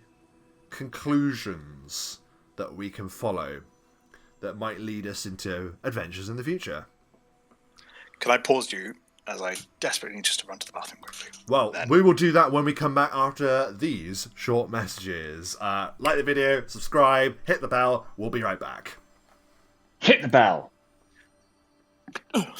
conclusions that we can follow that might lead us into adventures in the future. Can I pause you as I desperately need just to run to the bathroom quickly? Well, we will do that when we come back after these short messages. Like the video, subscribe, hit the bell. We'll be right back. Hit the bell. Right.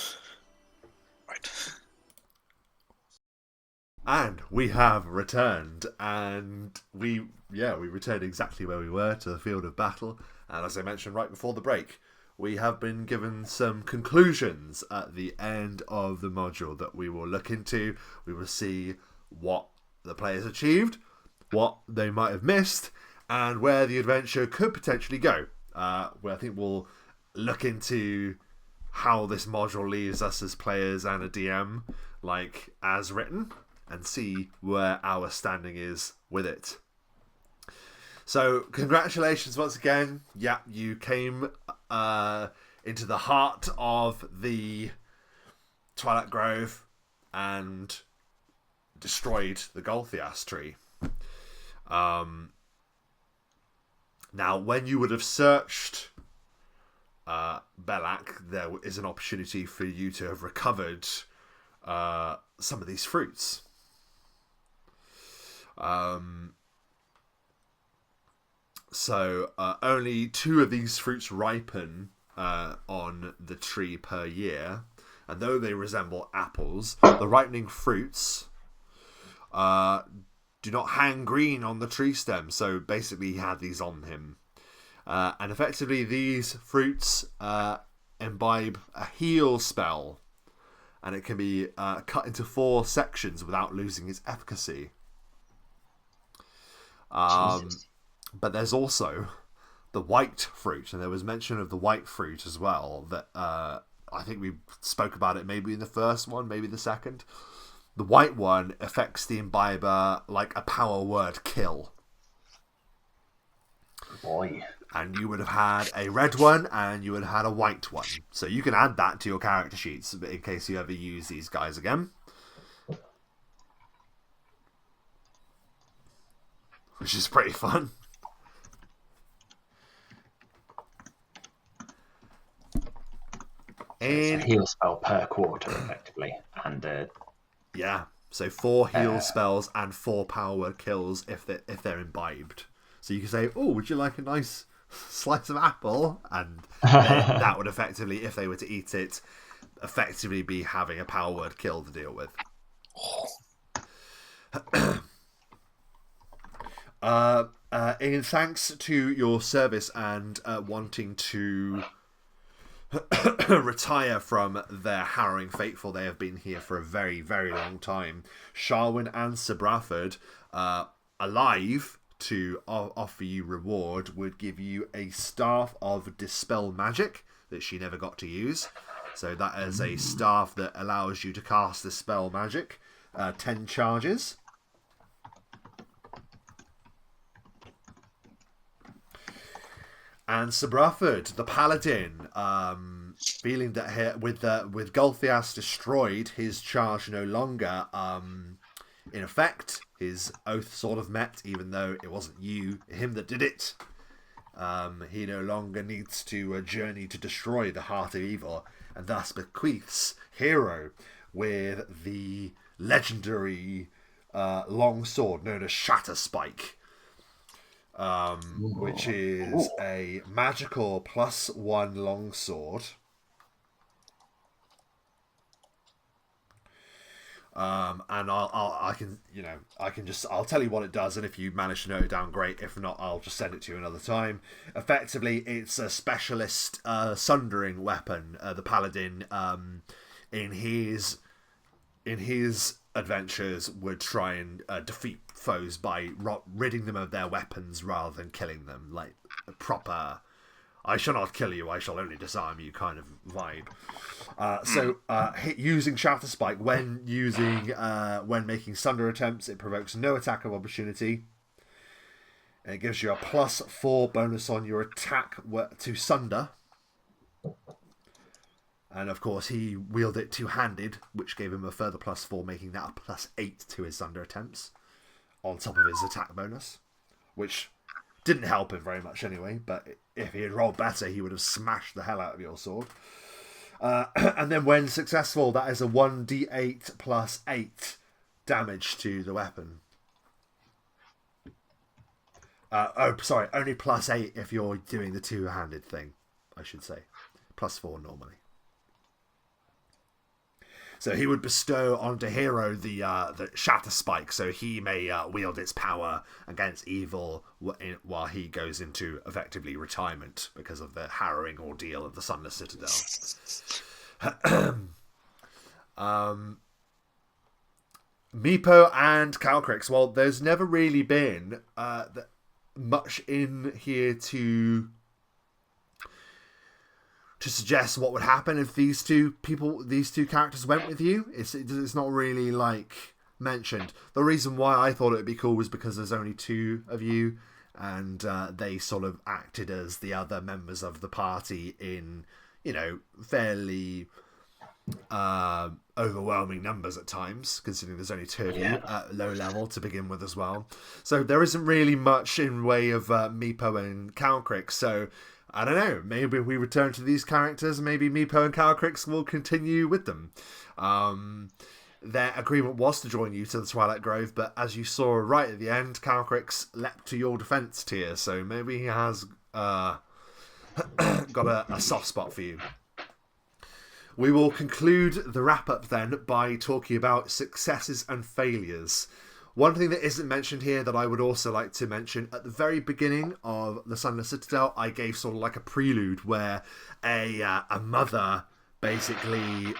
And we have returned, and we returned exactly where we were, to the field of battle. And as I mentioned right before the break, we have been given some conclusions at the end of the module that we will look into. We will see what the players achieved, what they might have missed, and where the adventure could potentially go. where I think we'll look into how this module leaves us as players and a DM, like as written, and see where our standing is with it. So, congratulations once again. Yeah, you came into the heart of the Twilight Grove and destroyed the Gulthias tree. Now, when you would have searched Belak, there is an opportunity for you to have recovered some of these fruits. So only 2 of these fruits ripen on the tree per year, and though they resemble apples, the ripening fruits do not hang green on the tree stem. So basically, he had these on him, and effectively, these fruits imbibe a heal spell, and it can be cut into 4 sections without losing its efficacy. But there's also the white fruit, and there was mention of the white fruit as well, that I think we spoke about it maybe in the first one, maybe the second. The white one affects the imbiber like a power word kill. Boy. And you would have had a red one, and you would have had a white one. So you can add that to your character sheets in case you ever use these guys again. Which is pretty fun. It's a heal spell per quarter, effectively, and yeah, so 4 heal spells and 4 power word kills if they're imbibed. So you can say, "Oh, would you like a nice slice of apple?" And that would effectively, if they were to eat it, effectively be having a power word kill to deal with. In thanks to your service and wanting to retire from their harrowing fate, for they have been here for a very, very long time, Sharwin and Sir Bradford, alive to offer you reward, would give you a staff of dispel magic that she never got to use. So that is a staff that allows you to cast dispel magic, 10 charges. And Sir Bradford, the paladin, feeling that with Gulthias destroyed, his charge no longer in effect. His oath sort of met, even though it wasn't him that did it. He no longer needs to journey to destroy the heart of evil, and thus bequeaths Hero with the legendary long sword known as Shatterspike. Which is a magical +1 longsword. And I'll tell you what it does, and if you manage to note it down, great. If not, I'll just send it to you another time. Effectively, it's a specialist sundering weapon. The paladin, in his adventures, would try and defeat foes by ridding them of their weapons rather than killing them, like a proper "I shall not kill you, I shall only disarm you" kind of vibe. Using Shatterspike when making sunder attempts, it provokes no attack of opportunity, and it gives you a +4 bonus on your attack to sunder. And of course, he wielded it two-handed, which gave him a further +4, making that a +8 to his sunder attempts, on top of his attack bonus, which didn't help him very much anyway, but if he had rolled better, he would have smashed the hell out of your sword. And then when successful, that is a 1d8 +8 damage to the weapon. Only +8 if you're doing the two-handed thing, I should say. +4 normally. So he would bestow onto Hero the Shatterspike, so he may wield its power against evil while he goes into effectively retirement because of the harrowing ordeal of the Sunless Citadel. Meepo and Calcryx. Well, there's never really been much in here to to suggest what would happen if these two characters went with you. It's not really mentioned. The reason why I thought it would be cool was because there's only two of you, and they sort of acted as the other members of the party in, fairly overwhelming numbers at times, considering there's only two of you at low level to begin with as well. So there isn't really much in way of Meepo and Calcryx. So I don't know, maybe we return to these characters, maybe Meepo and Calcryx will continue with them. Their agreement was to join you to the Twilight Grove, but as you saw right at the end, Calcryx leapt to your defense tier, so maybe he has got a soft spot for you. We will conclude the wrap-up then by talking about successes and failures. One thing that isn't mentioned here that I would also like to mention, at the very beginning of the Sunless Citadel, I gave sort of like a prelude where a mother basically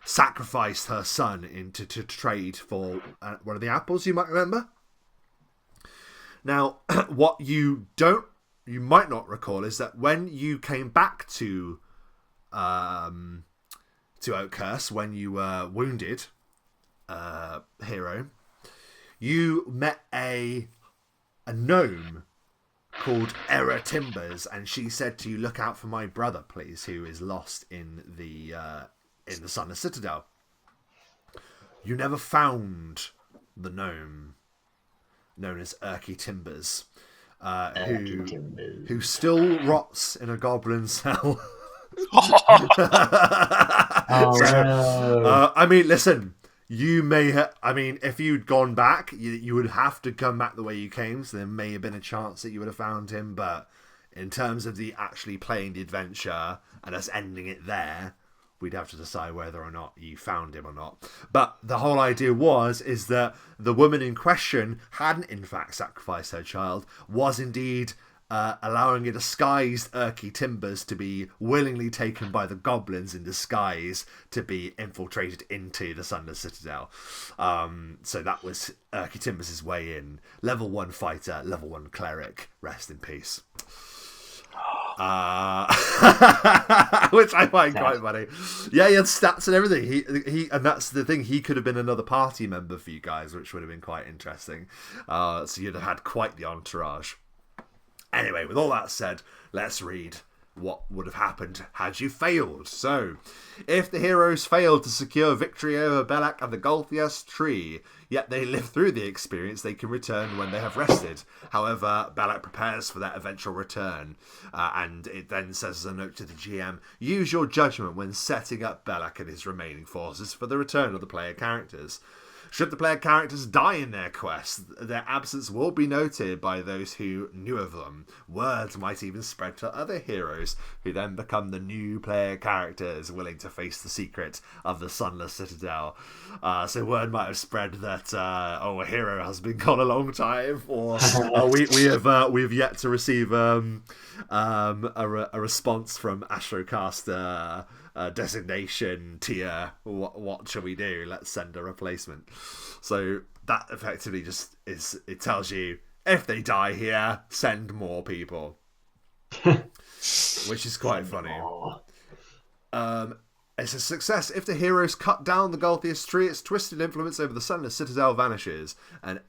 sacrificed her son to trade for one of the apples, you might remember. Now, what you might not recall is that when you came back to Oakhurst, when you were wounded, hero, you met a gnome called Era Timbers, and she said to you, "Look out for my brother, please, who is lost in the Sunless Citadel." You never found the gnome known as Erky Timbers, who still rots in a goblin cell. I mean, listen, you may if you'd gone back, you would have to come back the way you came, so there may have been a chance that you would have found him, but in terms of the actually playing the adventure and us ending it there, we'd have to decide whether or not you found him or not. But the whole idea is that the woman in question hadn't in fact sacrificed her child, was indeed allowing a disguised Erky Timbers to be willingly taken by the goblins in disguise to be infiltrated into the Sunless Citadel. So that was Erky Timbers' way in. Level 1 fighter, level 1 cleric. Rest in peace. Which I find quite funny. Yeah, he had stats and everything. He and that's the thing. He could have been another party member for you guys, which would have been quite interesting. So you'd have had quite the entourage. Anyway, with all that said, let's read what would have happened had you failed. So, if the heroes failed to secure victory over Belak and the Gulthias Tree, yet they live through the experience, they can return when they have rested. However, Belak prepares for that eventual return, and it then says as a note to the GM, use your judgment when setting up Belak and his remaining forces for the return of the player characters. Should the player characters die in their quest, their absence will be noted by those who knew of them. Word might even spread to other heroes, who then become the new player characters willing to face the secret of the Sunless Citadel. So word might have spread that a hero has been gone a long time, or we have yet to receive a response from Astrocaster. Designation tier. What shall we do? Let's send a replacement. So that effectively it tells you if they die here, send more people, which is quite funny. It's a success if the heroes cut down the Gulthias Tree. Its twisted influence over the Sunless Citadel vanishes, and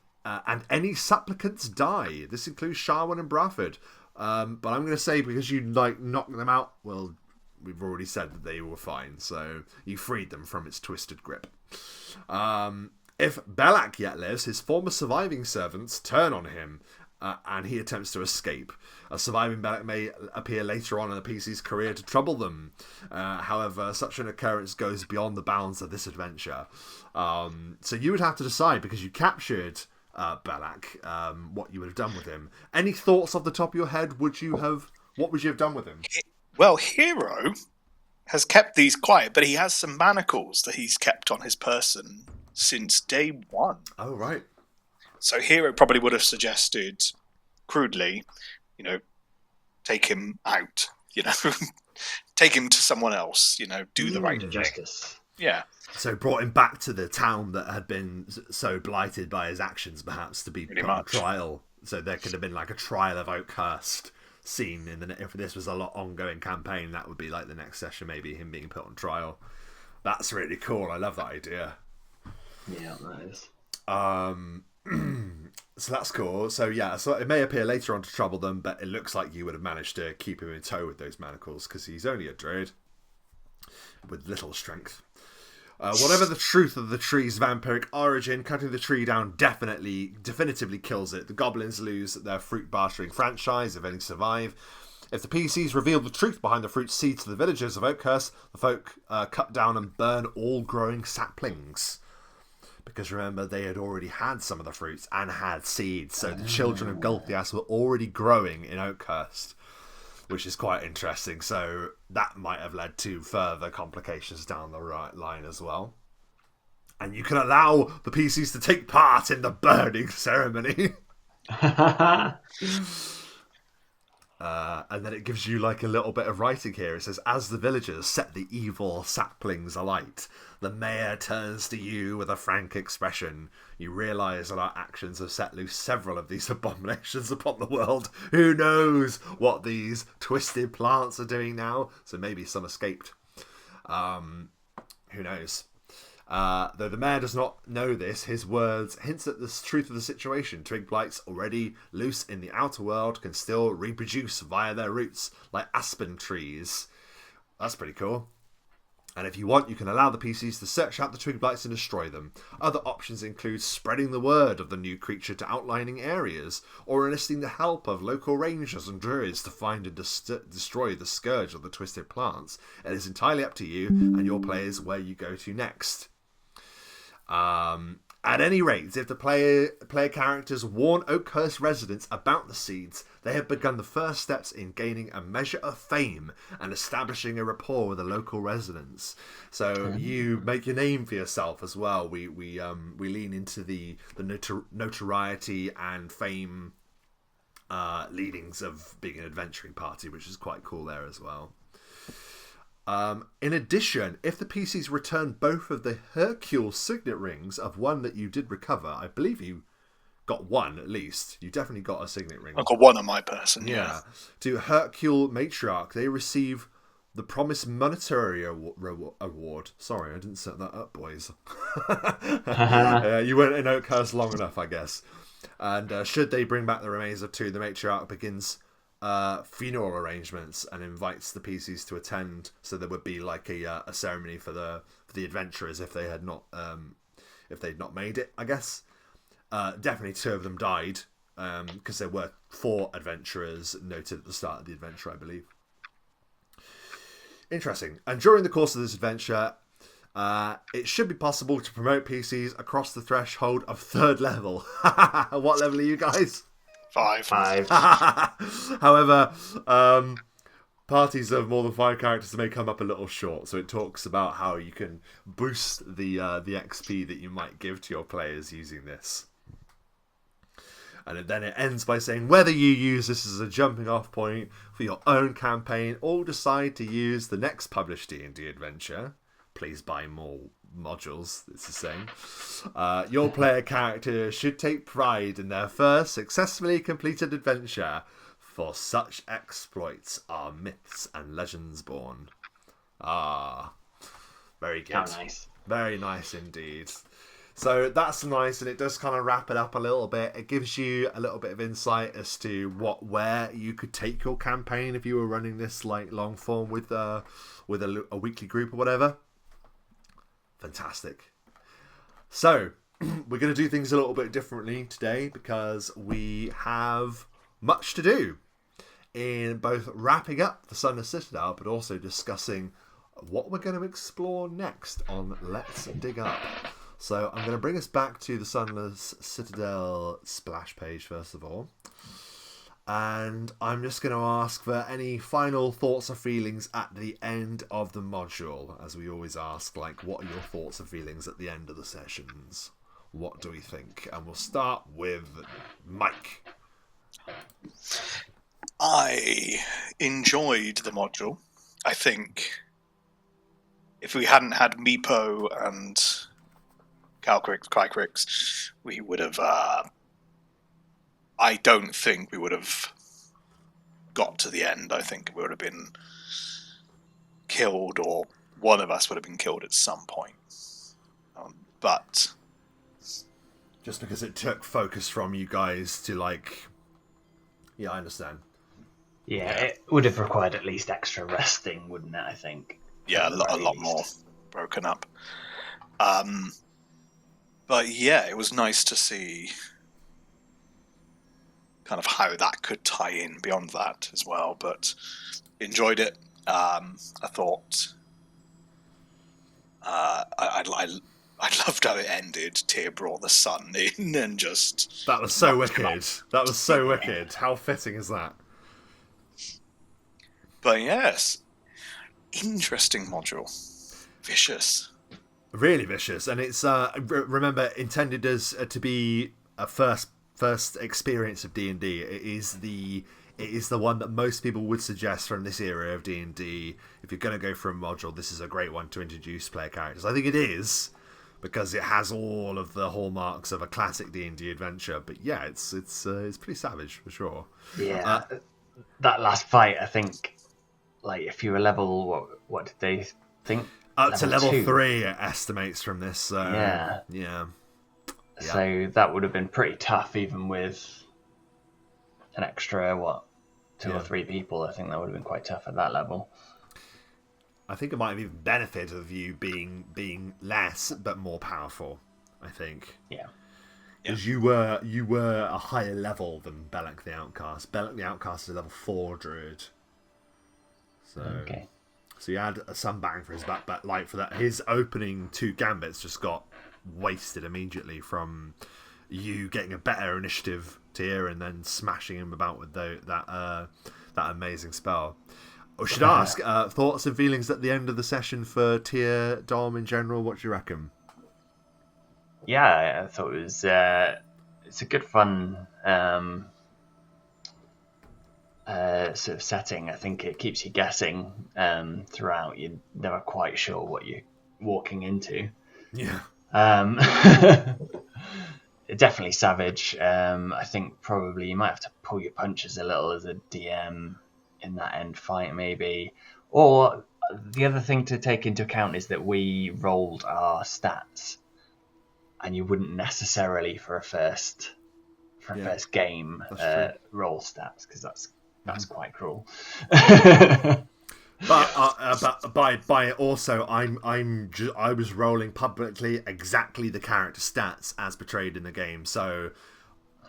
any supplicants die. This includes Sharwin and Bradford. But I'm going to say, because you knocked them out, well, we've already said that they were fine, so you freed them from its twisted grip. If Belak yet lives, his former surviving servants turn on him, and he attempts to escape. A surviving Belak may appear later on in the PC's career to trouble them. However, such an occurrence goes beyond the bounds of this adventure. So you would have to decide, because you captured Belak, what you would have done with him. Any thoughts off the top of your head? What would you have done with him? Well, Hero has kept these quiet, but he has some manacles that he's kept on his person since day one. Oh, right. So Hero probably would have suggested, crudely, take him out, take him to someone else, do the right thing. Justice. Yeah. So brought him back to the town that had been so blighted by his actions, perhaps, to be put on trial. So there could have been like a trial of Oakhurst seen if this was a lot ongoing campaign, that would be like the next session, maybe him being put on trial. That's really cool. I love that idea. Yeah, that is. So that's cool. So yeah, so it may appear later on to trouble them, but it looks like you would have managed to keep him in tow with those manacles, because he's only a druid with little strength. Whatever the truth of the tree's vampiric origin, cutting the tree down definitively kills it. The goblins lose their fruit bartering franchise if any survive. If the PCs reveal the truth behind the fruit seed to the villagers of Oakhurst, the folk cut down and burn all growing saplings. Because remember, they had already had some of the fruits and had seeds, so the children of Gulthias were already growing in Oakhurst, which is quite interesting. So that might have led to further complications down the line as well. And you can allow the PCs to take part in the burning ceremony. And then it gives you like a little bit of writing here. It says, as the villagers set the evil saplings alight, the mayor turns to you with a frank expression. You realise that our actions have set loose several of these abominations upon the world. Who knows what these twisted plants are doing now? So maybe some escaped. Who knows? Though the mayor does not know this, his words hints at the truth of the situation. Twig blights already loose in the outer world can still reproduce via their roots, like aspen trees. That's pretty cool. And if you want, you can allow the PCs to search out the twig blights and destroy them. Other options include spreading the word of the new creature to outlining areas, or enlisting the help of local rangers and druids to find and destroy the scourge of the twisted plants. It is entirely up to you and your players where you go to next. At any rate, if the player characters warn Oakhurst residents about the seeds, they have begun the first steps in gaining a measure of fame and establishing a rapport with the local residents. So you make your name for yourself as well. We lean into the notoriety and fame leadings of being an adventuring party, which is quite cool there as well. In addition, if the PCs return both of the Hercule signet rings of one that you did recover, I believe you got one at least. You definitely got a signet ring. I've got one on my person, yeah. To Hercule Matriarch, they receive the promised monetary award. Sorry, I didn't set that up, boys. You weren't in Oakhurst long enough, I guess. And should they bring back the remains of two, the Matriarch begins funeral arrangements and invites the PCs to attend. So there would be like a ceremony for the adventurers if they had not if they'd not made it, I guess. Definitely two of them died because there were 4 adventurers noted at the start of the adventure, I believe. Interesting. And during the course of this adventure, it should be possible to promote PCs across the threshold of 3rd level. What level are you guys? 5. However, parties of more than 5 characters may come up a little short, so it talks about how you can boost the XP that you might give to your players using this. And then it ends by saying, whether you use this as a jumping off point for your own campaign or decide to use the next published D&D adventure, please buy more modules, it's saying. Your player character should take pride in their first successfully completed adventure. For such exploits are myths and legends born. Very good. How nice. Very nice indeed. So that's nice, and it does kind of wrap it up a little bit. It gives you a little bit of insight as to where you could take your campaign if you were running this like long form with a weekly group or whatever. Fantastic. So we're going to do things a little bit differently today because we have much to do in both wrapping up the Sunless Citadel, but also discussing what we're going to explore next on Let's Dig Up. So I'm going to bring us back to the Sunless Citadel splash page first of all. And I'm just going to ask for any final thoughts or feelings at the end of the module. As we always ask, like, what are your thoughts or feelings at the end of the sessions? What do we think? And we'll start with Mike. I enjoyed the module. I think if we hadn't had Meepo and Calcryx, we would have... I don't think we would have got to the end, I think we would have been killed, or one of us would have been killed at some point. But just because it took focus from you guys to like, yeah, I understand. Yeah, it would have required at least extra resting, wouldn't it? I think. Yeah, a lot more broken up. But yeah, it was nice to see kind of how that could tie in beyond that as well. But enjoyed it. I thought I loved how it ended. Tyr brought the sun in and just... That was so wicked. That was so wicked. How fitting is that? But yes, interesting module. Vicious. Really vicious. And it's, remember, intended as to be a first experience of D&D. It is the one that most people would suggest from this era of D&D. If you're going to go for a module, this is a great one to introduce player characters. I think it is, because it has all of the hallmarks of a classic D&D adventure. But yeah, it's pretty savage for sure. Yeah, that last fight, I think, like if you were level, what did they think? Up to level 2. 3, it estimates from this. So, yeah. So that would have been pretty tough, even with an extra, 2 or 3 people. I think that would have been quite tough at that level. I think it might have even benefited of you being less but more powerful. I think. Yeah. Because you were a higher level than Belak the Outcast. Belak the Outcast is a level 4 druid. So you had some bang for his back, but like for that, his opening 2 gambits just got wasted immediately from you getting a better initiative tier and then smashing him about with that amazing spell. I should ask thoughts and feelings at the end of the session for tier Dom in general. What do you reckon? Yeah, I thought it was it's a good fun sort of setting. I think it keeps you guessing throughout. You're never quite sure what you're walking into. Yeah. Definitely savage. I think probably you might have to pull your punches a little as a DM in that end fight, maybe. Or the other thing to take into account is that we rolled our stats, and you wouldn't necessarily for a first game roll stats, because that's quite cruel. But by also I was rolling publicly exactly the character stats as portrayed in the game, so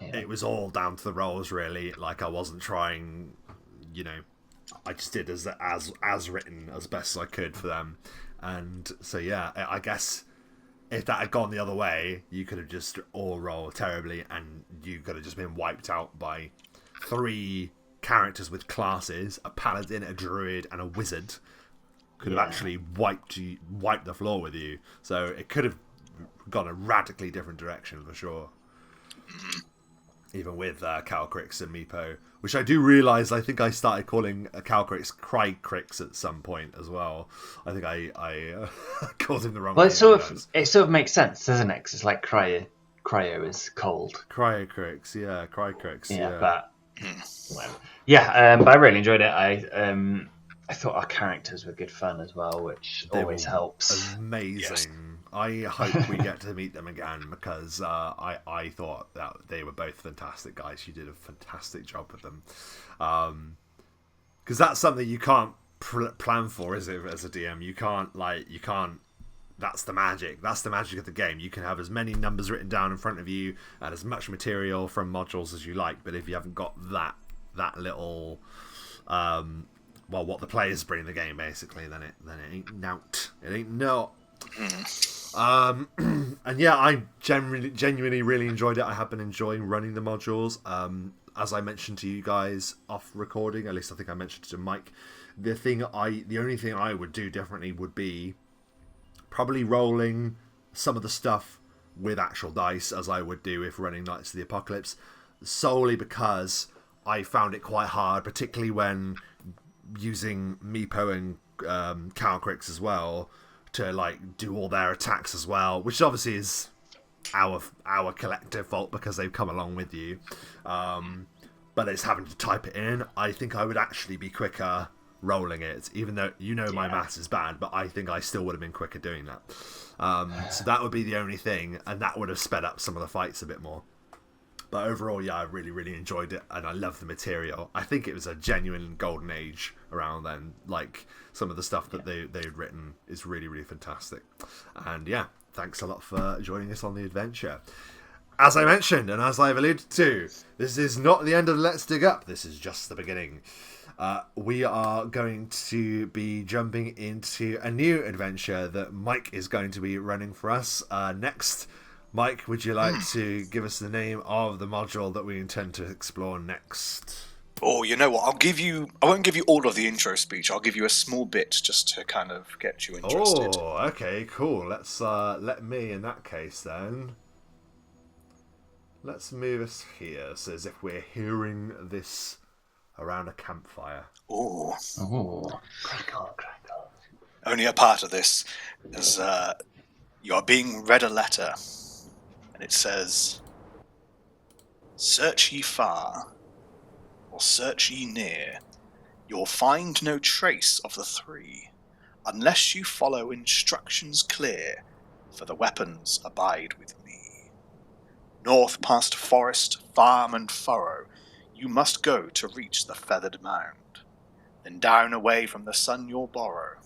it was all down to the rolls really. Like I wasn't trying, I just did as written as best as I could for them, and so yeah, I guess if that had gone the other way, you could have just all rolled terribly, and you could have just been wiped out by 3 characters with classes, a paladin, a druid, and a wizard. Could have actually wiped the floor with you. So it could have gone a radically different direction for sure. Even with Calcryx and Meepo, which I do realise, I think I started calling Calcryx Crycryx at some point as well. I think I called him the wrong name. It sort of makes sense, doesn't it? 'Cause it's like cryo is cold. Crycryx, yeah, Crycryx, yeah. But but I really enjoyed it. I thought our characters were good fun as well, which always helps. Amazing. Yes. I hope we get to meet them again, because I thought that they were both fantastic guys. You did a fantastic job with them. Because that's something you can't plan for, is it, as a DM? You can't. That's the magic. That's the magic of the game. You can have as many numbers written down in front of you and as much material from modules as you like, but if you haven't got that little, what the players bring in the game, basically, then it ain't nout. It ain't no. And yeah, I genuinely really enjoyed it. I have been enjoying running the modules. As I mentioned to you guys off recording, at least I think I mentioned it to Mike. The only thing I would do differently would be probably rolling some of the stuff with actual dice, as I would do if running Knights of the Apocalypse, solely because I found it quite hard, particularly when using Meepo and Calcryx as well, to do all their attacks as well, which obviously is our collective fault because they've come along with you. But but it's having to type it in. I think I would actually be quicker rolling it, even though my maths is bad, but I think I still would have been quicker doing that. So that would be the only thing, and that would have sped up some of the fights a bit more. But overall, yeah, I really, really enjoyed it, and I love the material. I think it was a genuine golden age around then. Like, some of the stuff that they'd written is really, really fantastic. And yeah, thanks a lot for joining us on the adventure. As I mentioned, and as I've alluded to, this is not the end of Let's Dig Up. This is just the beginning. We are going to be jumping into a new adventure that Mike is going to be running for us next. Mike, would you like to give us the name of the module that we intend to explore next? Oh, you know what? I won't give you all of the intro speech. I'll give you a small bit just to kind of get you interested. Oh, okay, cool. Let's let me, in that case, then. Let's move us here, so as if we're hearing this around a campfire. Oh. Crackle. Only a part of this is you are being read a letter, and it says, "Search ye far, or search ye near, you'll find no trace of the three, unless you follow instructions clear, for the weapons abide with me. North past forest, farm and furrow, you must go to reach the feathered mound, then down away from the sun you'll borrow.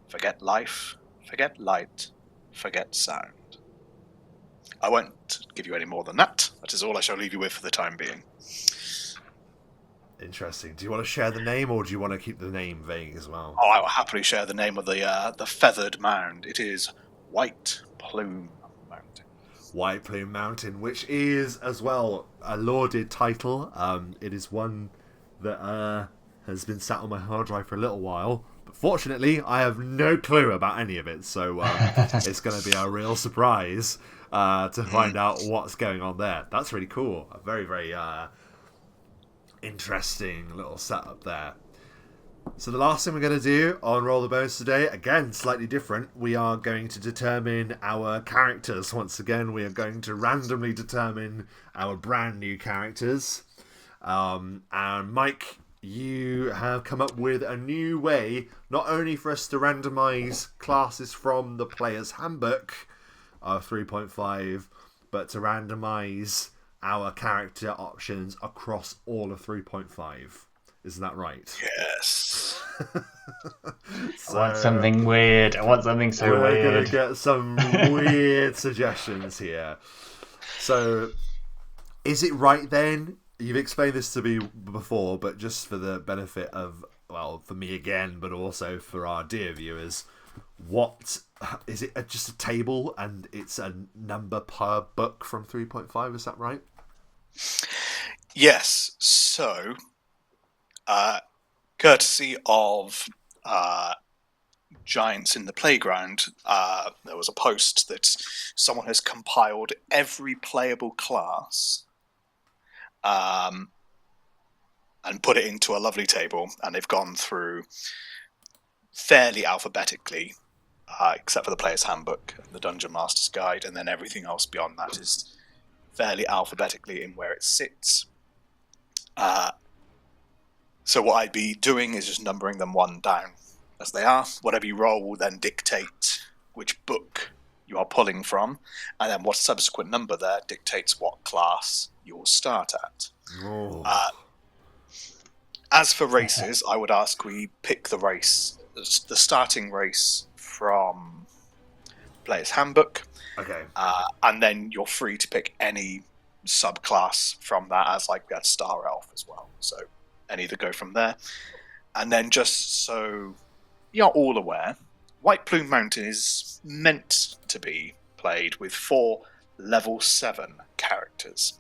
Forget life, forget light, forget sound." I won't give you any more than that. That is all I shall leave you with for the time being. Interesting. Do you want to share the name, or do you want to keep the name vague as well? Oh, I will happily share the name of the feathered mound. It is White Plume Mountain. White Plume Mountain, which is, as well, a lauded title. It is one that has been sat on my hard drive for a little while. But fortunately, I have no clue about any of it, so it's going to be a real surprise to find out what's going on there. That's really cool. A very, very interesting little setup there. So the last thing we're going to do on Roll the Bones today, again, slightly different. We are going to determine our characters. Once again, we are going to randomly determine our brand new characters. And Mike, you have come up with a new way, not only for us to randomise classes from the player's handbook of 3.5, but to randomise our character options across all of 3.5. Isn't that right? Yes. I want something weird. I want something so weird. We're going to get some weird suggestions here. So, is it right then? You've explained this to me before, but just for the benefit of, well, for me again, but also for our dear viewers, what is it? Just a table, and it's a number per book from 3.5. Is that right? Yes. So, courtesy of Giants in the Playground, there was a post that someone has compiled every playable class and put it into a lovely table, and they've gone through fairly alphabetically, except for the player's handbook and the Dungeon Master's Guide, and then everything else beyond that is fairly alphabetically in where it sits. So what I'd be doing is just numbering them one down as they are. Whatever you roll will then dictate which book you are pulling from, and then what subsequent number there dictates what class you'll start at. As for races, I would ask we pick the starting race from Player's Handbook. Okay. And then you're free to pick any subclass from that, as like that Star Elf as well. So any that go from there. And then just so you're all aware, White Plume Mountain is meant to be played with 4 level 7 characters.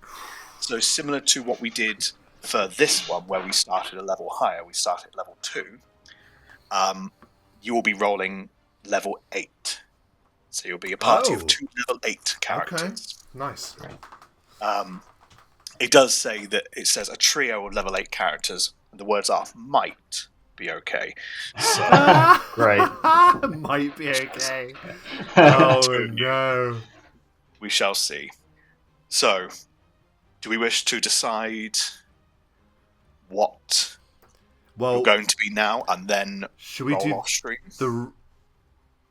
So similar to what we did for this one, where we started a level higher, we started at level 2. You will be rolling level 8. So you'll be a party of 2 level 8 characters. Okay, nice. It does say that it says a trio of level 8 characters, and the words are might be okay. So, Great. Might be okay. Oh no. we shall see. So, do we wish to decide what Well, you're going to be now, and then should we roll do off stream. the?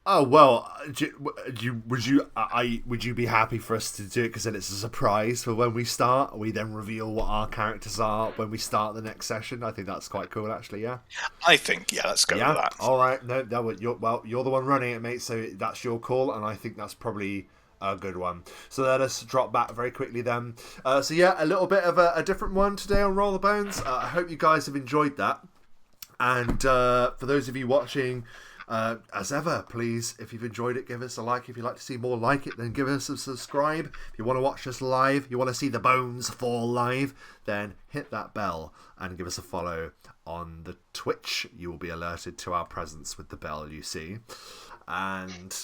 Oh well, would you be happy for us to do it because then it's a surprise for when we start? We then reveal what our characters are when we start the next session. I think that's quite cool, actually. Yeah. I think, yeah, let's go with that. All right. No, you're the one running it, mate. So that's your call, and I think that's probably a good one. So let us drop back very quickly then. So yeah, a little bit of a different one today on Roll the Bones. I hope you guys have enjoyed that. And for those of you watching, as ever, please, if you've enjoyed it, give us a like. If you'd like to see more like it, then give us a subscribe. If you want to watch us live, you want to see the bones fall live, then hit that bell and give us a follow on the Twitch. You will be alerted to our presence with the bell, you see. And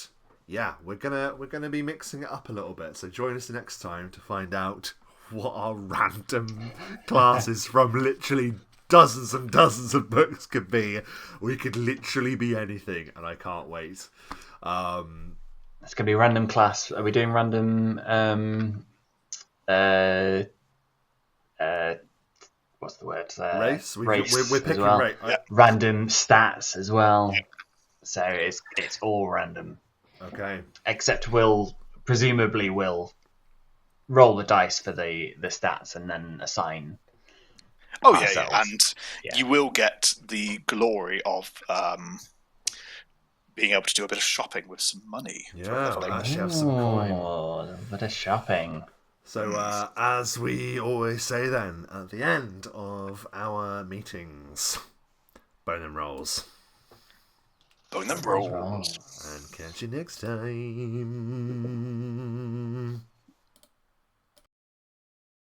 yeah, we're gonna be mixing it up a little bit. So join us next time to find out what our random classes from literally dozens and dozens of books could be. We could literally be anything, and I can't wait. It's going to be a random class. Are we doing random? What's the word? Race. Race We're picking as well. race. Yeah. Random stats as well. So it's all random. Okay. Except we'll roll the dice for the stats and then assign. Oh yeah, ourselves. and you will get the glory of being able to do a bit of shopping with some money. For Yeah, leveling. actually have some coin. A bit of shopping. So, as we always say then, at the end of our meetings, bone and rolls. Bone them rolls. And catch you next time.